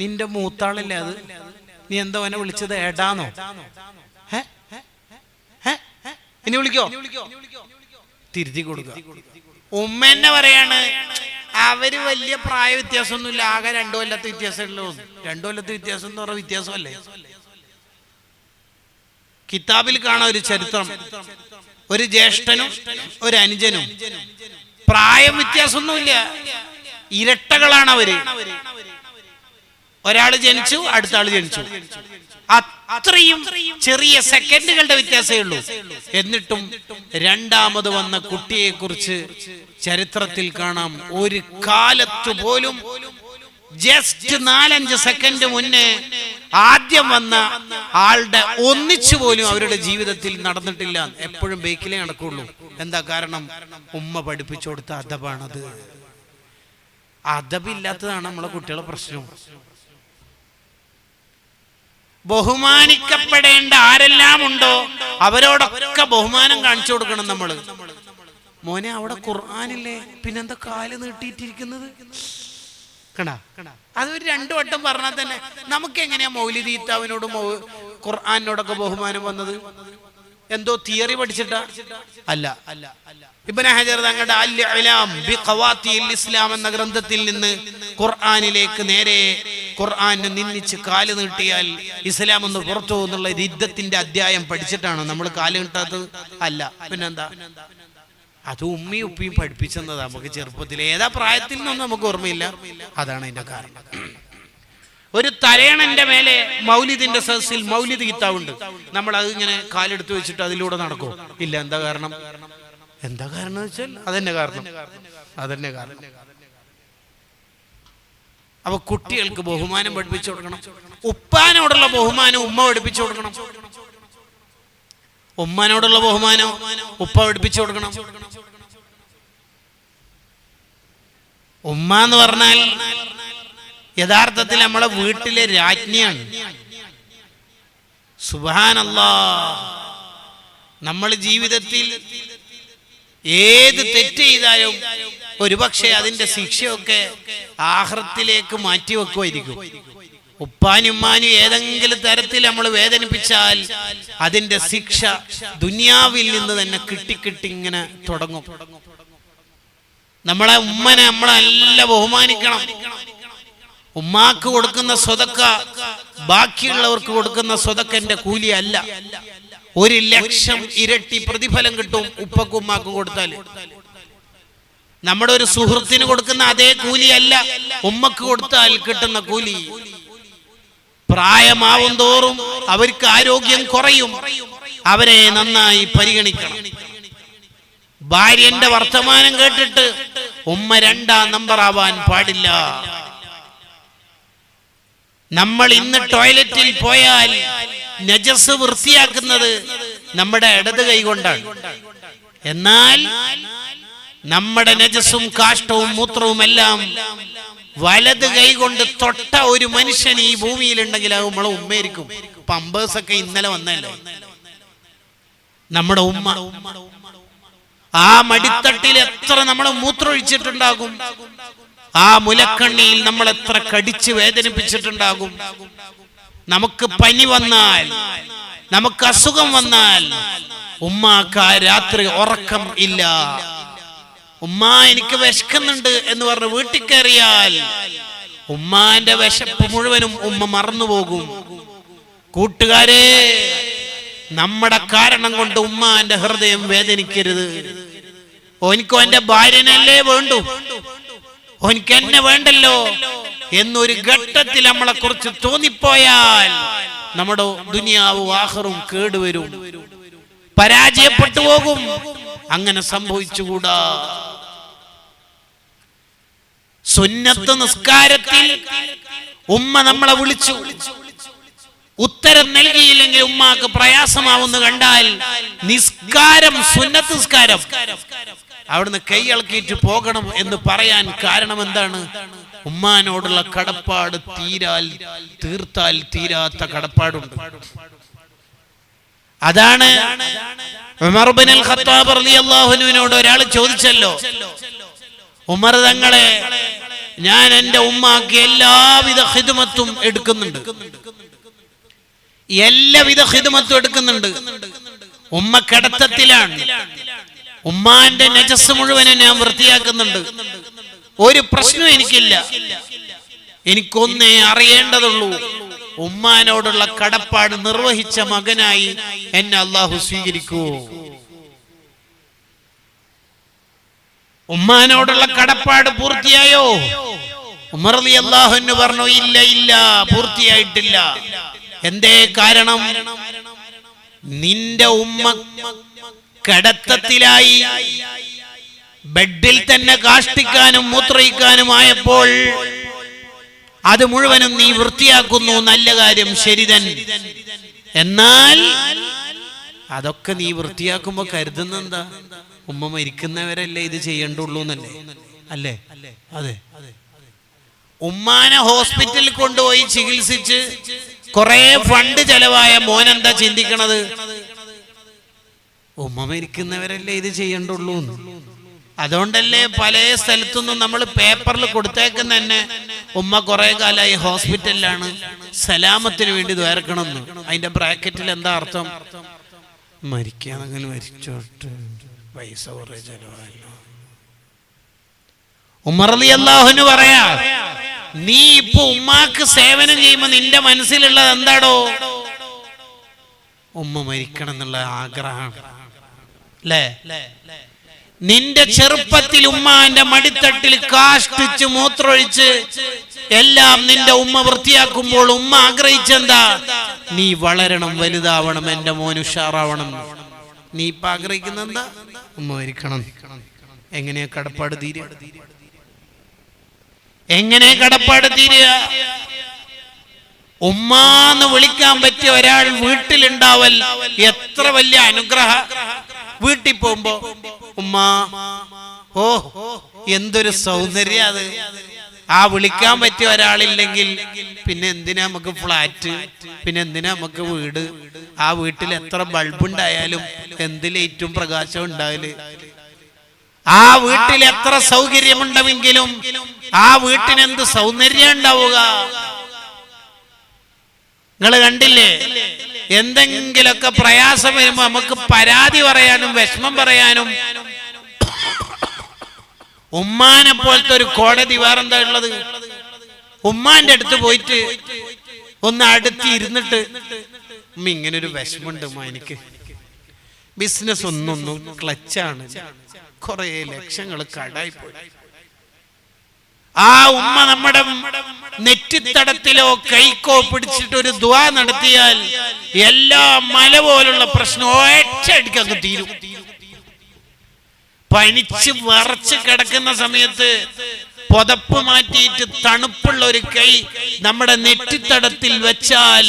നിന്റെ മൂത്താളല്ലേ അത്, നീ എന്താ അവനെ വിളിച്ചത് ഏടാന്നോ? ഇനി വിളിക്കോ? തിരുത്തി കൊടുക്കുക. ഉമ്മ എന്നെ പറയാണ്, അവര് വലിയ പ്രായ വ്യത്യാസമൊന്നുമില്ല, ആകെ 2 കൊല്ലത്തെ വ്യത്യാസമുള്ളൂ. 2 കൊല്ലത്തെ വ്യത്യാസം എന്ന് പറഞ്ഞ വ്യത്യാസമല്ലേ? കിതാബിൽ കാണാൻ ഒരു ചരിത്രം, ഒരു ജ്യേഷ്ഠനും ഒരു അനുജനും പ്രായം വ്യത്യാസമൊന്നുമില്ല, ഇരട്ടകളാണ് അവര്. ഒരാള് ജനിച്ചു, അടുത്ത ആള് ജനിച്ചു, അത്രയും ചെറിയ സെക്കൻഡുകളുടെ വ്യത്യാസമേ ഉള്ളൂ. എന്നിട്ടും രണ്ടാമത് വന്ന കുട്ടിയെ കുറിച്ച് ചരിത്രത്തിൽ കാണാം, ഒരു കാലത്ത് പോലും ജസ്റ്റ് 4-5 സെക്കൻഡ് മുന്നേ ആദ്യം വന്ന ആളുടെ ഒന്നിച്ചു പോലും അവരുടെ ജീവിതത്തിൽ നടന്നിട്ടില്ല. എപ്പോഴും ബേക്കിലേ നടക്കുള്ളൂ. എന്താ കാരണം? ഉമ്മ പഠിപ്പിച്ചു കൊടുത്ത അദബാണത്. അദബില്ലാത്തതാണ് നമ്മളെ കുട്ടികളെ പ്രശ്നം. ബഹുമാനിക്കപ്പെടേണ്ട ആരെല്ലാം ഉണ്ടോ അവരോടൊക്കെ ബഹുമാനം കാണിച്ചു കൊടുക്കണം നമ്മള്. മോനെ, അവിടെ ഖുർആനില്ലേ, പിന്നെന്താ കാല് നീട്ടിയിട്ടിരിക്കുന്നത്? കണ്ടാ, അതൊരു 2 വട്ടം പറഞ്ഞാൽ തന്നെ നമുക്ക് എങ്ങനെയാ മൗലിദ് ഈത്താവിനോടും ഖുർആനോടൊക്കെ ബഹുമാനം വന്നത്? എന്തോ തിയറി പഠിച്ചിട്ടാ? അല്ല. ഇബ്നു ഹജർ തങ്ങളുടെ അൽ ഇലാം ബി ഖവാത്തിൽ ഇസ്ലാം എന്ന ഗ്രന്ഥത്തിൽ നിന്ന് ഖുർആനിലേക്ക് നേരെ ഖുർആനെ നിന്ദിച്ച് കാല് നീട്ടിയാൽ ഇസ്ലാം ഒന്ന് പുറത്തു എന്നുള്ള രിദ്ദത്തിന്റെ അധ്യായം പഠിച്ചിട്ടാണോ നമ്മൾ കാല് നീട്ടാത്തത്? അല്ല, പിന്നെന്താ? അത് ഉമ്മയും ഉപ്പയും പഠിപ്പിച്ചെന്നതാ നമുക്ക് ചെറുപ്പത്തിൽ. ഏതാ പ്രായത്തിൽ നിന്നൊന്നും നമുക്ക് ഓർമ്മയില്ല. അതാണ് അതിന്റെ കാരണം. ഒരു തലയണന്റെ മേലെ മൗലിദിന്റെ സദസ്സിൽ മൗലിദ് കിതാബുണ്ട്, നമ്മൾ അത് ഇങ്ങനെ കാലെടുത്ത് വെച്ചിട്ട് അതിലൂടെ നടക്കുമോ? ഇല്ല. എന്താ കാരണം? എന്താ കാരണം വെച്ചാൽ അതന്നെ കാരണം. അപ്പൊ കുട്ടികൾക്ക് ബഹുമാനം പഠിപ്പിച്ചു കൊടുക്കണം. ഉപ്പാനോടുള്ള ബഹുമാനം ഉമ്മ പഠിപ്പിച്ചു കൊടുക്കണം. ഉമ്മാനോടുള്ള ബഹുമാനം ഉപ്പ പഠിപ്പിച്ചു കൊടുക്കണം. ഉമ്മ എന്ന് പറഞ്ഞാൽ യഥാർത്ഥത്തിൽ നമ്മളെ വീട്ടിലെ രാജ്ഞിയാണ്. സുബ്ഹാനല്ലാഹ്. നമ്മൾ ജീവിതത്തിൽ ഏത് തെറ്റ് ചെയ്താലും ഒരുപക്ഷെ അതിന്റെ ശിക്ഷയൊക്കെ ആഖിറത്തിലേക്ക് മാറ്റി വെക്കുമായിരിക്കും. ഉപ്പാനും ഉമ്മാനും ഏതെങ്കിലും തരത്തിൽ നമ്മൾ വേദനിപ്പിച്ചാൽ അതിന്റെ ശിക്ഷ ദുനിയാവിൽ നിന്ന് തന്നെ കിട്ടി ഇങ്ങനെ തുടങ്ങും. നമ്മളെ ഉമ്മനെ നമ്മളെല്ലാം ബഹുമാനിക്കണം. ഉമ്മാക്ക് കൊടുക്കുന്ന സ്വതക്ക ബാക്കിയുള്ളവർക്ക് കൊടുക്കുന്ന സ്വതക്കന്റെ കൂലി അല്ല. 1,00,000 ഇരട്ടി പ്രതിഫലം കിട്ടും ഉപ്പക്കും ഉമ്മാക്കും കൊടുത്താൽ. നമ്മുടെ ഒരു സുഹൃത്തിന് കൊടുക്കുന്ന അതേ കൂലിയല്ല ഉമ്മക്ക് കൊടുത്താൽ കിട്ടുന്ന കൂലി. പ്രായമാവും തോറും അവർക്ക് ആരോഗ്യം കുറയും, അവരെ നന്നായി പരിഗണിക്കണം. ഭാര്യന്റെ വർത്തമാനം കേട്ടിട്ട് ഉമ്മ 2ാം നമ്പർ ആവാൻ പാടില്ല. നമ്മൾ ഇന്ന് ടോയ്ലറ്റിൽ പോയാൽ നജസ് വൃത്തിയാക്കുന്നത് നമ്മുടെ ഇടത് കൈ കൊണ്ടാണ്. എന്നാൽ നമ്മുടെ നജസും കാഷ്ടവും മൂത്രവും എല്ലാം വലത് കൈ കൊണ്ട് തൊട്ട ഒരു മനുഷ്യൻ ഈ ഭൂമിയിലുണ്ടെങ്കിൽ അത് നമ്മളെ ഉമ്മയായിരിക്കും. പമ്പേഴ്സൊക്കെ ഇന്നലെ വന്നല്ലോ. നമ്മുടെ ഉമ്മ ആ മടിത്തട്ടിൽ എത്ര നമ്മൾ മൂത്രമൊഴിച്ചിട്ടുണ്ടാകും, ആ മുലക്കണ്ണിയിൽ നമ്മൾ എത്ര കടിച്ച് വേദനിപ്പിച്ചിട്ടുണ്ടാകും. നമുക്ക് പനി വന്നാൽ, നമുക്ക് അസുഖം വന്നാൽ ഉമ്മാക്ക് ആ രാത്രി ഉറക്കം ഇല്ല. ഉമ്മ എനിക്ക് വിശക്കുന്നുണ്ട് എന്ന് പറഞ്ഞ് വീട്ടിൽ കയറിയാൽ ഉമ്മാന്റെ വിശപ്പ് മുഴുവനും ഉമ്മ മറന്നുപോകും. കൂട്ടുകാരെ, നമ്മുടെ കാരണം കൊണ്ട് ഉമ്മാന്റെ ഹൃദയം വേദനിക്കരുത്. ഓനിക്കോ എന്റെ ഭാര്യനല്ലേ വേണ്ടു, ഓനിക്ക് എന്നെ വേണ്ടല്ലോ എന്നൊരു ഘട്ടത്തിൽ നമ്മളെ കുറിച്ച് തോന്നിപ്പോയാൽ നമ്മുടെ ദുനിയാവും ആഖിറും കേടുവരും, പരാജയപ്പെട്ടു പോകും. അങ്ങനെ സംഭവിച്ചുകൂടാ. സുന്നത്ത് നിസ്കാരത്തിൽ ഉമ്മ നമ്മളെ വിളിച്ചു, ഉത്തരം നൽകിയില്ലെങ്കിൽ ഉമ്മാക്ക് പ്രയാസമാവുന്ന കണ്ടാൽ നിസ്കാരം, സുന്നത്ത് നിസ്കാരം അവിടുന്ന് കൈ ഇളക്കിയിട്ട് പോകണം എന്ന് പറയാൻ കാരണം എന്താണ്? ഉമ്മാനോടുള്ള കടപ്പാട് തീർത്താൽ തീരാത്ത കടപ്പാടുണ്ട്. അതാണ് ഉമർ ഇബ്നുൽ ഖത്താബ് റളിയല്ലാഹു അൻഹുവിനോട് ഒരാൾ ചോദിച്ചല്ലോ, ഉമർ തങ്ങളെ, ഞാൻ എൻ്റെ ഉമ്മാക്ക് എല്ലാവിധ ഖിദ്മത്തും എടുക്കുന്നുണ്ട്, എല്ലാവിധ ഖിദ്മത്തും എടുക്കുന്നുണ്ട്. ഉമ്മ കിടത്തത്തിലാണ്, ഉമ്മാന്റെ നജസ് മുഴുവനും ഞാൻ വൃത്തിയാക്കുന്നുണ്ട്, ഒരു പ്രശ്നം എനിക്കില്ല. എനിക്കൊന്നേ അറിയേണ്ടതുള്ളൂ, ഉമ്മാനോടുള്ള കടപ്പാട് നിർവഹിച്ച മകനായി എന്നെ അള്ളാഹു സ്വീകരിക്കുവോ? ഉമ്മാനോടുള്ള കടപ്പാട് പൂർത്തിയായോ? ഉമർ റളിയല്ലാഹു അൻഹു പറഞ്ഞു, ഇല്ല, പൂർത്തിയായിട്ടില്ല. എന്തേ കാരണം? നിന്റെ ഉമ്മ കിടത്തത്തിലായി, ബെഡിൽ തന്നെ കാഷ്ടിക്കാനും മൂത്രയിക്കാനുമായപ്പോൾ അത് മുഴുവനും നീ വൃത്തിയാക്കുന്നു, നല്ല കാര്യം, ശരി തന്നെ. എന്നാൽ അതൊക്കെ നീ വൃത്തിയാക്കുമ്പോ കരുതുന്നെന്താ? ഉമ്മ മരിക്കുന്നവരല്ലേ ഇത് ചെയ്യണ്ടുള്ളൂ എന്നല്ലേ? അല്ലേ? അതെ. ഉമ്മാനെ ഹോസ്പിറ്റലിൽ കൊണ്ടുപോയി ചികിത്സിച്ച് കുറെ ഫണ്ട് ചെലവായ മോനെന്താ ചിന്തിക്കണത്? ഉമ്മ മരിക്കുന്നവരല്ലേ ഇത് ചെയ്യണ്ടുള്ളൂ. അതുകൊണ്ടല്ലേ പല സ്ഥലത്തുനിന്നും നമ്മൾ പേപ്പറിൽ കൊടുത്തേക്കുന്ന തന്നെ ഉമ്മ കുറെ കാലമായി ഹോസ്പിറ്റലിലാണ്, സലാമത്തിന് വേണ്ടി ദ്വാരക്കണമെന്ന്. അതിന്റെ ബ്രാക്കറ്റിൽ എന്താ അർത്ഥം? മരിക്കാണെങ്കിൽ മരിച്ചോട്ട്, പൈസ കുറെ ചെലവായല്ലോ. ഉമർ റളിയല്ലാഹു അൻഹു പറയാ, നീ ഇപ്പൊ ഉമ്മാക്ക് സേവനം ചെയ്യുമ്പോ നിന്റെ മനസ്സിലുള്ളത് എന്താടോ? ഉമ്മ മരിക്കണം എന്നുള്ള ആഗ്രഹം അല്ലേ? നിന്റെ ചെറുപ്പത്തിൽ ഉമ്മാന്റെ മടിത്തട്ടിൽ കാഷ്ടിച്ച് മൂത്രമൊഴിച്ച് എല്ലാം നിന്റെ ഉമ്മ വൃത്തിയാക്കുമ്പോൾ ഉമ്മ ആഗ്രഹിച്ചെന്താ? നീ വളരണം, വലുതാവണം, എന്റെ മോൻ ഉഷാറാവണം. നീ ഇപ്പൊ ആഗ്രഹിക്കുന്ന എന്താ? ഉമ്മ മരിക്കണം. എങ്ങനെയാ കടപ്പാട് തീരുക? എങ്ങനെ കടപ്പാട് തീരുക? ഉമ്മാന്ന് വിളിക്കാൻ പറ്റിയ ഒരാൾ വീട്ടിലുണ്ടാവൽ എത്ര വലിയ അനുഗ്രഹ. വീട്ടിൽ പോകുമ്പോ ഉമ്മ, ഓ എന്തൊരു സൗന്ദര്യ അത്. ആ വിളിക്കാൻ പറ്റിയ ഒരാളില്ലെങ്കിൽ പിന്നെ എന്തിനാ നമുക്ക് ഫ്ലാറ്റ്, പിന്നെ എന്തിനാ നമുക്ക് വീട്? ആ വീട്ടിൽ എത്ര ബൾബുണ്ടായാലും എന്ത് ലൈറ്റും പ്രകാശവും ഉണ്ടാവില്ല. ആ വീട്ടിൽ എത്ര സൗകര്യമുണ്ടെങ്കിലും ആ വീട്ടിന് എന്ത് സൗന്ദര്യം ഉണ്ടാവുക? നിങ്ങൾ കണ്ടില്ലേ? എന്തെങ്കിലൊക്കെ പ്രയാസം വരുമ്പോ നമുക്ക് പരാതി പറയാനും വിഷമം പറയാനും ഉമ്മാനെ പോലത്തെ ഒരു കോടതി വേറെന്താ ഉള്ളത്? ഉമ്മാന്റെ അടുത്ത് പോയിട്ട് ഒന്ന് അടുത്ത് ഇരുന്നിട്ട്, ഉമ്മ ഇങ്ങനൊരു വിഷമുണ്ട് ഉമ്മ, എനിക്ക് ബിസിനസ് ഒന്നൊന്നും ക്ലച്ചാണ്, കുറെ ലക്ഷങ്ങൾ കടായി പോയി. ആ ഉമ്മ നമ്മുടെ നെറ്റിത്തടത്തിലോ കൈക്കോ പിടിച്ചിട്ട് ഒരു ദുആ നടത്തിയാൽ എല്ലാ മല പോലുള്ള പ്രശ്നം ഒറ്റയടിക്കങ്ങ് തീരും. പനിച്ച് വറച്ച് കിടക്കുന്ന സമയത്ത് പുതപ്പ് മാറ്റിയിട്ട് തണുപ്പുള്ള ഒരു കൈ നമ്മുടെ നെറ്റിത്തടത്തിൽ വെച്ചാൽ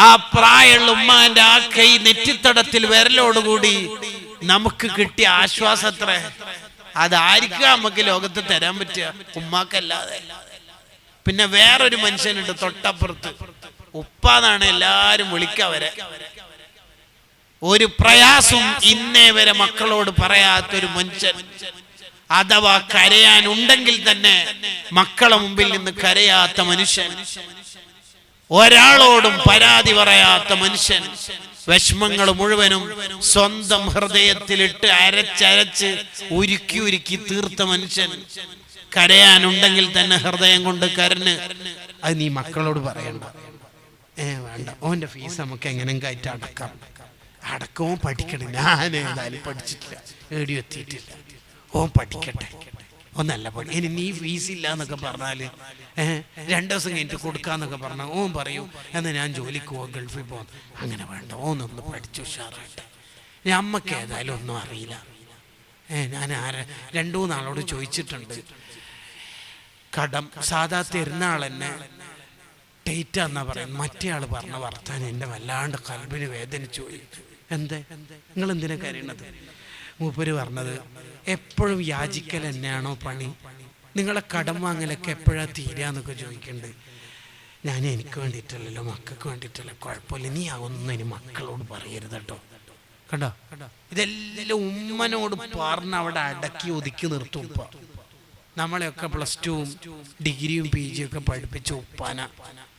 ആ പ്രായമുള്ള ഉമ്മാന്റെ ആ കൈ നെറ്റിത്തടത്തിൽ വിരലോടുകൂടി നമുക്ക് കിട്ടിയ ആശ്വാസത്ര. അതായിരിക്കും നമുക്ക് ലോകത്ത് തരാൻ പറ്റുക, ഉമ്മാക്കല്ലാതെ. പിന്നെ വേറൊരു മനുഷ്യനുണ്ട് തൊട്ടപ്പുറത്ത്, ഉപ്പാന്നാണ് എല്ലാരും വിളിക്കവരെ. ഒരു പ്രയാസം ഇന്നേ വരെ മക്കളോട് പറയാത്തൊരു മനുഷ്യൻ, അഥവാ കരയാനുണ്ടെങ്കിൽ തന്നെ മക്കളെ മുമ്പിൽ നിന്ന് കരയാത്ത മനുഷ്യൻ, ഒരാളോടും പരാതി പറയാത്ത മനുഷ്യൻ, വിഷമങ്ങൾ മുഴുവനും സ്വന്തം ഹൃദയത്തിലിട്ട് അരച്ചരച്ച് ഉരുക്കി ഉരുക്കി തീർത്ത മനുഷ്യൻ, കരയാനുണ്ടെങ്കിൽ തന്നെ ഹൃദയം കൊണ്ട് കരഞ്ഞ്, അത് നീ മക്കളോട് പറയണ്ട. വേണ്ട, ഓന്റെ ഫീസ് നമുക്ക് എങ്ങനെയെങ്കിലും ആയിട്ട് അടക്കാം. അടക്കവും പഠിക്കണം. ഞാൻ ഏതായാലും പഠിച്ചിട്ടില്ല, എവിടെയും എത്തിയിട്ടില്ല. ഓൻ പഠിക്കട്ടെ, ഒന്നല്ല പഠി. ഇനി നീ ഫീസ് ഇല്ല എന്നൊക്കെ പറഞ്ഞാല് 2 ദിവസം കഴിഞ്ഞിട്ട് കൊടുക്കാന്നൊക്കെ പറഞ്ഞാൽ ഓൻ പറയും, എന്നാൽ ഞാൻ ജോലിക്ക് പോവാം, ഗൾഫിൽ പോകാം. അങ്ങനെ വേണ്ട, ഓന്നൊന്ന് പഠിച്ചു ഉഷാറായിട്ട്. അമ്മക്ക് ഏതായാലും ഒന്നും അറിയില്ല. ഞാൻ 2-3 നാളോട് ചോദിച്ചിട്ടുണ്ട്. കടം സാധാ തരുന്ന ആളെന്നെ ടൈറ്റ് എന്നാ പറയുന്നത്. മറ്റേ ആള് പറഞ്ഞ വർത്താനം എന്നെ വല്ലാണ്ട് കൽബിന് വേദനിച്ചു പോയി. നിങ്ങൾ എന്തിനാ കരയണത്? മൂപ്പര് പറഞ്ഞത്, എപ്പോഴും യാചിക്കൽ എന്നെയാണോ പണി? നിങ്ങളെ കടം വാങ്ങലൊക്കെ എപ്പോഴാണ് തീരാന്നൊക്കെ ചോദിക്കുന്നുണ്ട്. ഞാൻ എനിക്ക് വേണ്ടിയിട്ടല്ലല്ലോ, മക്കൾക്ക് വേണ്ടിയിട്ടല്ല, കുഴപ്പമില്ല, നീ ഒന്നും ഇനി മക്കളോട് പറയരുത് കേട്ടോ. കണ്ടോ, ഇതെല്ലാം ഉമ്മനോട് പറഞ്ഞ് അവിടെ അടക്കി ഒതുക്കി നിർത്തും ഉപ്പ. നമ്മളെയൊക്കെ പ്ലസ് ടുവും ഡിഗ്രിയും PG ഒക്കെ പഠിപ്പിച്ച ഉപ്പാന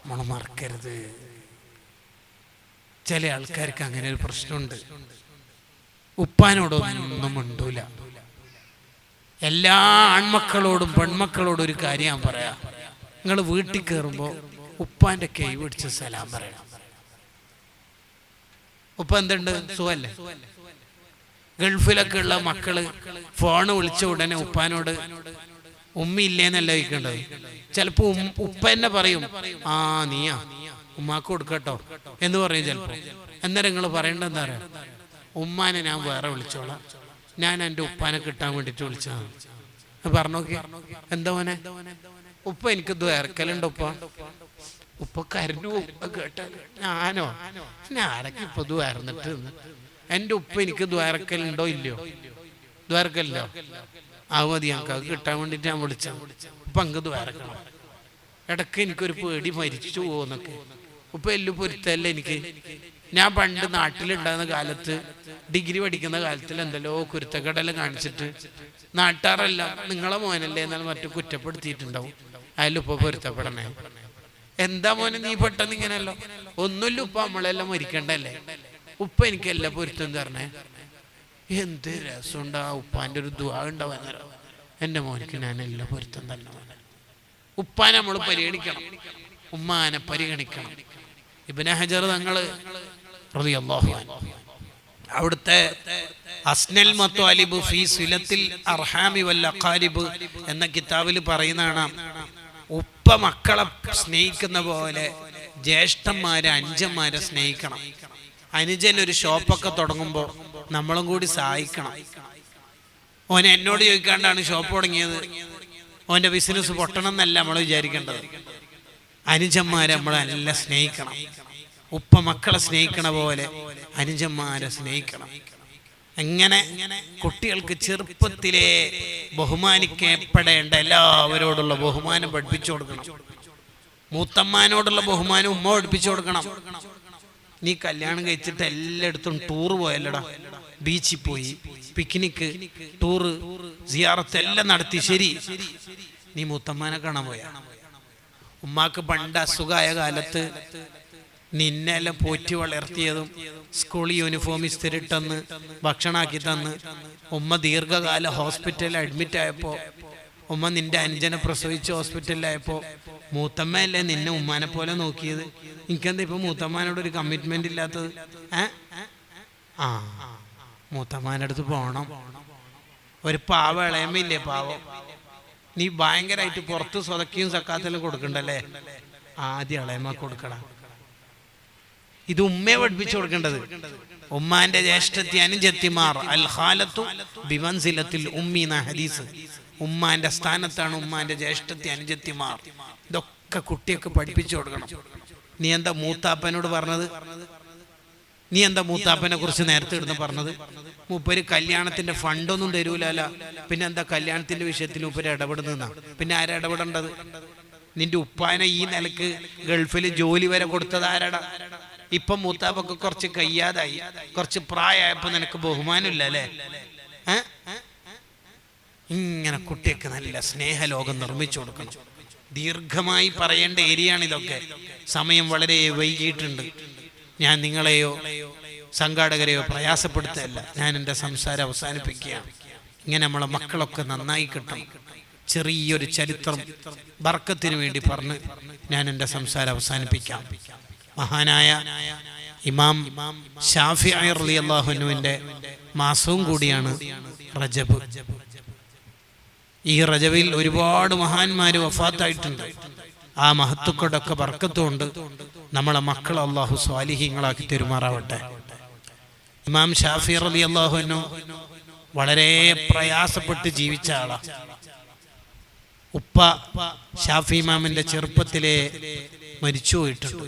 നമ്മൾ മറക്കരുത്. ചില ആൾക്കാർക്ക് അങ്ങനെ ഒരു പ്രശ്നമുണ്ട്, ഉപ്പാനോടൊന്നും മിണ്ടൂല. എല്ലാ ആൺമക്കളോടും പെൺമക്കളോടും ഒരു കാര്യം ഞാൻ പറയാം, നിങ്ങൾ വീട്ടിൽ കയറുമ്പോൾ ഉപ്പാന്റെ കൈ പിടിച്ച് സലാം പറയണം. ഉപ്പ എന്തുണ്ട്, സുഖല്ലേ? ഗൾഫിലൊക്കെ ഉള്ള മക്കള് ഫോണ് വിളിച്ച ഉടനെ ഉപ്പാനോട് ഉമ്മയില്ലേന്നല്ല ചോദിക്കേണ്ടത്. ചിലപ്പോ ഉപ്പ തന്നെ പറയും, ആ നീയാ, ഉമ്മാക്ക് കൊടുക്കട്ടോ എന്ന് പറയും ചിലപ്പോ. അന്നേരം നിങ്ങൾ പറയേണ്ടത് എന്താ പറയാ, ഉമ്മാനെ ഞാൻ വേറെ വിളിച്ചോളാം, ഞാൻ എൻ്റെ ഉപ്പാനെ കിട്ടാൻ വേണ്ടിട്ട് വിളിച്ചതാണ്. പറഞ്ഞോക്കെ എന്താ മോനെ, ഉപ്പ എനിക്ക് ദ്വേർക്കലുണ്ട് ഉപ്പ. ഉപ്പ കരഞ്ഞു കേട്ട, ഞാനോ ഞാനൊക്കെ ഇപ്പൊ ദ്വേർന്നിട്ട് എൻ്റെ ഉപ്പ എനിക്ക് ദ്വേർക്കലുണ്ടോ ഇല്ലയോ? ദ്വേർക്കല്ലോ, അത് മതി, ഞങ്ങൾക്ക് അത് കിട്ടാൻ വേണ്ടിട്ട് ഞാൻ വിളിച്ച. ഉപ്പ അങ്ങ് ദ്വേർക്കണം. ഇടയ്ക്ക് എനിക്കൊരു പേടി മരിച്ചു പോകുന്നൊക്കെ. ഉപ്പ എല്ലു പൊരുത്തല്ലേ എനിക്ക്. ഞാൻ പണ്ട് നാട്ടിലുണ്ടാകുന്ന കാലത്ത്, ഡിഗ്രി പഠിക്കുന്ന കാലത്തിൽ എന്തെല്ലോ കുരുത്തക്കടല കാണിച്ചിട്ട് നാട്ടാറെല്ലാം നിങ്ങളെ മോനല്ലേ എന്നാൽ മറ്റു കുറ്റപ്പെടുത്തിയിട്ടുണ്ടാവും. അതിലുപ്പ പൊരുത്തപ്പെടണേ. എന്താ മോനെ നീ പെട്ടെന്ന് ഇങ്ങനെയല്ലോ? ഒന്നുമില്ല ഉപ്പ, നമ്മളെല്ലാം മരിക്കണ്ടല്ലേ. ഉപ്പ എനിക്ക് എല്ലാം പൊരുത്തം തരണേ. എന്ത് രസമുണ്ട് ആ ഉപ്പാന്റെ ഒരു ദുആ ഉണ്ടാവാൻ. എൻ്റെ മോനിക്ക് ഞാൻ എല്ലാം പൊരുത്തം തന്നെ. ഉപ്പാനെ നമ്മൾ പരിഗണിക്കണം, ഉമ്മാനെ പരിഗണിക്കണം. ഇബ്നു ഹജർ തങ്ങള് റളിയല്ലാഹു അൻഹു അവിടുത്തെ അസ്നൽ മത്വാലിബ് ഫീ സിലത്തിൽ അർഹാമി വൽ അഖാരിബ് എന്ന കിതാബിൽ പറയുന്നതാണ്, ഉപ്പ മക്കളെ സ്നേഹിക്കുന്ന പോലെ ജ്യേഷ്ഠന്മാരെ അനുജന്മാരെ സ്നേഹിക്കണം. അനുജൻ ഒരു ഷോപ്പൊക്കെ തുടങ്ങുമ്പോൾ നമ്മളും കൂടി സഹായിക്കണം. ഓൻ എന്നോട് ചോദിക്കാണ്ടാണ് ഷോപ്പ് തുടങ്ങിയത്, ഓൻ്റെ ബിസിനസ് പൊട്ടണം എന്നല്ല നമ്മൾ വിചാരിക്കേണ്ടത്. അനുജന്മാരെ നമ്മൾ നല്ല സ്നേഹിക്കണം. ഉപ്പ മക്കളെ സ്നേഹിക്കണ പോലെ അനുജന്മാരെ സ്നേഹിക്കണം. എങ്ങനെ കുട്ടികൾക്ക് ചെറുപ്പത്തിലെ ബഹുമാനിക്കപ്പെടേണ്ട എല്ലാവരോടുള്ള ബഹുമാനം പഠിപ്പിച്ചു കൊടുക്കണം. മൂത്തമ്മാനോടുള്ള ബഹുമാനം ഉമ്മ പഠിപ്പിച്ചു കൊടുക്കണം. നീ കല്യാണം കഴിച്ചിട്ട് എല്ലായിടത്തും ടൂർ പോയല്ലടാ, ബീച്ചിൽ പോയി, പിക്നിക്ക്, ടൂറ്, സിയാറത്ത് എല്ലാം നടത്തി, ശരി, നീ മൂത്തമ്മാനെ കാണാൻ പോയാ? ഉമ്മാക്ക് പണ്ട് അസുഖമായ കാലത്ത് നിന്നെല്ലാം പോറ്റി വളർത്തിയതും സ്കൂൾ യൂണിഫോം ഇസ്തിരിട്ടെന്ന് ഭക്ഷണമാക്കി തന്ന് ഉമ്മ ദീർഘകാലം ഹോസ്പിറ്റലിൽ അഡ്മിറ്റ് ആയപ്പോൾ, ഉമ്മ നിന്റെ അനുജനെ പ്രസവിച്ച് ഹോസ്പിറ്റലിലായപ്പോൾ മൂത്തമ്മയല്ലേ നിന്നെ ഉമ്മാനെ പോലെ നോക്കിയത്? എനിക്കെന്താ ഇപ്പൊ മൂത്തമ്മാനോട് ഒരു കമ്മിറ്റ്മെന്റ് ഇല്ലാത്തത്? ആ മൂത്തമ്മാൻ്റെ അടുത്ത് പോകണം. ഒരു പാവ ഇളയമ്മയില്ലേ, പാവം, നീ ഭയങ്കരമായിട്ട് പുറത്ത് സ്വതക്കിയും സക്കാത്തെല്ലാം കൊടുക്കണ്ടല്ലേ, ആദ്യം ഇളയമ്മ കൊടുക്കണം. ഇത് ഉമ്മയെ പഠിപ്പിച്ചു കൊടുക്കേണ്ടത്. ഉമ്മാന്റെ ജ്യേഷ്ഠത്തി അനുജത്തിമാർ അൽ ഖാലത്തു ബിമൻസിലത്തിൽ ഉമ്മി എന്ന ഹദീസ്. ഉമ്മാന്റെ സ്ഥാനത്താണ് ഉമ്മാന്റെ ജ്യേഷ്ഠത്തി അനുജത്തിമാർ. ഇതൊക്കെ കുട്ടിയൊക്കെ പഠിപ്പിച്ചു കൊടുക്കണം. നീ എന്താ മൂത്താപ്പനോട് പറഞ്ഞത്? നീ എന്താ മൂത്താപ്പനെ കുറിച്ച് നേരത്തെ ഇടുന്ന പറഞ്ഞത്? മൂപ്പര് കല്യാണത്തിന്റെ ഫണ്ടൊന്നും തരൂലല്ല, പിന്നെ എന്താ കല്യാണത്തിന്റെ വിഷയത്തിൽ മൂപ്പര് ഇടപെടുന്ന? പിന്നെ ആരാ ഇടപെടേണ്ടത്? നിന്റെ ഉപ്പാനെ ഈ നിലക്ക് ഗൾഫിൽ ജോലി വരെ കൊടുത്തത് ആരാടാ? ഇപ്പൊ മൂത്താപ്പൊക്കെ കുറച്ച് കയ്യാതായി, കുറച്ച് പ്രായമായപ്പോ നിനക്ക് ബഹുമാനമില്ല അല്ലേ? ഇങ്ങനെ കുട്ടിയൊക്കെ നല്ല സ്നേഹലോകം നിർമ്മിച്ചു കൊടുക്കണം. ദീർഘമായി പറയേണ്ട ഏരിയയാണ് ഇതൊക്കെ. സമയം വളരെ വൈകിയിട്ടുണ്ട്. ഞാൻ നിങ്ങളെയോ സംഘാടകരെയോ പ്രയാസപ്പെടുത്തല്ല, ഞാൻ എൻ്റെ സംസാരം അവസാനിപ്പിക്കുകയാണ്. ഇങ്ങനെ നമ്മളെ മക്കളൊക്കെ നന്നായി കിട്ടണം. ചെറിയൊരു ചരിത്രം ബർക്കത്തിന് വേണ്ടി പറഞ്ഞ് ഞാൻ എൻ്റെ സംസാരം അവസാനിപ്പിക്കാം. മഹാനായ ഇമാം ശാഫിഈ റളിയല്ലാഹു അൻഹുവിന്റെ മാസവും കൂടിയാണ് റജബ്. ഈ റജബിൽ ഒരുപാട് മഹാന്മാര് വഫാത്തായിട്ടുണ്ട്. ആ മഹത്തുക്കളുടെയൊക്കെ ബർക്കത്തുകൊണ്ട് നമ്മളെ മക്കളെ അള്ളാഹു സ്വാലിഹീങ്ങളാക്കി തെരുമാറാവട്ടെ. ഇമാം ശാഫിഈ റളിയല്ലാഹു അൻഹു വളരെ പ്രയാസപ്പെട്ട് ജീവിച്ച ആളാ. ഉപ്പ ശാഫി ഇമാമിന്റെ ചെറുപ്പത്തിലെ മരിച്ചുപോയിട്ടുണ്ട്.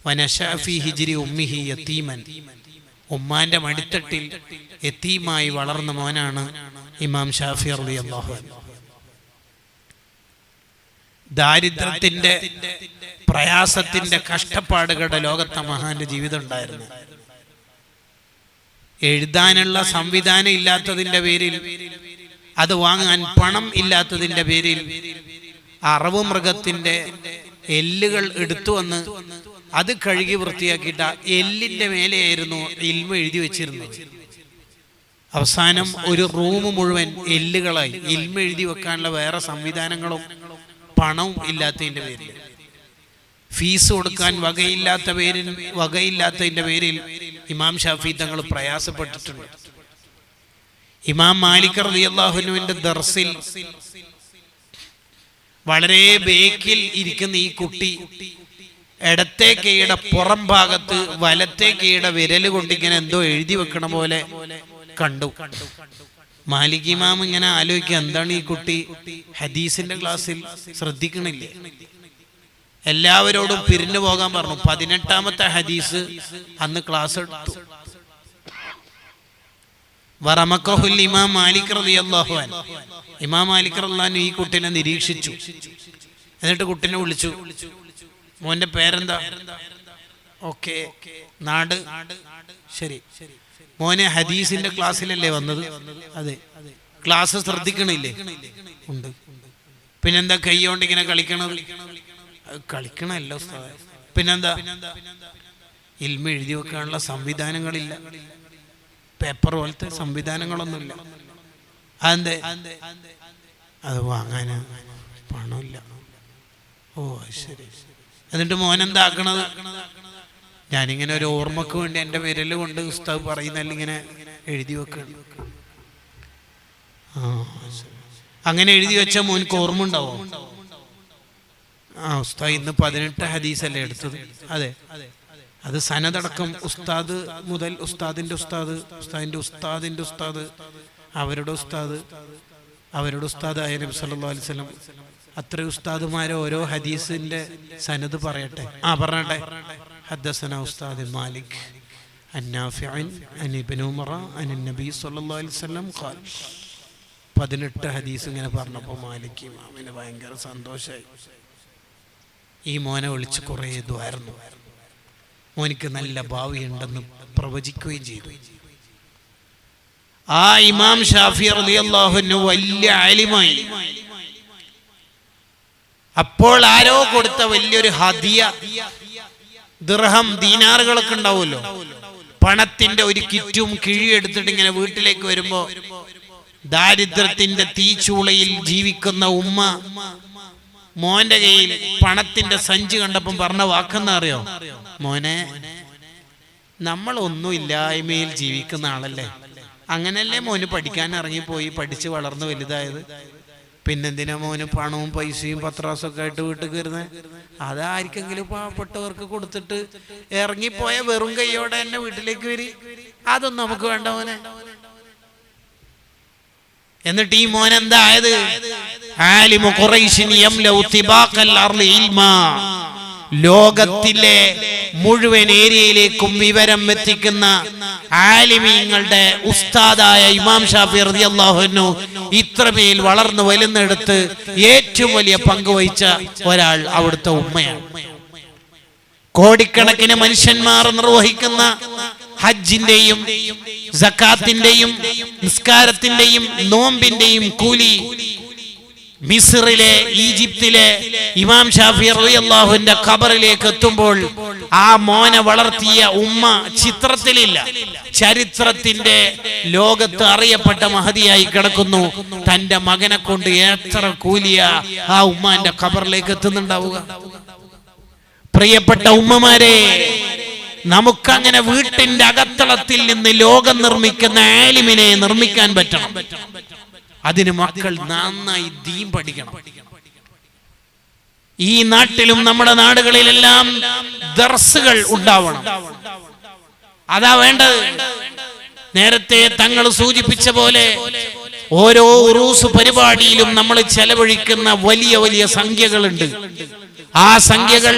വനശഅ ഫീ ഹിജ്രി ഉമ്മിഹി യതീമൻ, ഉമ്മാന്റെ മടിത്തട്ടിൽ യതീമായി വളർന്ന മോനാണ് ഇമാം ശാഫിഈ റളിയല്ലാഹു അൻഹു. ദാരിദ്ര്യത്തിന്റെ, പ്രയാസത്തിന്റെ, കഷ്ടപ്പാടുകളുടെ ലോകത്തെ മഹാന്റെ ജീവിതം ഉണ്ടായിരുന്നു. എഴുതാനുള്ള സംവിധാനം ഇല്ലാത്തതിന്റെ പേരിൽ, അത് വാങ്ങാൻ പണം ഇല്ലാത്തതിന്റെ പേരിൽ അറവ് മൃഗത്തിന്റെ എല്ലുകൾ എടുത്തു വന്ന് അത് കഴുകി വൃത്തിയാക്കിയിട്ട് എല്ലിന്റെ മേലെയായിരുന്നു ഇൽമ എഴുതി വെച്ചിരുന്നത്. അവസാനം ഒരു റൂം മുഴുവൻ എല്ലുകളായി. ഇൽമ എഴുതി വെക്കാനുള്ള വേറെ സംവിധാനങ്ങളും പണവും ഇല്ലാത്തതിന്റെ പേരിൽ, ഫീസ് കൊടുക്കാൻ വകയില്ലാത്തതിന്റെ പേരിൽ ഇമാം ഷാഫി തങ്ങൾ പ്രയാസപ്പെട്ടിട്ടുണ്ട്. ഇമാം മാലിക് റളിയല്ലാഹു അൻഹുവിന്റെ ദർസിൽ വളരെ ബേക്കിൽ ഇരിക്കുന്ന ഈ കുട്ടി ഇടത്തെ കൈയുടെ പുറം ഭാഗത്ത് വലത്തെ കൈയുടെ വിരല് കൊണ്ടിങ്ങനെ എന്തോ എഴുതി വെക്കണ പോലെ കണ്ടു. മാലിക് ഇമാം ഇങ്ങനെ ആലോചിക്കുക, എന്താണ് ഈ കുട്ടി ഹദീസിന്റെ ക്ലാസ്സിൽ ശ്രദ്ധിക്കണില്ലേ? എല്ലാവരോടും പിരിഞ്ഞു പോകാൻ പറഞ്ഞു. 18ാമത്തെ ഹദീസ് അന്ന് ക്ലാസ് എടുത്തു. വറമഖഹുൽ ഇമാം മാലിക് റളിയല്ലാഹു അൻഹു. ഇമാം മാലിക് റളിയല്ലാഹു അൻഹു ഈ കുട്ടിനെ നിരീക്ഷിച്ചു. എന്നിട്ട് കുട്ടിനെ വിളിച്ചു, മോന്റെ പേരെന്താ? ഓക്കെ. നാട്? ശരി. മോനെ ഹദീസിന്റെ ക്ലാസ്സിലല്ലേ വന്നത്? അതെ. ക്ലാസ് ശ്രദ്ധിക്കണില്ലേ? ഉണ്ട്. പിന്നെന്താ കൈയോണ്ട് ഇങ്ങനെ കളിക്കണത്? കളിക്കണല്ലോ. പിന്നെന്താ? ഇൽമ എഴുതി വെക്കാനുള്ള സംവിധാനങ്ങളില്ല, പേപ്പർ പോലത്തെ സംവിധാനങ്ങളൊന്നുമില്ല. അതെന്തേ? അത് വാങ്ങാന് പണമില്ല. ഓ ശരി. എന്നിട്ട് മോനെന്താക്കണത്? ഞാനിങ്ങനെ ഒരു ഓർമ്മക്ക് വേണ്ടി എൻ്റെ വിരല് കൊണ്ട് ഉസ്താദ് പറയുന്നല്ല ഇങ്ങനെ എഴുതി വെക്കണം. അങ്ങനെ എഴുതി വെച്ച മോനിക്ക് ഓർമ്മ ഉണ്ടാവും. ഉസ്താദ് ഇന്ന് 18 ഹദീസല്ലേ എടുത്തത്? അതെ. അത് സനദടക്കം ഉസ്താദ് മുതൽ ഉസ്താദിന്റെ ഉസ്താദ്, ഉസ്താദിന്റെ ഉസ്താദിന്റെ ഉസ്താദ്, അവരുടെ ഉസ്താദ്, അവരുടെ ഉസ്താദായ നബി സല്ലല്ലാഹു അലൈഹി വസല്ലം, അത്ര ഉസ്താദുമാരെ ഓരോ ഹദീസിന്റെ സനദ് പറയട്ടെ. പറഞ്ഞട്ടെ. ഹദ്ദസന ഉസ്താദ് മാലിക് അൻ നാഫിഅൻ അൻ ഇബ്നു ഉമറ അൻ നബി സല്ലല്ലാഹു അലൈഹി വസല്ലം ഖാൽ. 18 ഹദീസ് ഇങ്ങനെ പറഞ്ഞപ്പോൾ മാലിക് ഇമാമിന് ഭയങ്കര സന്തോഷമായി. ഈ മോനെ വിളിച്ച് കുറേ ദ്വാരുന്നു. മോനിക്ക് നല്ല ഭാവിയുണ്ടെന്ന് പ്രവചിക്കുകയും ചെയ്തു. ആ ഇമാം ഷാഫി റളിയല്ലാഹു അൻഹു വലിയ ആലിമായി. അപ്പോൾ ആരോ കൊടുത്ത വലിയൊരു ഹദിയ, ദിർഹം, ദീനാറുകളൊക്കെ ഉണ്ടാവുമല്ലോ, പണത്തിന്റെ ഒരു കിറ്റും കിഴി എടുത്തിട്ട് ഇങ്ങനെ വീട്ടിലേക്ക് വരുമ്പോ ദാരിദ്ര്യത്തിന്റെ തീച്ചൂളയിൽ ജീവിക്കുന്ന ഉമ്മ മോന്റെ കയ്യിൽ പണത്തിന്റെ സഞ്ചി കണ്ടപ്പം പറഞ്ഞ വാക്കെന്ന് അറിയോ? മോനെ, നമ്മളൊന്നും ഇല്ലായ്മയിൽ ജീവിക്കുന്ന ആളല്ലേ, അങ്ങനല്ലേ മോന് പഠിക്കാൻ ഇറങ്ങിപ്പോയി പഠിച്ച് വളർന്ന് വലുതായത്. പിന്നെന്തിനാ മോന് പണവും പൈസയും പത്രാസൊക്കെ ആയിട്ട് വീട്ടിൽ കയറുന്നത്? അതാർക്കെങ്കിലും പാവപ്പെട്ടവർക്ക് കൊടുത്തിട്ട് ഇറങ്ങിപ്പോയ വെറും കൈയോടെ എന്നെ വീട്ടിലേക്ക് വരി, അതൊന്നും നമുക്ക് വേണ്ട മോനെ. എന്നിട്ട് ഈ മോൻ എന്തായത്? ആലിമു ഖുറൈശിൻ യംലഉ തിബാഖൽ അർളി ഇൽമാ. ലോകത്തിലെ മുഴുവൻ ഏരിയയിലേക്കും വിവരം എത്തിക്കുന്ന ആലിമീങ്ങളുടെ ഉസ്താദായ ഇമാം ഷാഫി റളിയല്ലാഹു അൻഹു ഇത്രമേൽ വളർന്നു വരുന്നിടത്ത് ഏറ്റവും വലിയ പങ്ക് വഹിച്ച ഒരാൾ അവിടുത്തെ ഉമ്മയാണ്. കോടിക്കണക്കിന് മനുഷ്യന്മാർ നിർവഹിക്കുന്ന ഹജ്ജിന്റെയും സക്കാത്തിന്റെയും നിസ്കാരത്തിന്റെയും നോമ്പിന്റെയും കൂലി മിസ്റിലെ, ഈജിപ്തിലെ ഇമാം ഷാഫി റളിയല്ലാഹുവിന്റെ ഖബറിലേക്ക് എത്തുമ്പോൾ ആ മോനെ വളർത്തിയ ഉമ്മ ചിത്രത്തിലില്ല, ചരിത്രത്തിന്റെ ലോകത്ത് അറിയപ്പെട്ട മഹതിയായി കിടക്കുന്നു. തന്റെ മകനെ കൊണ്ട് എത്ര കൂലിയ ആ ഉമ്മാന്റെ ഖബറിലേക്ക് എത്തുന്നുണ്ടാവുക. പ്രിയപ്പെട്ട ഉമ്മമാരെ, നമുക്കങ്ങനെ വീട്ടിന്റെ അകത്തളത്തിൽ നിന്ന് ലോകം നിർമ്മിക്കുന്ന ആലിമിനെ നിർമ്മിക്കാൻ പറ്റണം. അതിന് മക്കൾ നന്നായി ദീൻ പഠിക്കണം. ഈ നാട്ടിലും നമ്മുടെ നാടുകളിലെല്ലാം ദർസുകൾ ഉണ്ടാവണം. അതാ വേണ്ടത്. നേരത്തെ തങ്ങൾ സൂചിപ്പിച്ച പോലെ ഓരോ ഉറൂസ് പരിപാടിയിലും നമ്മൾ ചെലവഴിക്കുന്ന വലിയ വലിയ സംഖ്യകളുണ്ട്. ആ സംഖ്യകൾ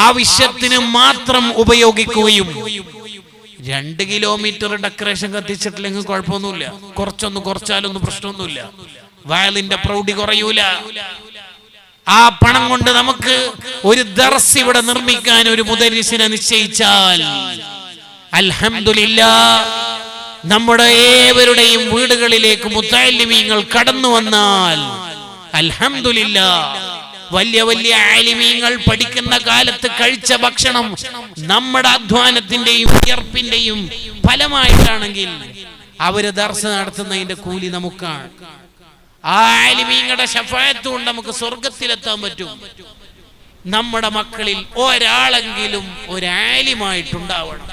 ആവശ്യത്തിന് മാത്രം ഉപയോഗിക്കുകയും 2 കിലോമീറ്റർ ഡെക്കറേഷൻ കത്തിച്ചിട്ടില്ലെങ്കിൽ കുഴപ്പമൊന്നുമില്ല, കുറച്ചൊന്ന് കുറച്ചാലൊന്നും പ്രശ്നമൊന്നുമില്ല, വയലിന്റെ പ്രൗഢി കുറയൂല. ആ പണം കൊണ്ട് നമുക്ക് ഒരു ദർസ് ഇവിടെ നിർമ്മിക്കാൻ ഒരു മുദരിസിനെ നിശ്ചയിച്ചാൽ അൽഹംദുലില്ലാഹ്, നമ്മുടെ ഏവരുടെയും വീടുകളിലേക്ക് മുത്തഅല്ലിമീങ്ങൾ കടന്നു വന്നാൽ അൽഹംദുലില്ലാഹ്, വലിയ വലിയ ആലിമീങ്ങൾ പഠിക്കുന്ന കാലത്ത് കഴിച്ച ഭക്ഷണം നമ്മുടെ അധ്വാനത്തിന്റെയും വിയർപ്പിന്റെയും ഫലമായിട്ടാണെങ്കിൽ അവര് ദർസ് നടത്തുന്നതിന്റെ കൂലി നമുക്കാണ്. ആ ആലിമീങ്ങളുടെ ശഫാഅത്ത് കൊണ്ട് നമുക്ക് സ്വർഗത്തിലെത്താൻ പറ്റും. നമ്മുടെ മക്കളിൽ ഒരാളെങ്കിലും ഒരു ആലിമായിട്ടുണ്ടാവണം.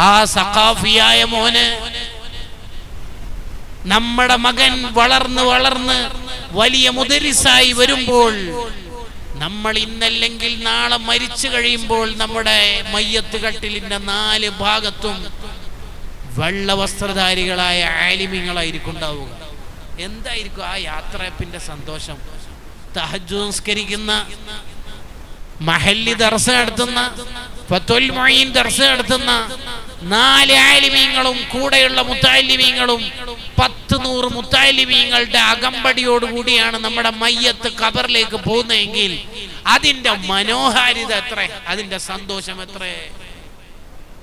ആ സഖാഫിയായ മോന്, നമ്മുടെ മകൻ വളർന്ന് വളർന്ന് വലിയ മുദരിസായി വരുമ്പോൾ, നമ്മൾ ഇന്നല്ലെങ്കിൽ നാളെ മരിച്ചു കഴിയുമ്പോൾ നമ്മുടെ മയ്യത്ത് കട്ടിലിന്റെ 4 ഭാഗത്തും വെള്ള വസ്ത്രധാരികളായ ആലിമീങ്ങളായിരിക്കും ഉണ്ടാവുക. എന്തായിരിക്കും ആ യാത്രയപ്പിന്റെ സന്തോഷം? തഹജ്ജുദ് നിസ്കരിക്കുന്ന, മഹല്ലി ദർസ് നടത്തുന്ന, ഫത്വൽ മുഈൻ ദർസ് നടത്തുന്ന 4 ആലിമീങ്ങളും കൂടെയുള്ള മുത്തഅല്ലിമീങ്ങളും 100 മുത്തഅല്ലിമീങ്ങളുടെ അകമ്പടിയോടുകൂടിയാണ് നമ്മുടെ മയ്യത്ത് ഖബറിലേക്ക് പോകുന്നതെങ്കിൽ അതിന്റെ മനോഹാരിത എത്ര, അതിന്റെ സന്തോഷം എത്ര.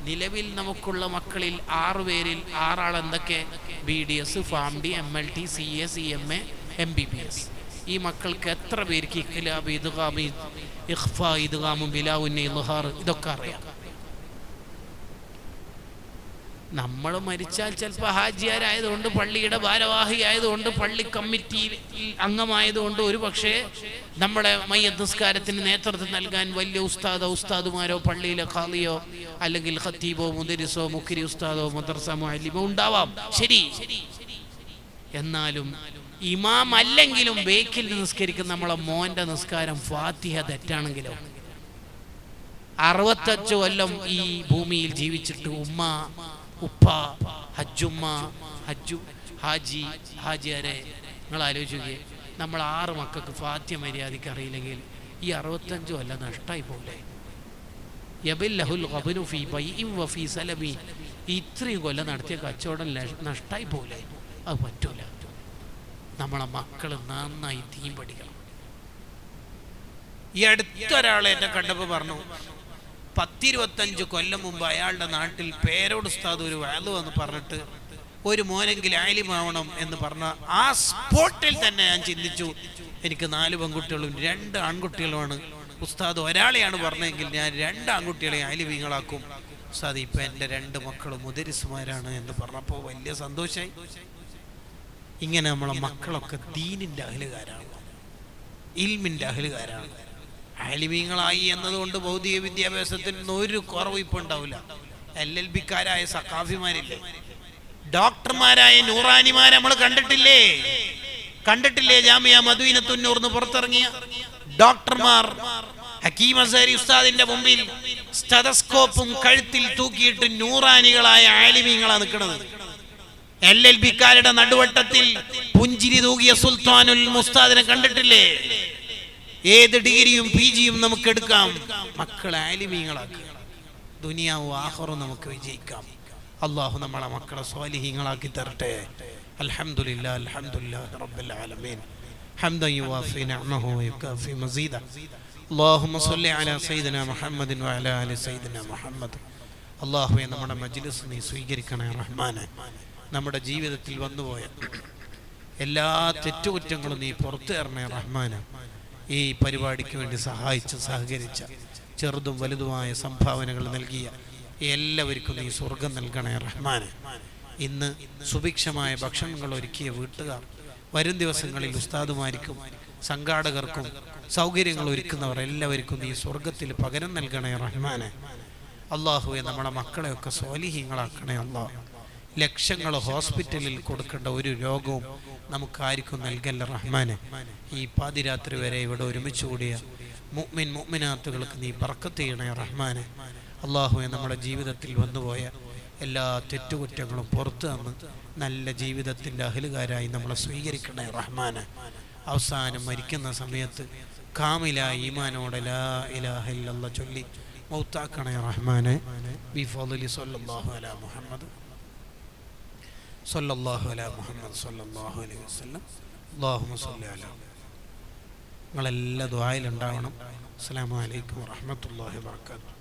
നിലവിൽ നമുക്കുള്ള മക്കളിൽ 6 പേരിൽ 6 ആൾ എന്തൊക്കെ? BDS, PharmD, MLT, CA, CMA, MBBS. ഈ മക്കൾക്ക് എത്ര പേർക്ക് ഇഖ്ലാബ്, ഇദ്ഗാം, ഇഖ്ഫാ, ഇദ്ഗാമും ബിലാഉൻ ഇൽഹാർ ഇതൊക്കെ അറിയാം? നമ്മൾ മരിച്ചാൽ ചിലപ്പോൾ ഹാജിയാരായതുകൊണ്ട്, പള്ളിയുടെ ഭാരവാഹി ആയതുകൊണ്ട്, പള്ളി കമ്മിറ്റിയിൽ അംഗമായതുകൊണ്ട് ഒരു പക്ഷേ നമ്മുടെ മയ്യത്ത് നിസ്കാരത്തിന് നേതൃത്വം നൽകാൻ വലിയ ഉസ്താദുമാരോ പള്ളിയിലെ ഖാദിയോ അല്ലെങ്കിൽ ഖത്തീബോ മുദരിസോ മുഖരി ഉസ്താദോ മദ്രസ മുഅല്ലിമോ ഉണ്ടാവാം. ശരി, എന്നാലും ഇമാം അല്ലെങ്കിലും ബേക്കിൽ നിസ്കരിക്കുന്ന നമ്മളെ മോന്റെ നിസ്കാരം ഫാത്തിഹ തെറ്റാണെങ്കിലോ, 65 കൊല്ലം ഈ ഭൂമിയിൽ ജീവിച്ചിട്ട് ഉമ്മ, ഉപ്പ, ഹജ്ജുമ്മ, ഹാജിയാരെ നിങ്ങൾ ആലോചിക്കുകയെ, നമ്മൾ 6 മക്കൾക്ക് ഫാത്തിഹ മര്യാദയ്ക്ക് അറിയില്ലെങ്കിൽ ഈ 65 കൊല്ലം നഷ്ടമായി പോലെ. ഇത്രയും കൊല്ലം നടത്തിയ കച്ചവടം നഷ്ടമായി പോലെ. അത് പറ്റൂല. നമ്മളെ മക്കൾ നന്നായി ദീൻ പഠിക്കണം. ഈ അടുത്തൊരാളെ എന്നെ കണ്ടപ്പോൾ പറഞ്ഞു, 10-25 കൊല്ലം മുമ്പ് അയാളുടെ നാട്ടിൽ പേരോട് ഉസ്താദ് ഒരു വഅദ് വന്ന് പറഞ്ഞിട്ട് ഒരു മോനെങ്കിലും ആലിമാവണം എന്ന് പറഞ്ഞ ആ സ്പോട്ടിൽ തന്നെ ഞാൻ ചിന്തിച്ചു, എനിക്ക് 4 പെൺകുട്ടികളും 2 ആൺകുട്ടികളുമാണ്. ഉസ്താദ് ഒരാളെയാണ് പറഞ്ഞതെങ്കിൽ ഞാൻ 2 ആൺകുട്ടികളെ ആലിമീങ്ങളാക്കും. ഉസ്താദ് ഇപ്പൊ എൻ്റെ 2 മക്കളും മുദരിസുമാരാണ് എന്ന് പറഞ്ഞപ്പോൾ വലിയ സന്തോഷമായി. ഇങ്ങനെ നമ്മളെ മക്കളൊക്കെ ദീനിന്റെ അഹ്ലുകാരാണ്, ഇൽമിന്റെ അഹ്ലുകാരാണ്. ആലിമീങ്ങളായി എന്നതുകൊണ്ട് ഭൗതിക വിദ്യാഭ്യാസത്തിന് ഒരു കുറവ് ഇപ്പൊ ഉണ്ടാവില്ല. LLB-ക്കാരായ സഖാഫിമാരില്ലേ, ഡോക്ടർമാരായ നൂറാനിമാരെ നമ്മൾ കണ്ടിട്ടില്ലേ? ജാമിയ മദീനത്തുന്നൂർന്ന് പുറത്തിറങ്ങിയ ഡോക്ടർമാർ ഹക്കീം അസ്ഹരി ഉസ്താദിന്റെ മുമ്പിൽ സ്റ്റെതസ്കോപ്പും കഴുത്തിൽ തൂക്കിയിട്ട് നൂറാനികളായ ആലിമീങ്ങളാണ് നിൽക്കുന്നത്. LLB-ക്കാരുടെ നടുവട്ടത്തിൽ പുഞ്ചിരി തൂകിയ സുൽത്താനുൽ മുസ്താദിനെ കണ്ടിട്ടില്ലേ? ഏത് ഡിഗ്രിയും PGയും നമുക്ക് എടുക്കാം. മക്കളെ ആലിമീങ്ങളാക്കുക, ദുനിയാവും ആഖിറവും നമുക്ക് വിജയിക്കാം. അല്ലാഹു നമ്മളെ മക്കളെ സ്വാലിഹീങ്ങളാക്കി തരട്ടെ. അൽഹംദുലില്ലാഹി അൽഹംദുലില്ലാഹി റബ്ബിൽ ആലമീൻ ഹംദൻ യുവാഫി നിഅമഹു വയുകാഫി മസീദ. അല്ലാഹുമ്മ സ്വല്ലി അലാ സയ്യിദിനാ മുഹമ്മദിൻ വഅലാ ആലി സയ്യിദിനാ മുഹമ്മദ്. അല്ലാഹുവേ, നമ്മുടെ മജ്ലിസ് നീ സ്വീകരിക്കണേ റഹ്മാനെ. നമ്മുടെ ജീവിതത്തിൽ വന്നുപോയ എല്ലാ തെറ്റുകുറ്റങ്ങളും നീ പുറത്തു തരണേ റഹ്മാനെ. ഈ പരിപാടിക്ക് വേണ്ടി സഹകരിച്ച ചെറുതും വലുതുമായ സംഭാവനകൾ നൽകിയ എല്ലാവർക്കും നീ സ്വർഗം നൽകണേ റഹ്മാനെ. ഇന്ന് സുഭിക്ഷമായ ഭക്ഷണങ്ങൾ ഒരുക്കിയ വീട്ടുകാർ, വരും ദിവസങ്ങളിൽ ഉസ്താദുമാർക്കും സംഘാടകർക്കും സൗകര്യങ്ങൾ ഒരുക്കുന്നവർ എല്ലാവർക്കും നീ സ്വർഗത്തിൽ പകരം നൽകണേ റഹ്മാനെ. അള്ളാഹുവെ, നമ്മുടെ മക്കളെയൊക്കെ സ്വാലിഹീങ്ങളാക്കണേ അള്ളാഹ്. ലക്ഷങ്ങൾ ഹോസ്പിറ്റലിൽ കൊടുക്കേണ്ട ഒരു രോഗവും നമുക്കാർക്കും നൽകല്ല റഹ്മാനെ. ഈ പാതിരാത്രി വരെ ഇവിടെ ഒരുമിച്ച് കൂടിയ മുഅ്മിനാത്തുകൾക്ക് നീ ബർക്കത്ത് ചെയ്യണേ റഹ്മാനെ. അള്ളാഹുവെ, നമ്മുടെ ജീവിതത്തിൽ വന്നുപോയ എല്ലാ തെറ്റുകുറ്റങ്ങളും പുറത്തു തന്ന് നല്ല ജീവിതത്തിൻ്റെ അഹ്ലുകാരായി നമ്മളെ സ്വീകരിക്കണേ റഹ്മാനെ. അവസാനം മരിക്കുന്ന സമയത്ത് കാമിലായ ഈമാനോടെ ലാ ഇലാഹ ഇല്ലല്ലാഹ് ചൊല്ലി മൗത്താക്കണേ റഹ്മാനെ. ബിഫളലി സ്വല്ലല്ലാഹു അലാ മുഹമ്മദ് സല്ലല്ലാഹു അലാ മുഹമ്മദ് സല്ലല്ലാഹു അലൈഹി വസല്ലം. അല്ലാഹുമ്മ സ്വല്ലി അലാ നിങ്ങളെല്ലാം ദുആയിലുണ്ടാവണം. അസ്സലാമു അലൈക്കും വറഹ്മത്തുള്ളാഹി വബറകാതുഹു.